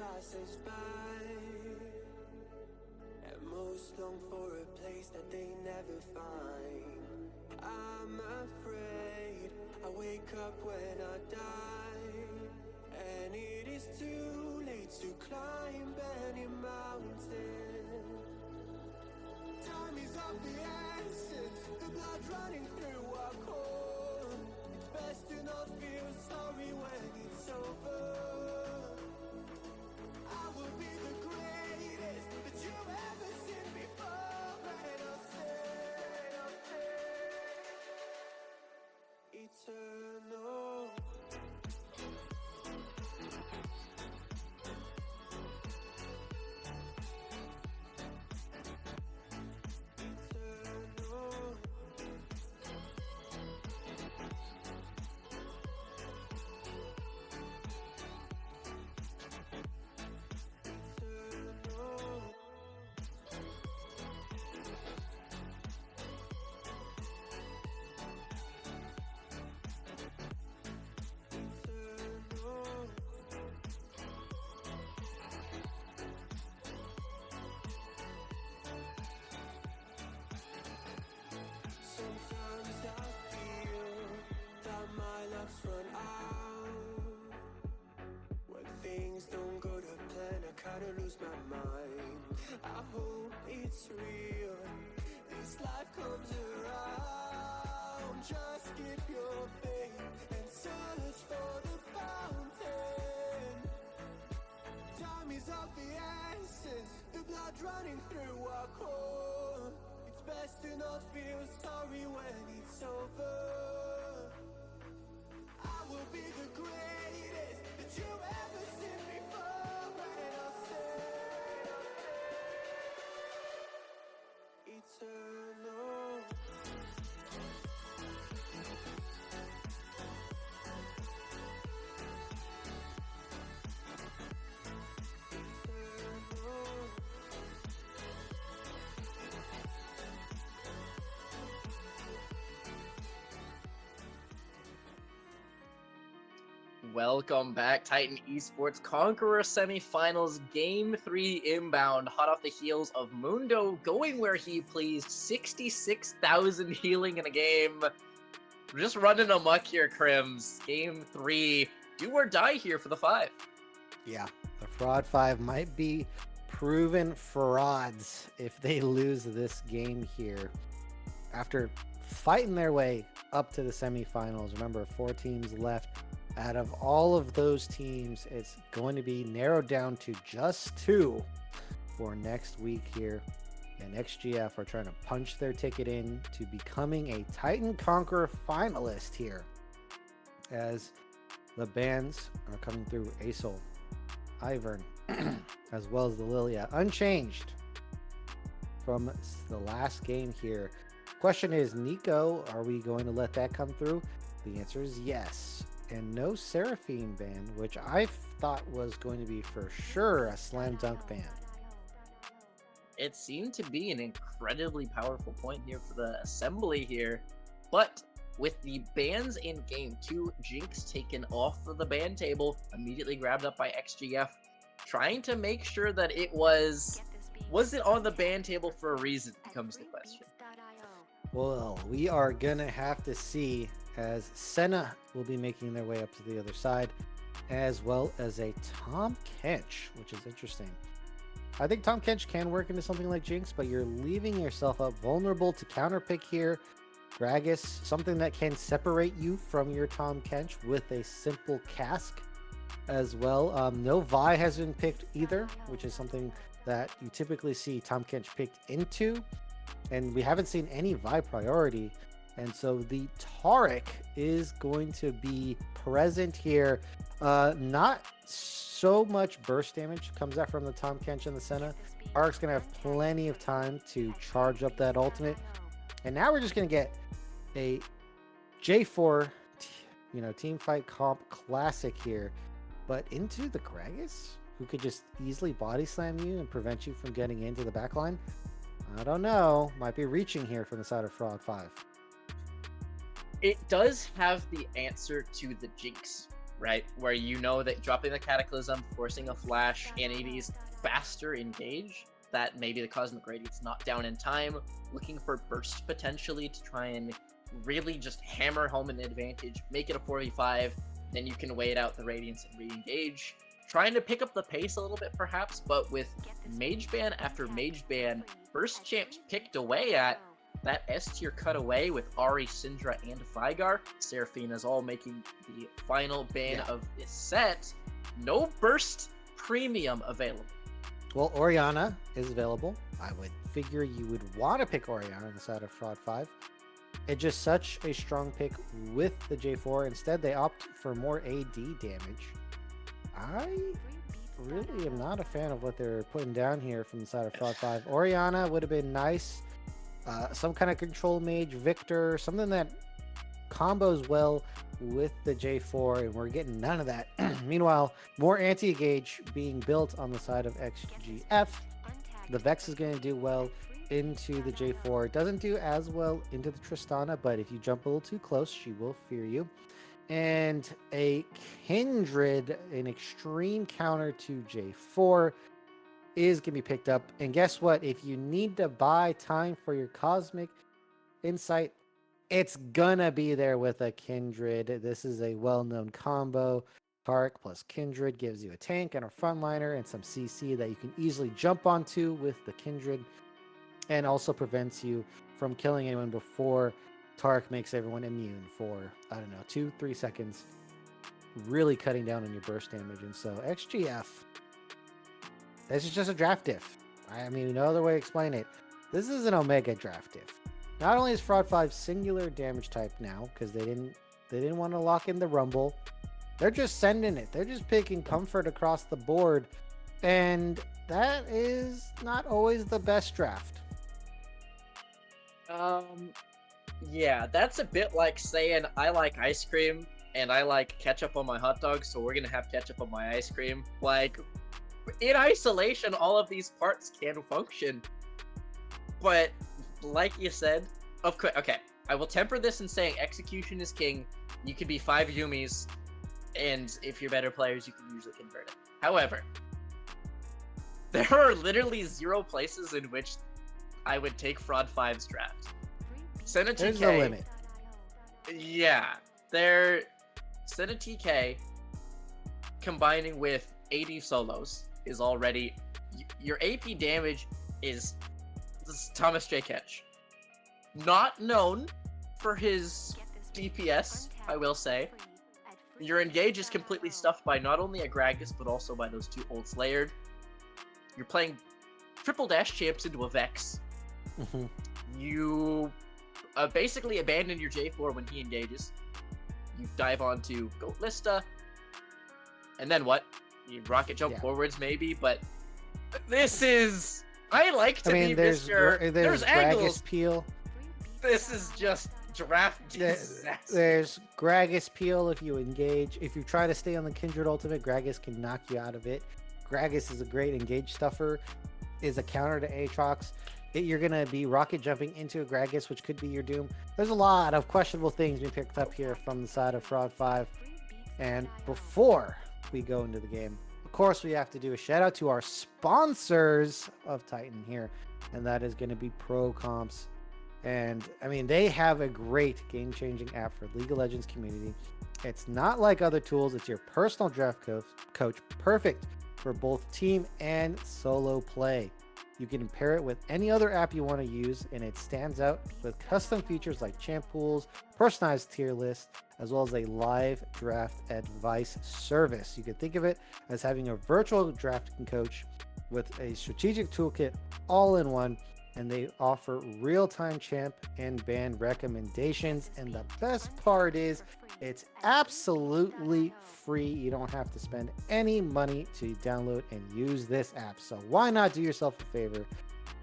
passes by, and most long for a place that they never find. I'm afraid I wake up when I die, and it is too late to climb any mountain. Time is of the essence, the blood running through our core. It's best to not feel sorry when it's over. I will be the greatest that you've ever seen before, and I'll stay eternal. Sometimes I feel that my luck's run out. When things don't go to plan, I kinda lose my mind. I hope it's real, this life comes around. Just keep your faith and search for the fountain. Time is of the essence, the blood running through our core. It's best to not feel sorry when it's over. I will be the greatest that you've ever seen before, and I'll stay eternal. Welcome back, Titan Esports Conqueror Semifinals Game 3 inbound, hot off the heels of Mundo going where he pleased, 66,000 healing in a game. We're just running amok here, Crims. Game 3, do or die here for the 5. Yeah, the Fraud 5 might be proven frauds if they lose this game here. After fighting their way up to the semifinals, remember 4 teams left. Out of all of those teams, it's going to be narrowed down to just 2 for next week here. And XGF are trying to punch their ticket in to becoming a Titan Conqueror finalist here, as the bans are coming through Asol, Ivern, as well as the Lilia, unchanged from the last game here. Question is, Nico, are we going to let that come through? The answer is yes. And no Seraphine ban, which I thought was going to be for sure a slam dunk ban. It seemed to be an incredibly powerful point here for the assembly here, but with the bans in game 2, Jinx taken off of the ban table, immediately grabbed up by XGF, trying to make sure that it was it on the ban table for a reason, becomes the question. Well, we are gonna have to see, as Senna will be making their way up to the other side, as well as a Tom Kench, which is interesting. I think Tom Kench can work into something like Jinx, but you're leaving yourself up vulnerable to counterpick here. Gragas, something that can separate you from your Tom Kench with a simple cask as well. No Vi has been picked either, which is something that you typically see Tom Kench picked into. And we haven't seen any Vi priority. And so the Taric is going to be present here. Not so much burst damage comes out from the Tom Kench and the Senna. Taric's going to have plenty of time to charge up that ultimate. And now we're just going to get a J4, team fight comp classic here. But into the Gragas, who could just easily body slam you and prevent you from getting into the backline. I don't know. Might be reaching here from the side of Fraud 5. It does have the answer to the Jinx right? Where you know that dropping the Cataclysm, forcing a flash, and it is faster engage, that maybe the Cosmic Radiant's not down in time, looking for burst potentially to try and really just hammer home an advantage, make it a 4v5, then you can wait out the Radiance and re-engage. Trying to pick up the pace a little bit perhaps, but with Mage Ban after Mage Ban, Burst Champs picked away at, that S tier cut away with Ahri, Syndra, and Vigar. Seraphina's all making the final ban of this set. No Burst Premium available. Well, Orianna is available. I would figure you would want to pick Orianna on the side of Fraud 5. It's just such a strong pick with the J4. Instead, they opt for more AD damage. I really am not a fan of what they're putting down here from the side of Fraud 5. Orianna would have been nice. Some kind of control mage, Victor, something that combos well with the J4, and we're getting none of that. Meanwhile, more anti-engage being built on the side of XGF. The Vex is going to do well into the J4. It doesn't do as well into the Tristana, but if you jump a little too close, she will fear you. And a Kindred, an extreme counter to J4, is going to be picked up. And guess what? If you need to buy time for your Cosmic Insight, it's gonna be there with a Kindred. This is a well-known combo. Tark plus Kindred gives you a tank and a frontliner and some CC that you can easily jump onto with the Kindred, and also prevents you from killing anyone before Tark makes everyone immune for, I don't know, 2-3 seconds, really cutting down on your burst damage. And so XGF, this is just a draft diff. I mean, no other way to explain it. This is an Omega draft diff. Not only is Fraud 5 singular damage type now, because they didn't want to lock in the Rumble, they're just sending it. They're just picking comfort across the board, and that is not always the best draft. Yeah, that's a bit like saying I like ice cream and I like ketchup on my hot dog, so we're gonna have ketchup on my ice cream. Like, in isolation, all of these parts can function, but like you said, of course, okay, I will temper this in saying execution is king. You can be 5 Yumis, and if you're better players, you can usually convert it. However, there are literally 0 places in which I would take Fraud 5's draft. Senna TK. There's no limit. Yeah, Senna TK combining with AD solos is already, your AP damage is Thomas J. Ketch. Not known for his DPS, I will say. Your engage is completely stuffed by not only a Gragas, but also by those 2 ult Slayered. You're playing triple dash champs into a Vex. You basically abandon your J4 when he engages. You dive onto Goat Lista. And then what? You rocket jump forwards maybe, but this is... I like to be Mr. There's angles. Gragas Peel. This is just draft disaster. There's Gragas Peel if you engage. If you try to stay on the Kindred ultimate, Gragas can knock you out of it. Gragas is a great engage stuffer, is a counter to Aatrox. You're going to be rocket jumping into a Gragas, which could be your doom. There's a lot of questionable things being picked up here from the side of Fraud 5. And before we go into the game, of course, we have to do a shout out to our sponsors of Titan here, and that is going to be Pro Comps. And I mean, they have a great game-changing app for League of Legends community. It's not like other tools. It's your personal draft coach, perfect for both team and solo play. You can pair it with any other app you want to use, and it stands out with custom features like champ pools, personalized tier lists, as well as a live draft advice service. You can think of it as having a virtual drafting coach with a strategic toolkit all in one, and they offer real-time champ and ban recommendations. And the best part is it's absolutely free. You don't have to spend any money to download and use this app. So why not do yourself a favor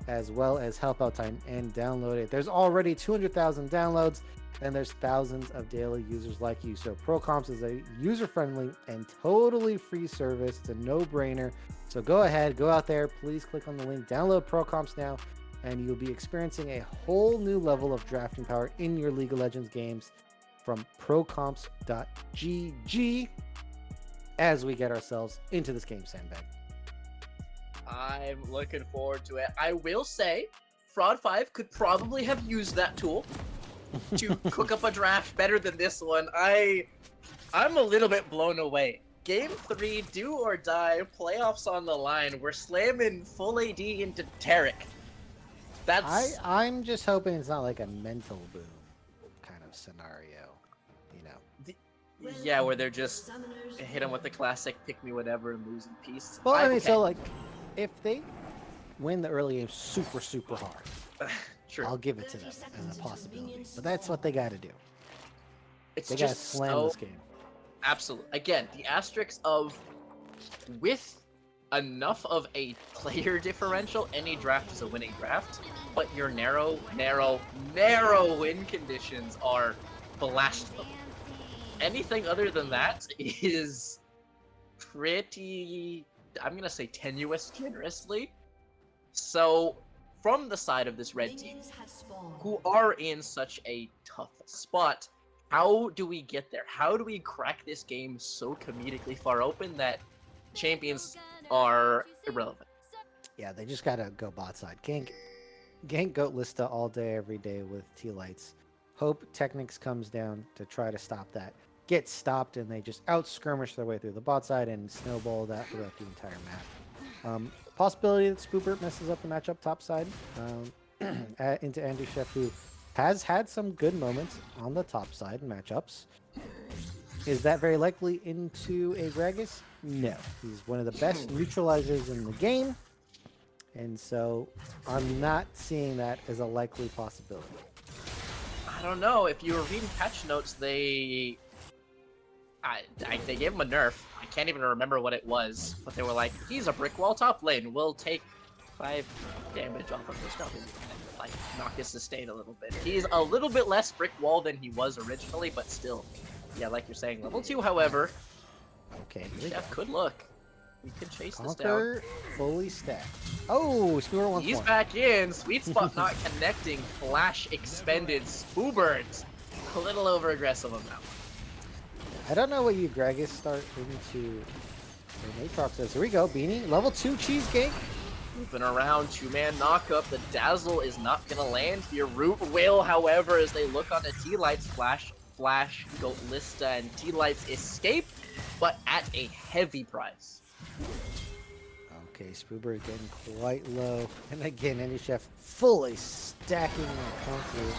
as well as help out Titan and download it? There's already 200,000 downloads, and there's thousands of daily users like you. So ProComps is a user-friendly and totally free service. It's a no-brainer. So go ahead, go out there, please click on the link, download ProComps now, and you'll be experiencing a whole new level of drafting power in your League of Legends games from procomps.gg. as we get ourselves into this game, Sandbag. I'm looking forward to it. I will say, Fraud 5 could probably have used that tool to cook up a draft better than this one. I'm a little bit blown away. Game 3, do or die, playoffs on the line. We're slamming full AD into Tarek. That's I'm just hoping it's not like a mental boom kind of scenario, you know. yeah, where they're just hit him with the classic pick me whatever and lose in peace. Well, I mean, okay. so like, if they win the early game super, super hard, Sure. I'll give it to them as a possibility. But that's what they got to do. It's They got to just slam so this game. absolute. Again, the asterisks of with enough of a player differential, any draft is a winning draft. But your narrow win conditions are blasphemous. Anything other than that is pretty, I'm gonna say tenuous generously. So from the side of this red team, who are in such a tough spot, how do we get there? How do we crack this game so comedically far open that champions are irrelevant? Yeah, they just got to go bot side. Gank Goat Lista all day, every day with T-Lights. Hope Technics comes down to try to stop that. Gets stopped, and they just out-skirmish their way through the bot side and snowball that throughout the entire map. Possibility that Spoopert messes up the matchup top side into Andy Chef, who has had some good moments on the top side matchups. Is that very likely into a Gragas? No. He's one of the best neutralizers in the game. And so I'm not seeing that as a likely possibility. I don't know. If you were reading patch notes, they gave him a nerf. I can't even remember what it was, but they were like, he's a brick wall top lane. We'll take 5 damage off of this W and like knock his sustain a little bit. He's a little bit less brick wall than he was originally, but still, yeah, like you're saying, level 2. However, Okay, here we go. Chef could look. We could chase this down. Conqueror fully stacked. Oh, Spoober 1 He's point. back in. Sweet spot not connecting. Flash expended. Spoobert a little over aggressive on that one. I don't know what you Gragas start into the Matrox says. Here we go, Beanie. Level 2 cheesecake. Moving around, 2-man knockup. The Dazzle is not going to land here. Root will, however, as they look on the T-Lights. Flash, Goat Lista, and T-Lights escape, but at a heavy price. Okay, Spoober getting quite low. And again, Andy Chef fully stacking the Conqueror.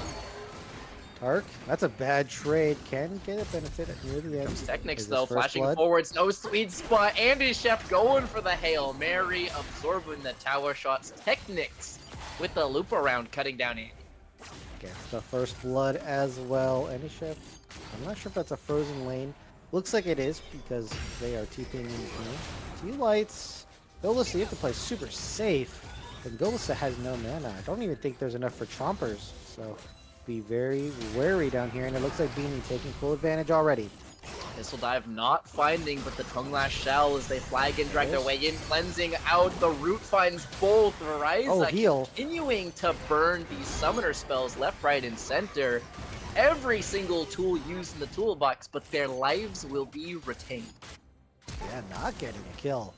Tark, that's a bad trade. Can get a benefit at near the end. Technics, Is this though, first flashing blood? forwards. No sweet spot. Andy Chef going for the Hail Mary, absorbing the tower shots. Technics with the loop around, cutting down Andy. Gets the first blood as well. Andy Chef, I'm not sure if that's a frozen lane. Looks like it is because they are TPing in here. T-Lights. Golissa, you have to play super safe. And Golissa has no mana. I don't even think there's enough for Chompers. So be very wary down here. And it looks like Beanie taking full advantage already. Missile Dive not finding, but the Tongue Lash shell as they flag and drag their way in, cleansing out. The Root finds both. Ryza Oh, heal. continuing to burn these summoner spells left, right, and center. Every single tool used in the toolbox, but their lives will be retained. Yeah, not getting a kill.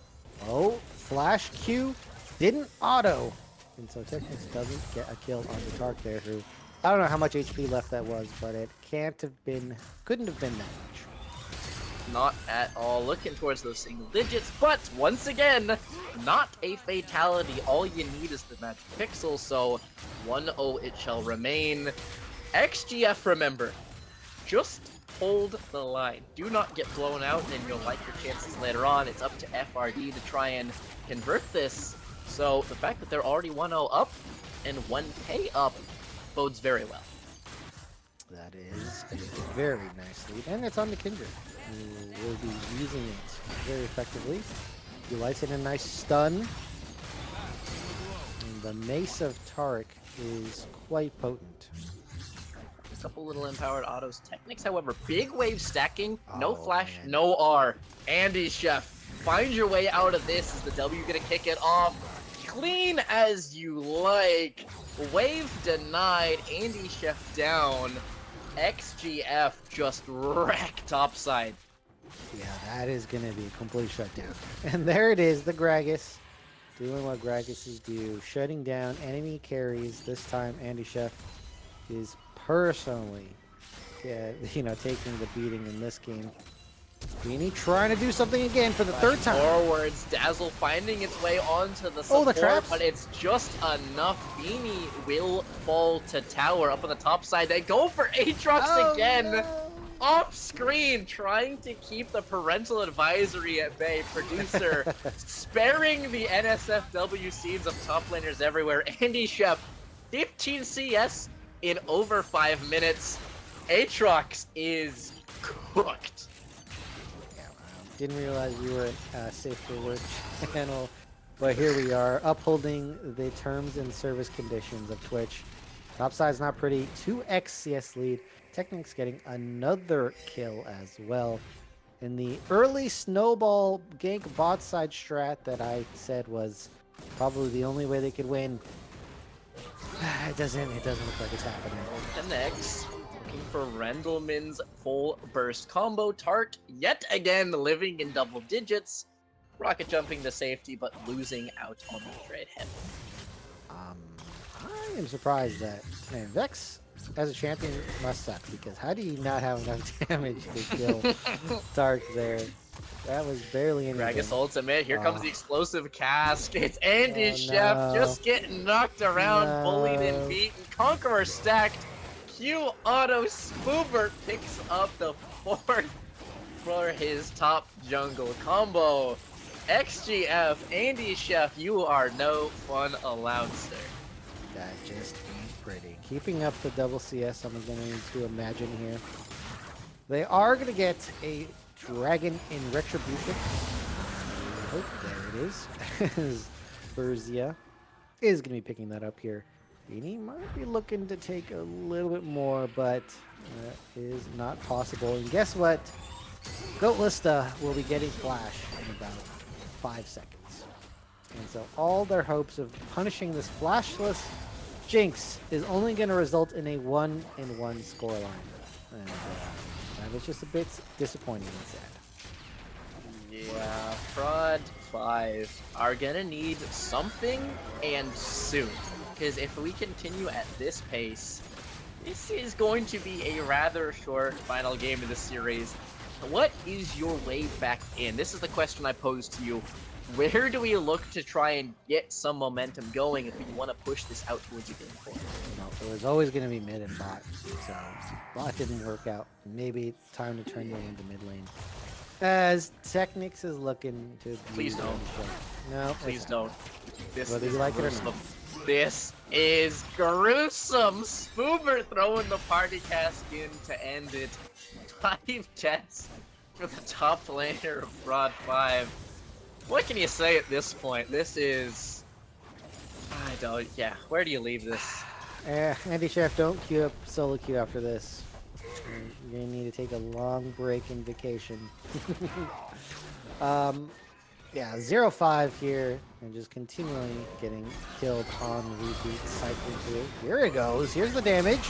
Oh, Flash Q didn't auto. And so Technics doesn't get a kill on the Tark there, who I don't know how much HP left that was, but it couldn't have been that much. Not at all. Looking towards those single digits, but once again, not a fatality. All you need is the magic pixel, so 1-0 it shall remain. XGF, remember, just hold the line. Do not get blown out, and you'll like your chances later on. It's up to FRD to try and convert this. So the fact that they're already 1-0 up and 1K up bodes very well. That is a very nice lead, and it's on the Kindred, who will be using it very effectively. He lights in a nice stun. And the Mace of Tark is quite potent. A couple little empowered autos. Technics, however, big wave stacking, no Oh, flash, man. no R. Andy Chef, find your way out of this. Is the W gonna kick it off? Clean as you like. Wave denied. Andy Chef down. XGF just wrecked topside. Yeah, that is going to be a complete shutdown. And there it is, the Gragas. Doing what Gragases do. Shutting down enemy carries. This time, Andy Chef is personally, taking the beating in this game. Beanie trying to do something again for the third time. Forwards, Dazzle finding its way onto the support, the traps. but it's just enough. Beanie will fall to tower up on the top side. They go for Aatrox again. No. Off screen, trying to keep the parental advisory at bay. Producer sparing the NSFW scenes of top laners everywhere. Andy Chef, 15 CS in over 5 minutes. Aatrox is cooked. Didn't realize we were at Safe for Work channel, but here we are, upholding the terms and service conditions of Twitch. Topside's not pretty. 2x CS lead. Technic's getting another kill as well. In the early snowball gank bot side strat that I said was probably the only way they could win. It doesn't look like it's happening. Connects. Looking for Rendleman's full burst combo. Tart yet again living in double digits. Rocket jumping to safety, but losing out on the trade head. I am surprised that Vex as a champion must suck, because how do you not have enough damage to kill Tart there? That was barely anything. Gragas ultimate. Here comes the explosive cask. It's Andy Oh, Chef no. just getting knocked around, No. bullied and beaten. Conqueror stacked. Q auto Spoobert picks up the fourth for his top jungle combo. XGF, Andy Chef, you are no fun allowed, sir. That just ain't pretty. Keeping up the double CS, I'm going to need to imagine here. They are going to get a dragon in retribution. Oh, there it is. Berzia is going to be picking that up here. Beanie might be looking to take a little bit more, but that is not possible. And guess what? Goatlista will be getting flash in about 5 seconds. And so all their hopes of punishing this flashless Jinx is only going to result in a 1-1 scoreline. And that was just a bit disappointing and sad. Yeah, Fraud 5 are gonna need something, and soon. Because if we continue at this pace, this is going to be a rather short final game of the series. What is your way back in? This is the question I pose to you. Where do we look to try and get some momentum going if we want to push this out towards the game corner? It was always going to be mid and bot, so bot didn't work out. Maybe time to turn you into mid lane. As Technics is looking to... Please don't. No, Please don't. This Whether is you like it or gruesome. not. This is gruesome. Spoober throwing the party cask in to end it. 5 jets for the top laner of Fraud 5. What can you say at this point? This is... I don't... Yeah, where do you leave this? Andy Chef, don't queue up solo queue after this. You're going to need to take a long break and vacation. Yeah, 0-5 here, and just continually getting killed on repeat, cycling through. Here it goes. Here's the damage.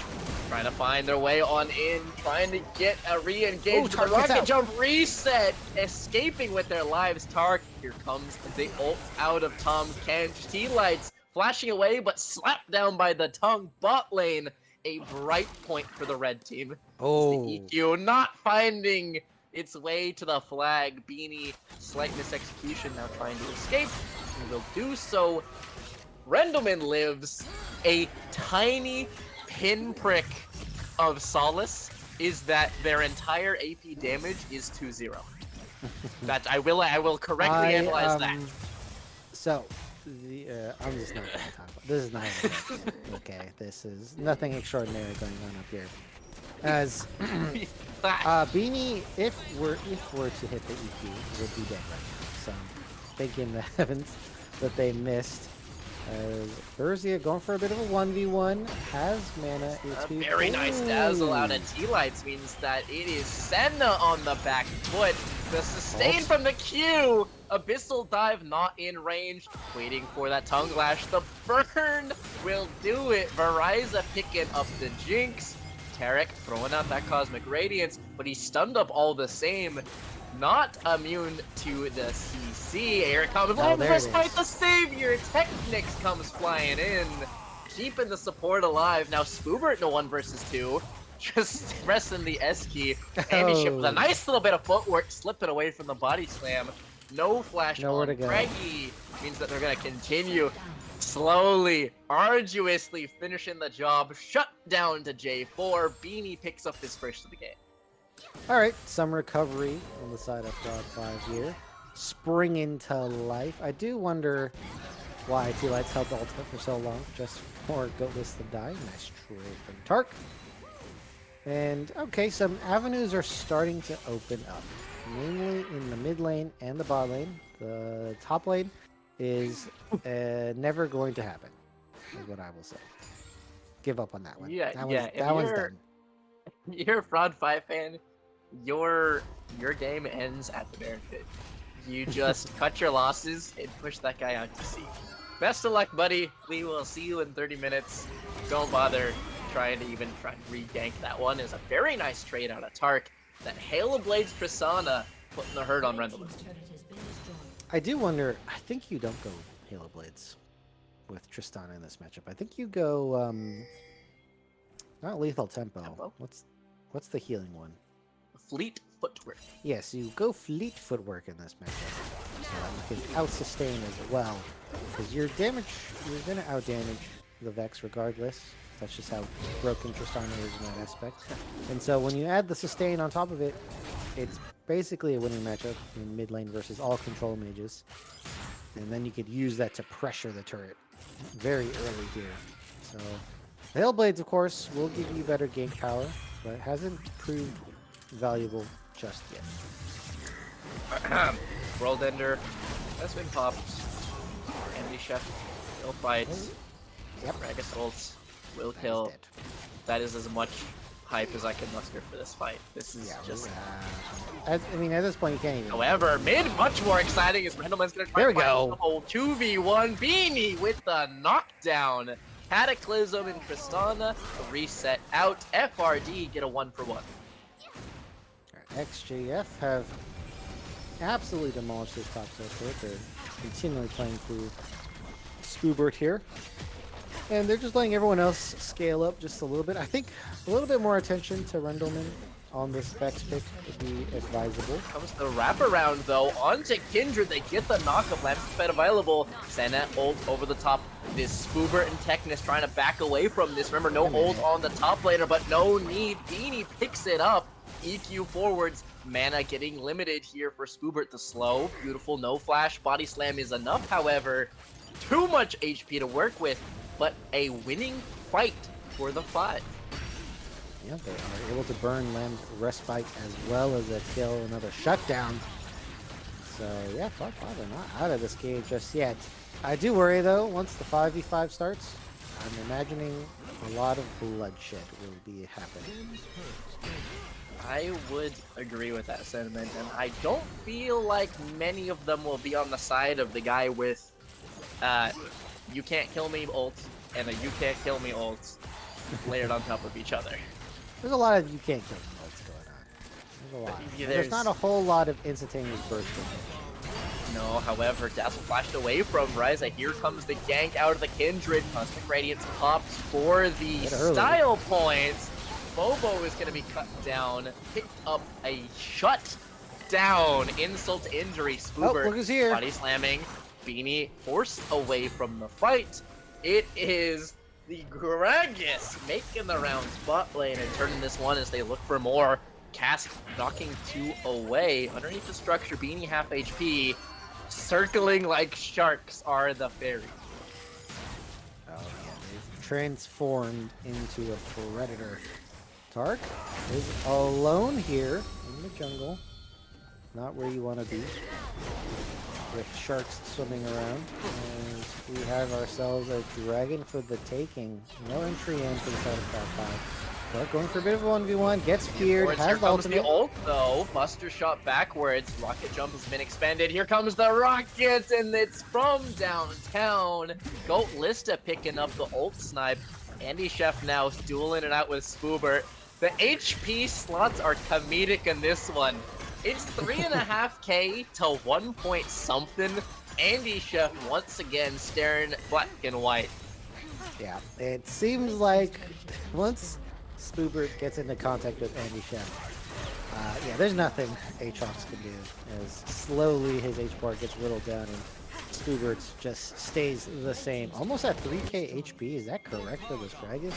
Trying to find their way on in, trying to get a re-engage. Oh, The Tark gets rocket out. jump reset, escaping with their lives. Tark, here comes the ult out of Tom Kench. T-Lights flashing away, but slapped down by the tongue bot lane. A bright point for the red team. Oh. The EQ not finding its way to the flag. Beanie, slight misexecution, now trying to escape. He will do so. Rendleman lives. A tiny pinprick of solace is that their entire AP damage is 2-0. That I will correctly analyze that. So, I'm just not going to talk about this. Is not even okay. This is nothing extraordinary going on up here. As Beanie, if we're to hit the EP, would be dead right now. So, thank you in the heavens that they missed. As Berzia going for a bit of a 1v1, has mana. A very nice dazzle out of T-Lights means that it is Senna on the back foot. The sustain from the Q. Abyssal dive not in range. Waiting for that tongue lash. The burn will do it. Verizon picking up the Jinx. Tarek throwing out that Cosmic Radiance, but he's stunned up all the same. not immune to the CC. Here it comes. Oh, there it Despite is. the savior, Technics comes flying in, keeping the support alive. Now Spoobert in a 1 versus 2. Just pressing the S key. Andy Shift with a Oh. nice little bit of footwork, slipping away from the body slam. No flash Nowhere on to go. Craigie. Means that they're going to continue slowly, arduously finishing the job. Shut down to J4. Beanie picks up his first of the game. All right, some recovery on the side of Fraud 5 here. Spring into life. I do wonder why Two Lights held Ultimate for so long, just for Goatless to die. Nice trade from Tark. And, okay, some avenues are starting to open up, mainly in the mid lane and the bot lane. The top lane is never going to happen, is what I will say. Give up on that one. Yeah, that yeah, one's, if that one's you're- done. You're a Fraud 5 fan, your game ends at the Baron Pit. You just cut your losses and push that guy out to sea. Best of luck, buddy. We will see you in 30 minutes. Don't bother trying to even try and re-gank that one. Is a very nice trade out of Tark. That Hail of Blades Prasanna putting the hurt on Rendleman. I do wonder, I think you don't go Halo Blades with Tristana in this matchup. I think you go, not Lethal Tempo. Tempo? What's the healing one? Fleet Footwork. Yes, you go Fleet Footwork in this matchup. So that you can out-sustain as well. Because your damage, you're going to out-damage the Vex regardless. That's just how broken Tristana is in that aspect. And so when you add the sustain on top of it, it's basically a winning matchup in mid lane versus all control mages. And then you could use that to pressure the turret very early here. So the Hellblades, of course, will give you better gank power, but hasn't proved valuable just yet. World Ender has been popped. Andy Chef still fights. Yep. Ragus ults will That is kill. dead. That is as much hype as I can muster for this fight. This is Yeah, just. I mean, at this point, you can't even. However, mid much more exciting as Rendleman's gonna try There to we find go. the whole 2v1 Beanie with the knockdown. Cataclysm and Tristana reset out. FRD get a 1-for-1. XJF have absolutely demolished this top sector. They're continually playing through Spoobert here. And they're just letting everyone else scale up just a little bit. I think a little bit more attention to Rendleman on this Vex pick would be advisable. Comes the wraparound though onto Kindred. They get the knockup. Lamps fed available. Senna ult over the top. This Spoobert and Technus trying to back away from this. Remember, no ult on the top laner, but no need. Beanie picks it up. EQ forwards. Mana getting limited here for Spoobert. The slow, beautiful, no flash. Body slam is enough, however. Too much HP to work with, but a winning fight for the 5. Yeah, they are able to burn Lamb Respite as well as a kill, another shutdown. So yeah, 5-5 are not out of this game just yet. I do worry though, once the 5v5 starts, I'm imagining a lot of bloodshed will be happening. I would agree with that sentiment, and I don't feel like many of them will be on the side of the guy with you can't kill me ults and a you can't kill me ults layered on top of each other. There's a lot of you can't kill them ults going on. There's a lot. Yeah, And there's not a whole lot of instantaneous bursting. No, however, Dazzle flashed away from Ryza. Here comes the gank out of the Kindred. Cosmic Radiance pops for the Bit early. style points. Bobo is going to be cut down. Picked up a shut down. Insult to injury. Spoobert look who's here. body slamming. Beanie forced away from the fight. It is the Gragas making the rounds bot lane and turning this one as they look for more. Cask knocking 2 away. Underneath the structure, Beanie half HP. Circling like sharks are the fairies. Oh yeah, they've transformed into a predator. Tark is alone here in the jungle. Not where you want to be. With sharks swimming around. And we have ourselves a dragon for the taking. No entry in for the side of top 5. But going for a bit of a 1v1, gets feared, Here has the comes the ultimate. ult though. Buster shot backwards. Rocket jump has been expended. Here comes the rocket, and it's from downtown. Goat Lista picking up the ult snipe. Andy Chef now dueling it out with Spoobert. The HP slots are comedic in this one. It's 3.5K to 1 point something. Andy Chef once again staring black and white. Yeah, it seems like once Spoobert gets into contact with Andy Chef, yeah, there's nothing Aatrox can do. As slowly his H bar gets whittled down and Spoobert just stays the same. Almost at 3k HP, is that correct for this Gragas?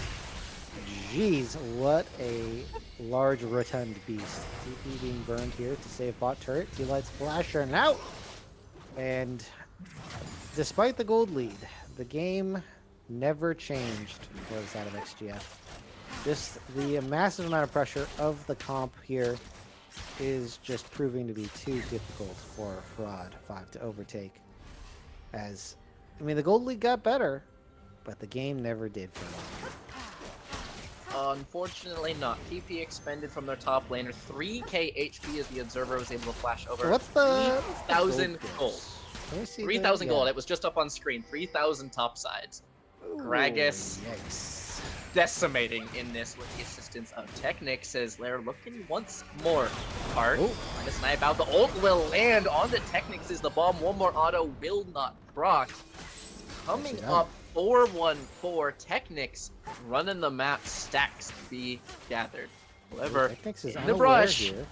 Jeez, what a large rotund beast. TP being burned here to save bot turret. T-Light's flasher and out! And despite the gold lead, the game never changed for the side of XGF. Just the massive amount of pressure of the comp here is just proving to be too difficult for Fraud 5 to overtake. As, I mean, the gold lead got better, but the game never did for long. Unfortunately not. TP expended from their top laner. 3k HP as the Observer was able to flash over. What's the 3,000 gold. Let me see 3,000 that. gold. It was just up on screen. 3,000 top sides. Ooh, Gragas yikes. decimating in this with the assistance of Technics as they're looking once more hard. Oh. The snipe out. The ult will land on the Technics as the bomb. One more auto will not proc. Coming up 4-1-4. Technics running the map. Stacks to be gathered. However, Technics is in the unaware brush. here.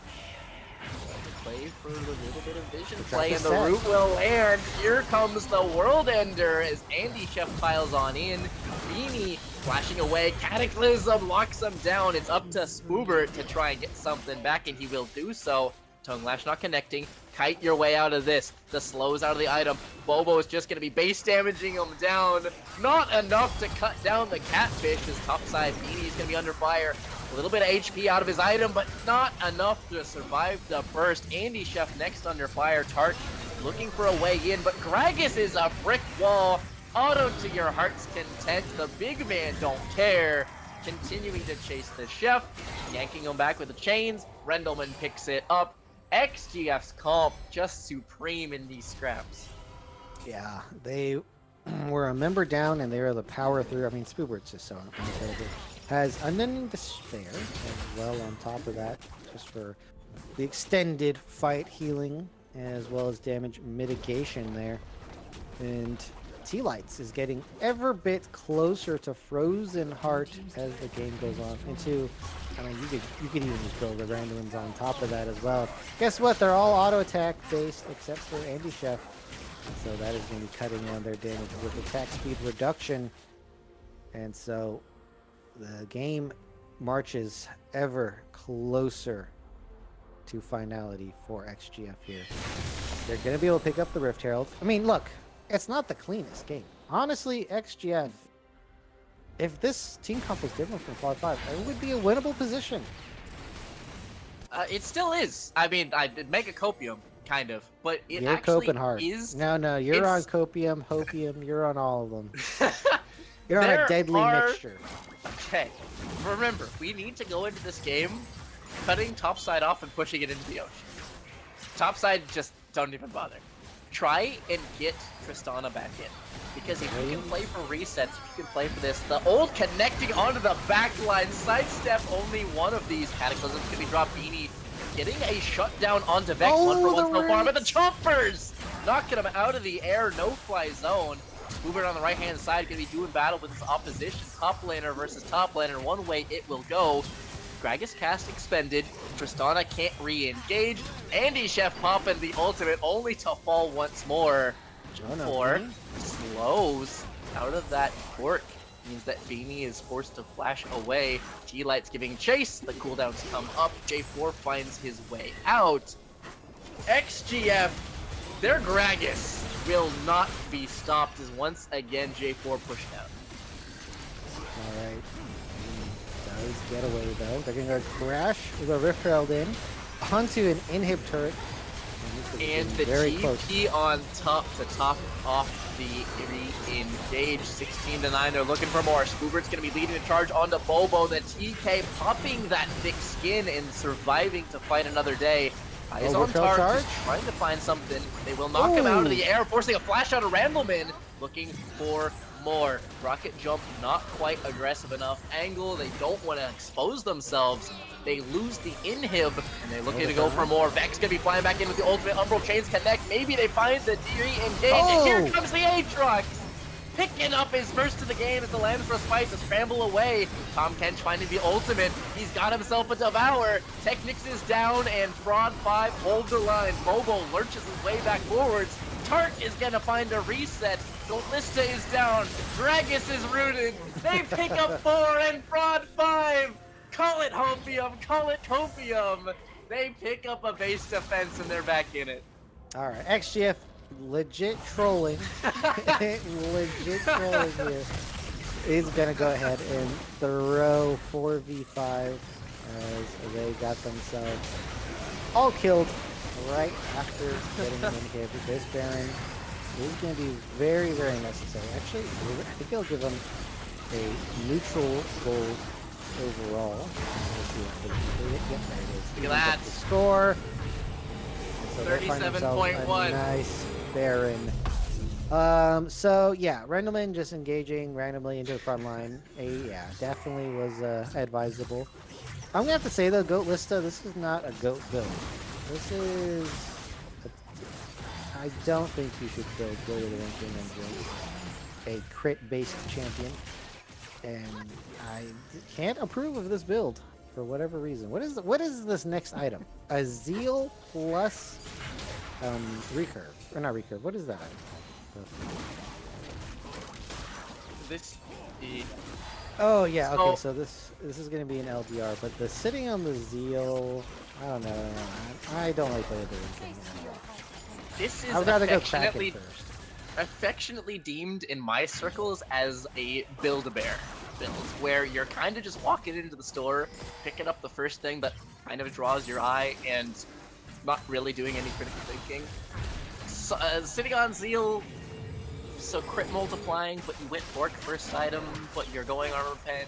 Play for a little bit of vision Try play, to and the set. root will land. Here comes the World Ender as Andy Chef piles on in. Beanie flashing away. Cataclysm locks him down. It's up to Spoobert to try and get something back, and he will do so. Tongue Lash not connecting. Kite your way out of this. The slows out of the item. Bobo is just going to be base damaging him down. Not enough to cut down the Catfish. His topside Beanie is going to be under fire. A little bit of HP out of his item, but not enough to survive the burst. Andy Chef next under fire. Tart looking for a way in, but Gragas is a brick wall. Auto to your heart's content. The big man don't care. Continuing to chase the Chef. Yanking him back with the chains. Rendleman picks it up. XGF's comp just supreme in these scraps. Yeah, they were a member down and they were the power through. I mean, Spoobert's just so unplayable. Has Unending Despair as well on top of that, just for the extended fight healing as well as damage mitigation there. And T-Lights is getting ever bit closer to Frozen Heart as the game goes on. Into, I mean, you could even just build the randoms on top of that as well. Guess what? They're all auto attack based except for Andy Chef. So that is going to be cutting down their damage with attack speed reduction. And so the game marches ever closer to finality for XGF here. They're going to be able to pick up the Rift Herald. I mean, look, it's not the cleanest game. Honestly, XGF, if this team comp was different from Cloud 5, it would be a winnable position. It still is. I mean, I did Mega Copium, kind of, but it You're actually Copenhagen. is. No, you're on it's- Copium, Hopium, you're on all of them. You're on There a deadly are- mixture. Okay, remember, we need to go into this game cutting topside off and pushing it into the ocean. Topside, just don't even bother. Try and get Tristana back in. Because if you can play for resets, if you can play for this, the old connecting onto the backline, sidestep only one of these. Cataclysms can be dropped. Beanie getting a shutdown onto Vex, Oh, 1 for 1 the so far, but the rings! choppers knocking him out of the air, no fly zone. Moving on the right hand side, gonna be doing battle with his opposition. Top laner versus top laner, one way it will go. Gragas cast expended, Tristana can't re-engage. Andy Chef popping the ultimate only to fall once more. no, Four Beanie? slows out of that quirk. Means that Beanie is forced to flash away. T-Light's giving chase, the cooldowns come up. J4 finds his way out. XGF, their Gragas will not be stopped as once again J4 pushed out. Alright. Does get away though. They're gonna go crash with a Rift Herald in onto an inhib turret. And the very close. TP on top to top off the re-engage. 16-9, they're looking for more. Spoobert's gonna be leading the charge onto Bobo. The TK popping that thick skin and surviving to fight another day. Eyes on Overkill target, charge? trying to find something. They will knock him out of Ooh. the air, forcing a flash out of Randleman. Looking for more. Rocket Jump not quite aggressive enough. Angle, they don't want to expose themselves. They lose the inhib, and they're looking to go for more. Vex gonna be flying back in with the ultimate. Umbral Chains connect. Maybe they find the re-engage, and here comes the Aatrox! Picking up his first of the game as the Lambsborough fight to scramble away. Tom Kench finding the ultimate. He's got himself a Devour. Technics is down, and Fraud 5 holds the line. Bobo lurches his way back forwards. Tart is gonna find a reset. Golista is down. Dragus is rooted. They pick up 4, and Fraud 5! Call it Hopium, call it Copium. They pick up a base defense and they're back in it. All right, XGF legit trolling. Legit trolling here. Is gonna go ahead and throw 4v5 as they got themselves all killed right after getting an inhib. This Baron is gonna be very, very necessary. Actually, I think it'll give them a neutral gold overall. Let's see what there it is. Look at that. The score. So they find themselves 37.1. a nice Baron. So yeah, Rendleman just engaging randomly into the front line. Yeah, definitely was advisable. I'm gonna have to say though, Goatlista, this is not a goat build. This is. I don't think you should build Goat of the Ranking Engine, a crit-based champion. And I can't approve of this build for whatever reason. What is this next item? A Zeal plus recurve. Or not recurve. What is that item? This Oh yeah, okay, so this is gonna be an LDR, but the sitting on the Zeal, I don't know. I don't like playing the Ranking anymore. This is I'd rather go Kraken first. affectionately deemed in my circles as a Build-A-Bear build, where you're kind of just walking into the store, picking up the first thing that kind of draws your eye, and not really doing any critical thinking. So, sitting on Zeal, so crit multiplying, but you went Bork first item, but you're going Armor Pen.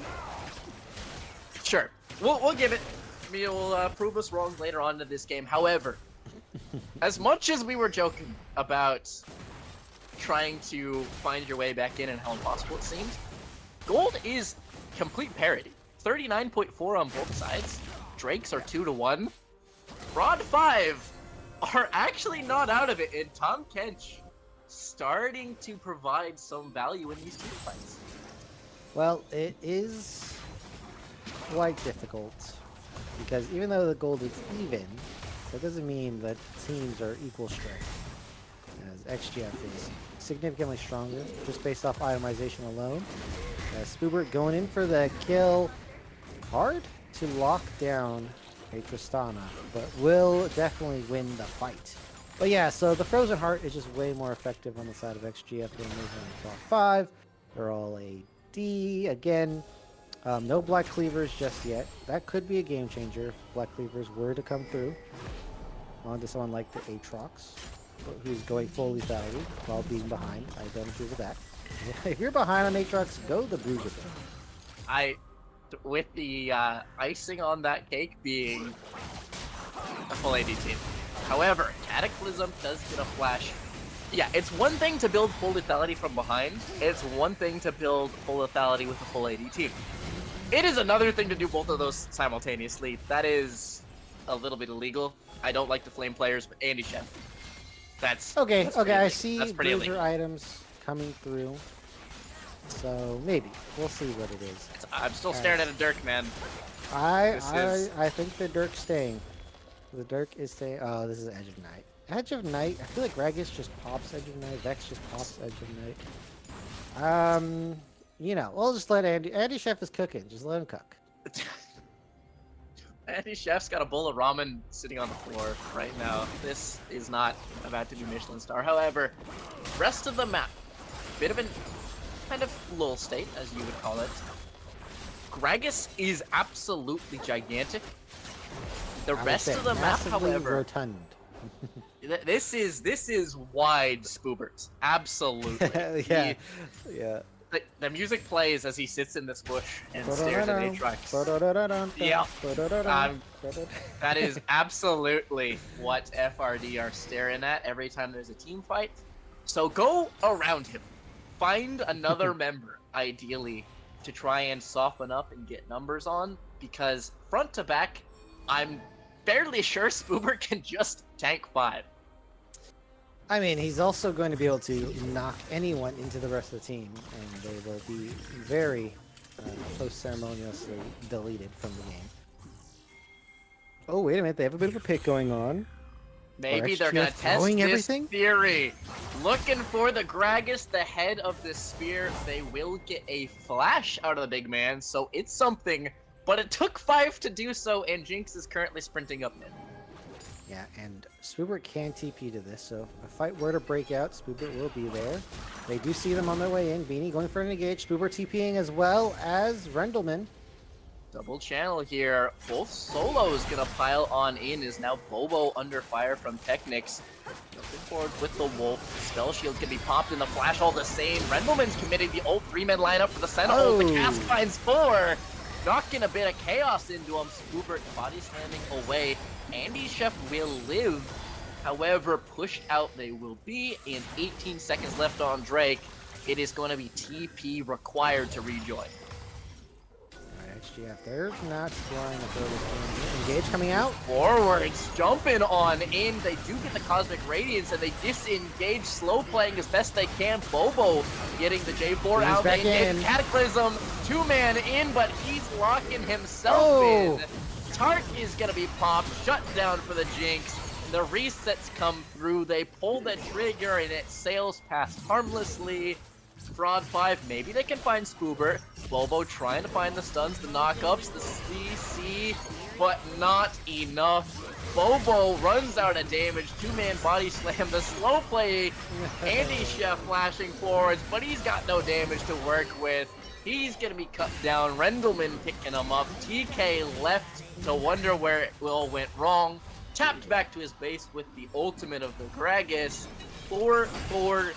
Sure, we'll give it. We'll prove us wrong later on in this game. However, as much as we were joking about trying to find your way back in and how impossible it seemed, gold is complete parity. 39.4 on both sides. Drakes are 2-1. Rod 5 are actually not out of it, and Tom Kench starting to provide some value in these team fights. Well, it is quite difficult because even though the gold is even, that doesn't mean that teams are equal strength. As XGF is significantly stronger just based off itemization alone. Spoobert going in for the kill. Hard to lock down a Tristana, but will definitely win the fight. But yeah, so the Frozen Heart is just way more effective on the side of XGF than moving on the top 5. They're all AD. Again, no Black Cleavers just yet. That could be a game changer if Black Cleavers were to come through onto someone like the Aatrox, who's going full lethality while being behind. I don't agree with that. If you're behind on Aatrox, go the Bruiser build. With the icing on that cake being a full AD team. However, Cataclysm does get a flash. Yeah, it's one thing to build full lethality from behind. It's one thing to build full lethality with a full AD team. It is another thing to do both of those simultaneously. That is a little bit illegal. I don't like the flame players, but Andy Chef. That's okay. That's okay, I illegal. see That's pretty Bruiser illegal. items coming through. So maybe we'll see what it is. I'm still staring at a Dirk, man. I think the Dirk's staying. The Dirk is staying. Oh, this is Edge of Night. Edge of Night. I feel like Ragus just pops Edge of Night. Vex just pops Edge of Night. You know, we'll just let Andy Chef is cooking. Just let him cook. Andy Chef's got a bowl of ramen sitting on the floor right now. This is not about to be Michelin star. However, rest of the map, bit of an kind of lull state, as you would call it. Gragas is absolutely gigantic. The rest of the map, however, rotund. this is wide Spoobert. Absolutely. Yeah. The music plays as he sits in this bush and stares at Aatrox. Yeah. That is absolutely what FRD are staring at every time there's a team fight. So go around him. find another member, ideally, to try and soften up and get numbers on, because front to back, I'm fairly sure Spoober can just tank 5. I mean, he's also going to be able to knock anyone into the rest of the team, and they will be very post-ceremoniously deleted from the game. Oh, wait a minute. They have a bit of a pick going on. Maybe they're XGF going to test throwing this everything? theory. Looking for the Gragas, the head of this spear. They will get a flash out of the big man, so it's something. But it took 5 to do so, and Jinx is currently sprinting up mid. Yeah, and Spoobert can TP to this, so if a fight were to break out, Spoobert will be there. They do see them on their way in. Beanie going for an engage. Spoobert TPing as well as Rendelman. Double channel here. Both solos gonna pile on in. Is now Bobo under fire from Technics. Looking forward with the Wolf. Spell shield can be popped in the flash all the same. Rendelman's committing the old 3-man lineup for the center. Oh, the cast finds 4. Knocking a bit of chaos into him. Spoobert body slamming away. Andy Chef will live. However, pushed out they will be. In 18 seconds left on Drake. It is going to be TP required to rejoin. XGF, they're not trying to throw this game. Engage coming out. Forwards jumping on in. They do get the Cosmic Radiance and they disengage, slow playing as best they can. Bobo getting the J4 He's out. back in. Cataclysm, 2-man in, but he's locking himself in. Tart is going to be popped, shut down for the Jinx. The resets come through. They pull the trigger and it sails past harmlessly. Fraud 5, maybe they can find Spoober. Bobo trying to find the stuns, the knockups, the CC, but not enough. Bobo runs out of damage, 2-man body slam, the slow play, Andy Chef flashing forwards, but he's got no damage to work with. He's gonna be cut down, Rendelman picking him up, TK left to wonder where it all went wrong. Tapped back to his base with the ultimate of the Gragas. 4-4-0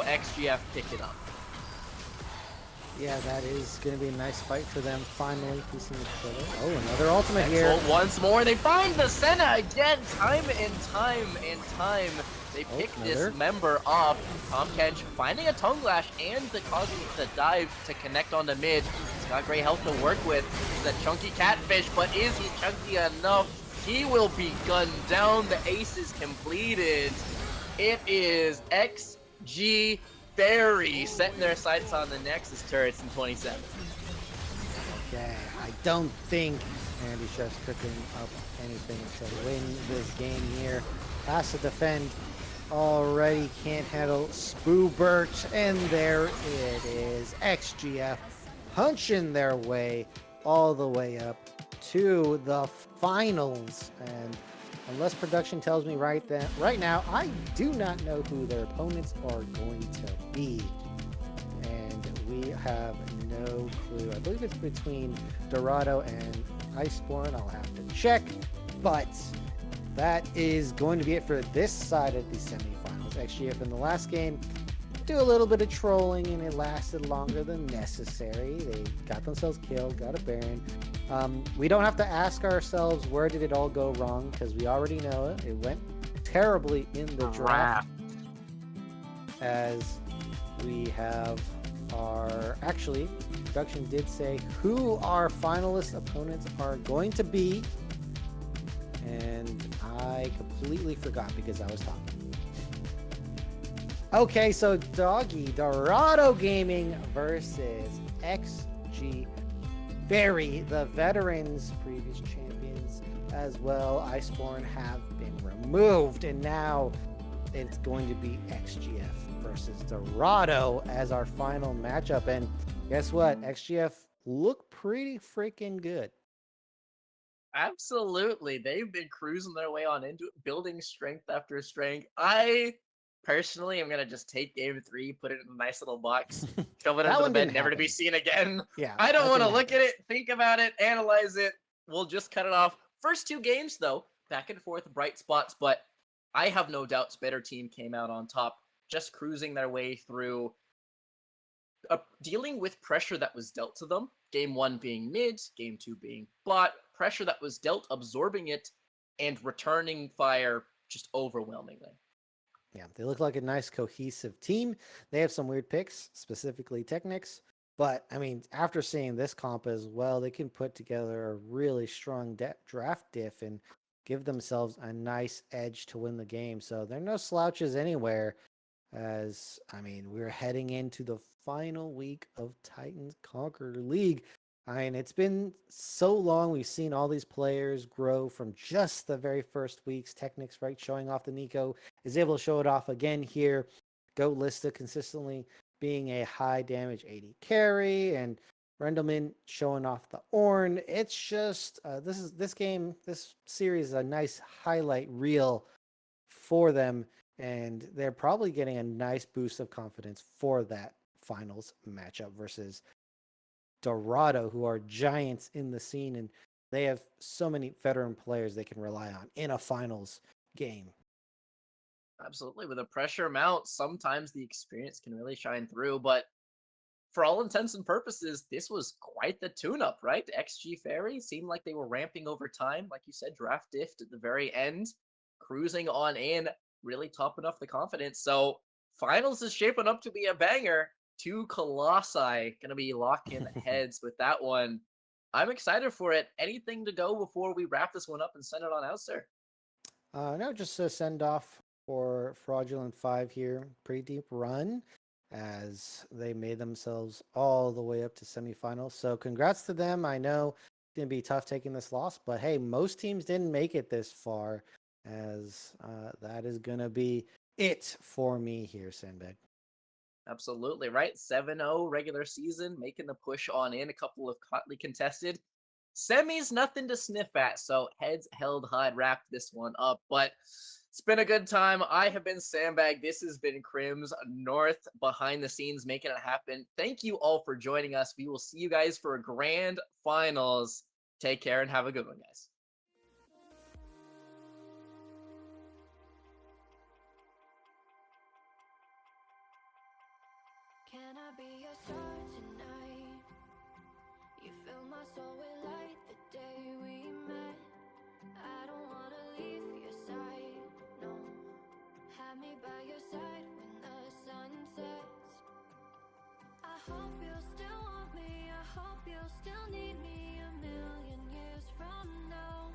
XGF pick it up. Yeah, that is going to be a nice fight for them, finally piecing each other. Oh, another ultimate here. Excellent. Once more, they find the Senna again, time and time. They pick this member off. Tom Kench finding a tongue lash and the causing the dive to connect on the mid. He's got great health to work with. He's a chunky catfish, but is he chunky enough? He will be gunned down. The ace is completed. It is XG Fairy setting their sights on the Nexus turrets in 27. Okay, I don't think Andy Chef's cooking up anything to win this game here. Has to defend. Already can't handle Spoobert, and there it is. XGF punching their way all the way up to the finals, and unless production tells me right now, I do not know who their opponents are going to be. And we have no clue. I believe it's between Dorado and Iceborne. I'll have to check. But that is going to be it for this side of the semifinals. XGF in the last game do a little bit of trolling, and it lasted longer than necessary. They got themselves killed, got a Baron. We don't have to ask ourselves where did it all go wrong, because we already know it. It went terribly in the draft. As we have actually, production did say who our finalist opponents are going to be, and I completely forgot because I was talking. Okay, so Dorado Gaming versus XG Fairy, the veterans, previous champions as well. Iceborne have been removed, and now it's going to be XGF versus Dorado as our final matchup. And guess what? XGF look pretty freaking good. Absolutely. They've been cruising their way on into it, building strength after strength. I personally am going to just take game 3, put it in a nice little box, shove it under the bed, never to be seen again. Yeah, I don't want to look at it, think about it, analyze it. We'll just cut it off. First 2 games, though, back and forth, bright spots, but I have no doubts better team came out on top, just cruising their way through, dealing with pressure that was dealt to them. Game 1 being mid, game 2 being bot, pressure that was dealt, absorbing it, and returning fire just overwhelmingly. Yeah, they look like a nice cohesive team. They have some weird picks, specifically Technics. But I mean, after seeing this comp as well, they can put together a really strong draft diff and give themselves a nice edge to win the game. So they're no slouches anywhere. As I mean, we're heading into the final week of Titans Conqueror League. I mean, it's been so long. We've seen all these players grow from just the very first weeks. Technics, right, showing off the Nico is able to show it off again here. Go Lista consistently being a high damage 80 carry, and Rendelman showing off the Ornn. It's just this series is a nice highlight reel for them, and they're probably getting a nice boost of confidence for that finals matchup versus Dorado, who are giants in the scene, and they have so many veteran players they can rely on in a finals game. Absolutely. With a pressure amount, sometimes the experience can really shine through, but for all intents and purposes, this was quite the tune-up, right? XG Fairy seemed like they were ramping over time. Like you said, draft diff at the very end, cruising on in, really topping off the confidence. So finals is shaping up to be a banger. Two Colossi gonna be locking heads with that one. I'm excited for it. Anything to go before we wrap this one up and send it on out, sir? No, just a send off for Fraudulent 5 here. Pretty deep run as they made themselves all the way up to semifinals. So congrats to them. I know it's going to be tough taking this loss, but hey, most teams didn't make it this far, as that is going to be it for me here, Sandbag. Absolutely, right? 7-0 regular season, making the push on in, a couple of hotly contested. Semis, nothing to sniff at, so heads held high, wrapped this one up. But it's been a good time. I have been Sandbag. This has been Crims North behind the scenes, making it happen. Thank you all for joining us. We will see you guys for a grand finals. Take care and have a good one, guys. Can I be your star tonight? You fill my soul with light the day we met. I don't wanna leave your side, no. Have me by your side when the sun sets. I hope you'll still want me, I hope you'll still need me 1,000,000 years from now.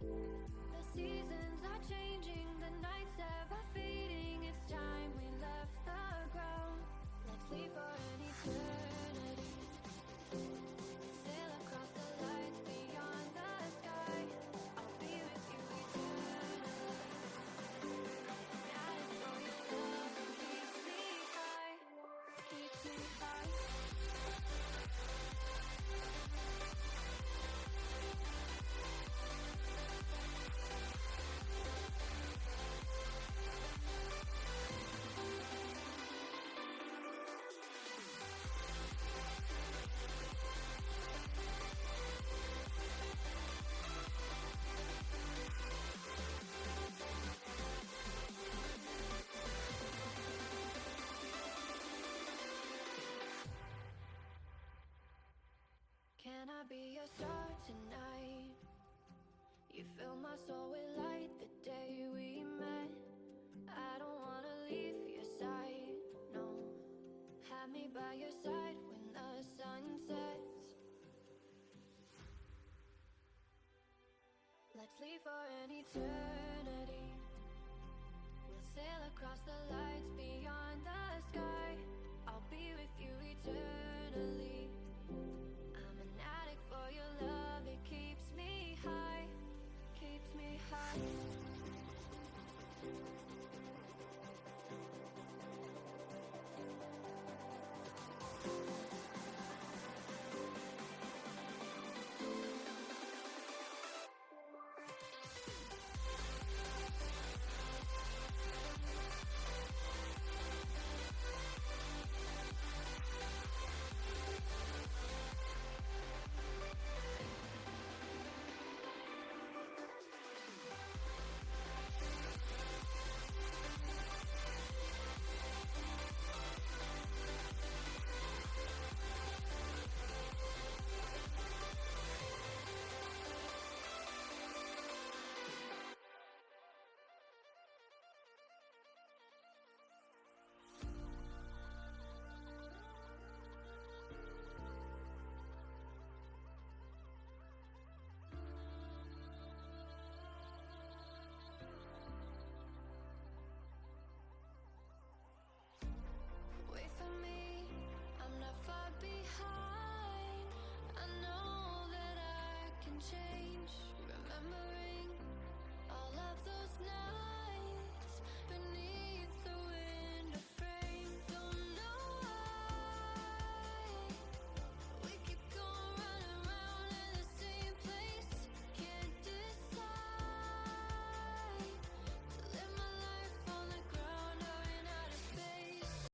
The seasons are changing, the nights ever fading. It's time we left the ground. Let's leave for an eternity. Sail across the lights beyond the sky. I'll be with you eternally. I adore your love and keeps me high. Keeps me high. Can I be your star tonight? You fill my soul with light the day we met. I don't wanna leave your side, no. Have me by your side when the sun sets. Let's leave for an eternity. We'll sail across the